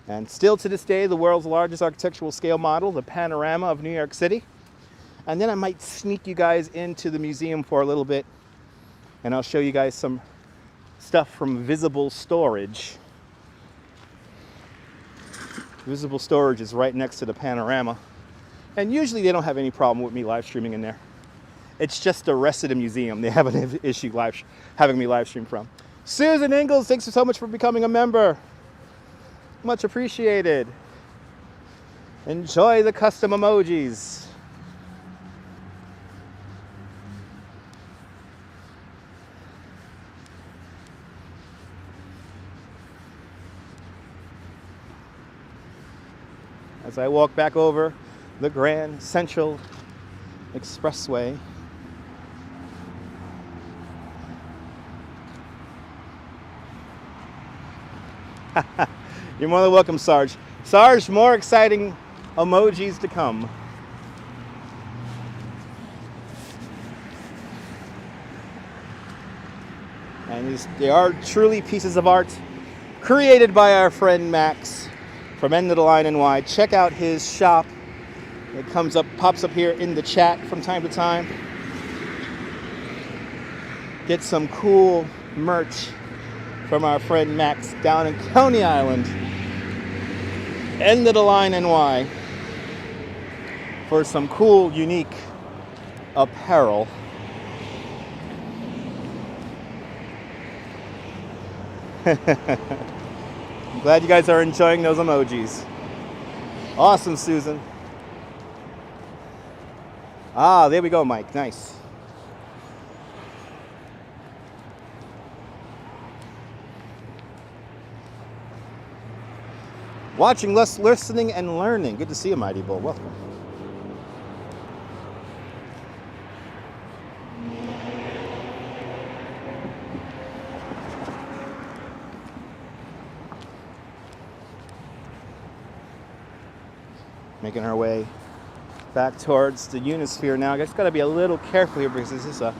And still to this day, the world's largest architectural scale model, the panorama of New York City. And then I might sneak you guys into the museum for a little bit, and I'll show you guys some stuff from Visible Storage. Visible Storage is right next to the panorama, and usually they don't have any problem with me live streaming in there. It's just the rest of the museum they have an issue having me live stream from. Susan Ingalls, thanks so much for becoming a member. Much appreciated. Enjoy the custom emojis. As I walk back over the Grand Central Expressway. You're more than welcome, Sarge. Sarge, more exciting emojis to come. And they are truly pieces of art created by our friend Max from End of the Line NY. Check out his shop. It pops up here in the chat from time to time. Get some cool merch from our friend Max down in Coney Island. End of the Line NY for some cool, unique apparel. I'm glad you guys are enjoying those emojis. Awesome, Susan. Ah, there we go, Mike. Nice. Watching, listening, and learning. Good to see you, Mighty Bull. Welcome. Making our way back towards the Unisphere now. I just got to be a little careful here because this is a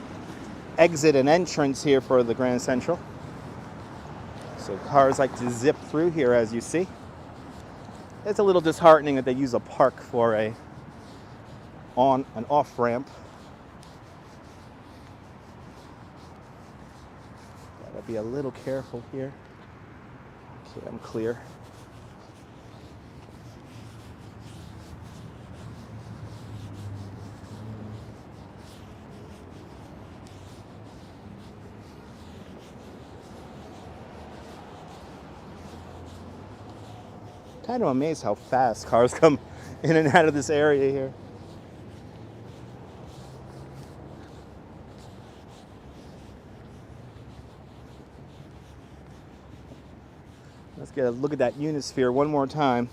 exit and entrance here for the Grand Central. So cars like to zip through here, as you see. It's a little disheartening that they use a park for an off ramp. Gotta be a little careful here. Okay, I'm clear. Kind of amazed how fast cars come in and out of this area here. Let's get a look at that Unisphere one more time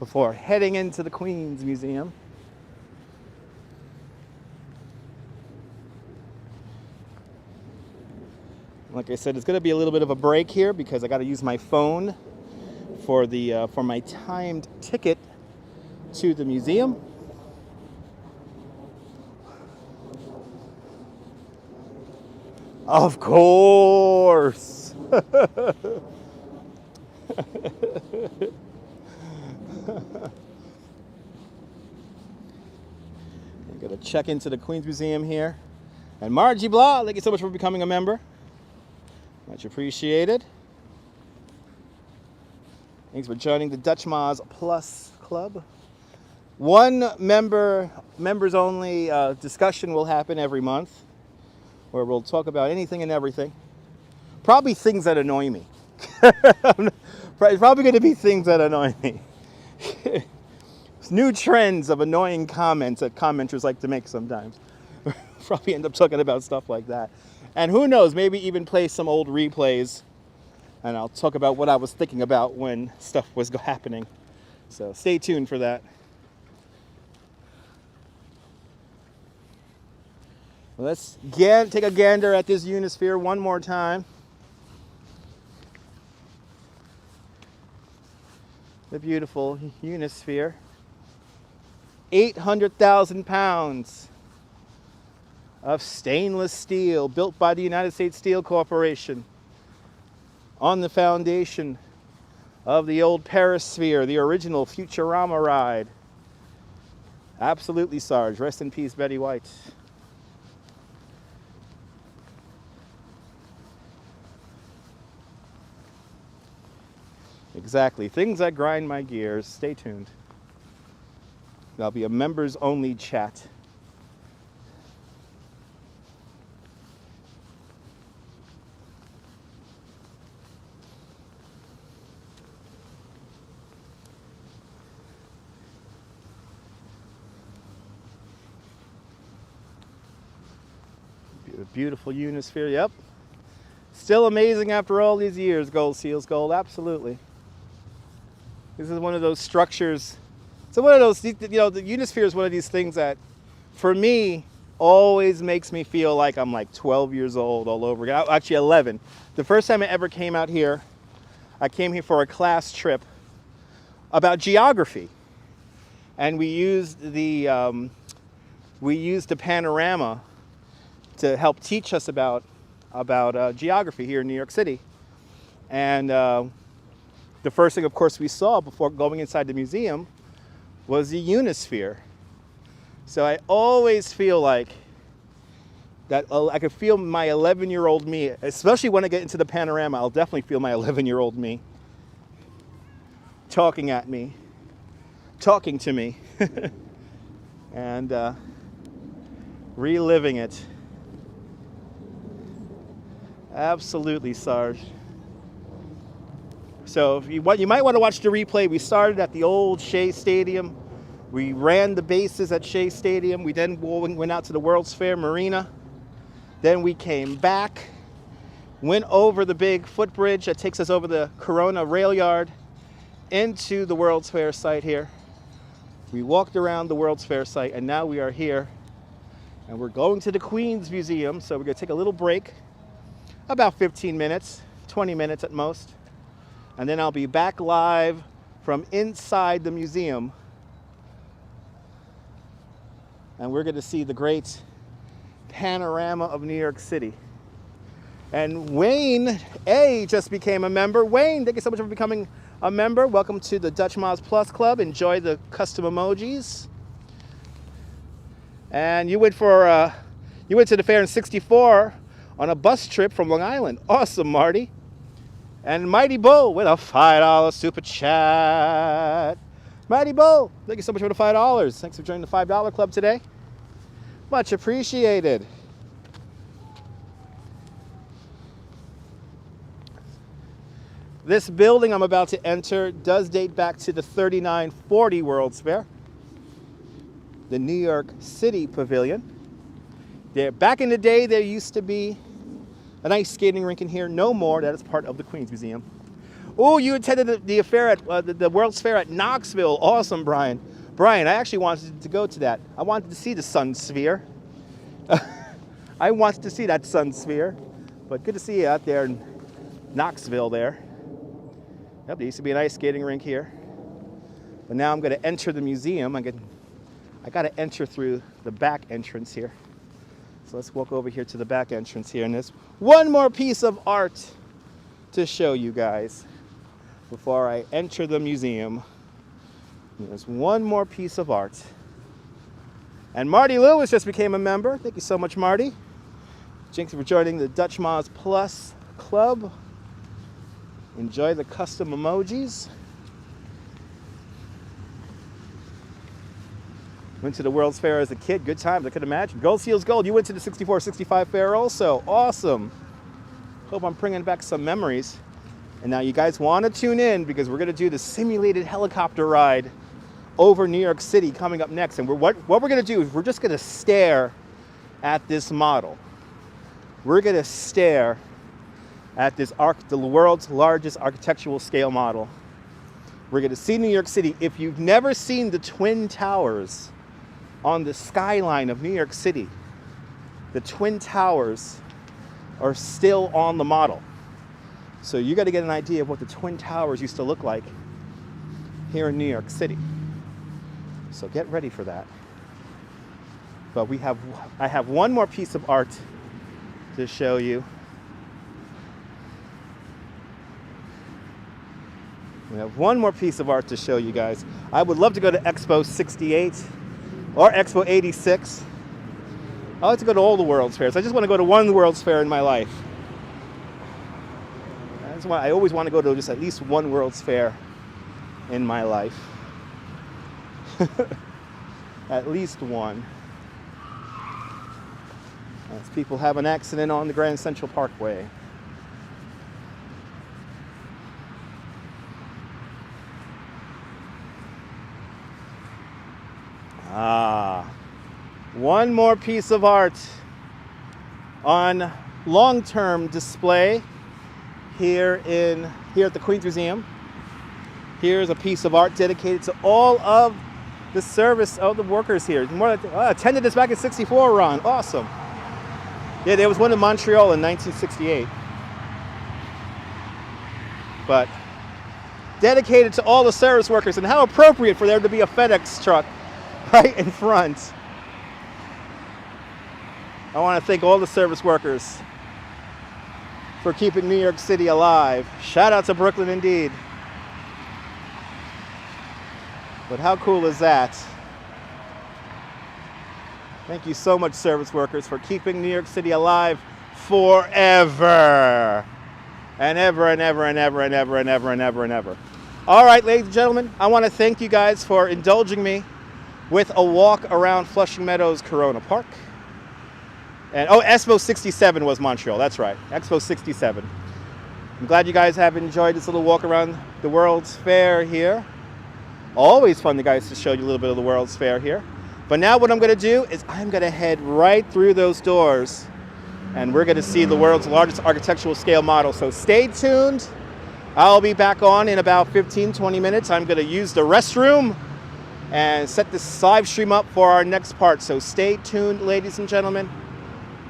before heading into the Queen's Museum. Like I said, it's going to be a little bit of a break here because I got to use my phone for my timed ticket to the museum. Of course. I'm going to check into the Queen's Museum here. And Margie Blah, thank you so much for becoming a member. Much appreciated. Thanks for joining the Dutch Moz Plus Club. One members only discussion will happen every month where we'll talk about anything and everything. Probably things that annoy me. Probably going to be things that annoy me. New trends of annoying comments that commenters like to make sometimes. Probably end up talking about stuff like that. And who knows, maybe even play some old replays and I'll talk about what I was thinking about when stuff was happening. So stay tuned for that. Let's take a gander at this Unisphere one more time. The beautiful Unisphere. 800,000 pounds of stainless steel built by the United States Steel Corporation on the foundation of the old Perisphere, the original Futurama ride. Absolutely, Sarge. Rest in peace, Betty White. Exactly. Things that grind my gears. Stay tuned. There'll be a members only chat. Beautiful Unisphere, yep. Still amazing after all these years, Gold Seals Gold, absolutely. This is one of those structures. So one of those, the Unisphere is one of these things that, for me, always makes me feel like I'm like 12 years old all over again. Actually 11. The first time I ever came out here, I came here for a class trip about geography. And we used the panorama to help teach us about geography here in New York City. And the first thing, of course, we saw before going inside the museum was the Unisphere. So I always feel like that I could feel my 11-year-old me, especially when I get into the panorama. I'll definitely feel my 11-year-old me talking at me, talking to me, and reliving it. Absolutely, Sarge. So if you might want to watch the replay. We started at the old Shea Stadium. We ran the bases at Shea Stadium. We then went out to the World's Fair Marina. Then we came back, went over the big footbridge that takes us over the Corona rail yard into the World's Fair site here. We walked around the World's Fair site, and now we are here. And we're going to the Queen's Museum, so we're going to take a little break. About 15 minutes, 20 minutes at most. And then I'll be back live from inside the museum. And we're going to see the great panorama of New York City. And Wayne A just became a member. Wayne, thank you so much for becoming a member. Welcome to the Dutch Moz Plus Club. Enjoy the custom emojis. And you went to the fair in '64 on a bus trip from Long Island. Awesome, Marty. And Mighty Bull with a $5 super chat. Mighty Bull, thank you so much for the $5. Thanks for joining the $5 club today. Much appreciated. This building I'm about to enter does date back to the 3940 World's Fair, the New York City Pavilion. There, back in the day, there used to be an ice skating rink in here. No more. That is part of the Queens Museum. Oh, you attended the affair at the World's Fair at Knoxville. Awesome, Brian. Brian, I actually wanted to go to that. I wanted to see the sun sphere. I wanted to see that sun sphere. But good to see you out there in Knoxville there. Yep, there used to be an ice skating rink here. But now I'm going to enter the museum. I got to enter through the back entrance here. So let's walk over here to the back entrance here. And there's one more piece of art to show you guys before I enter the museum. There's one more piece of art. And Marty Lewis just became a member. Thank you so much, Marty. Thanks for joining the Dutch Moz Plus Club. Enjoy the custom emojis. Went to the World's Fair as a kid. Good times, I could imagine. Gold Seals Gold. You went to the 64-65 fair also. Awesome. Hope I'm bringing back some memories. And now you guys want to tune in because we're going to do the simulated helicopter ride over New York City coming up next. And what we're going to do is we're just going to stare at this model. We're going to stare at this the world's largest architectural scale model. We're going to see New York City. If you've never seen the Twin Towers on the skyline of New York City, the Twin Towers are still on the model. So you got to get an idea of what the Twin Towers used to look like here in New York City. So get ready for that. But I have one more piece of art to show you. We have one more piece of art to show you guys. I would love to go to Expo 68 or Expo 86. I like to go to all the World's Fairs. I just want to go to one World's Fair in my life. That's why I always want to go to just at least one World's Fair in my life. At least one. As people have an accident on the Grand Central Parkway. One more piece of art on long-term display here at the Queens Museum. Here's a piece of art dedicated to all of the service of the workers here. More like, attended this back in '64, Ron. Awesome. Yeah, there was one in Montreal in 1968. But dedicated to all the service workers, and how appropriate for there to be a FedEx truck right in front. I want to thank all the service workers for keeping New York City alive. Shout out to Brooklyn indeed. But how cool is that? Thank you so much, service workers, for keeping New York City alive forever. And ever and ever and ever and ever and ever and ever and ever. All right, ladies and gentlemen, I want to thank you guys for indulging me with a walk around Flushing Meadows Corona Park. And Expo 67 was Montreal, that's right, Expo 67. I'm glad you guys have enjoyed this little walk around the World's Fair here. Always fun, guys, to show you a little bit of the World's Fair here. But now what I'm going to do is I'm going to head right through those doors and we're going to see the world's largest architectural scale model. So stay tuned. I'll be back on in about 15-20 minutes. I'm going to use the restroom and set this live stream up for our next part. So stay tuned, ladies and gentlemen.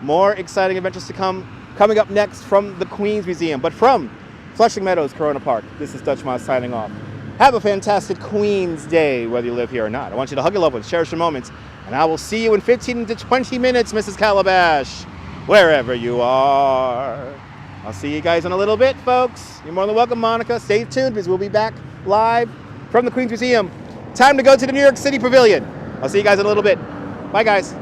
More exciting adventures to come. Coming up next from the Queens Museum, but from Flushing Meadows Corona Park. This is Dutch Moz signing off. Have a fantastic Queens Day, whether you live here or not. I want you to hug your loved ones, cherish your moments, and I will see you in 15 to 20 minutes, Mrs. Calabash, wherever you are. I'll see you guys in a little bit, folks. You're more than welcome, Monica. Stay tuned because we'll be back live from the Queens Museum. Time to go to the New York City Pavilion. I'll see you guys in a little bit. Bye, guys.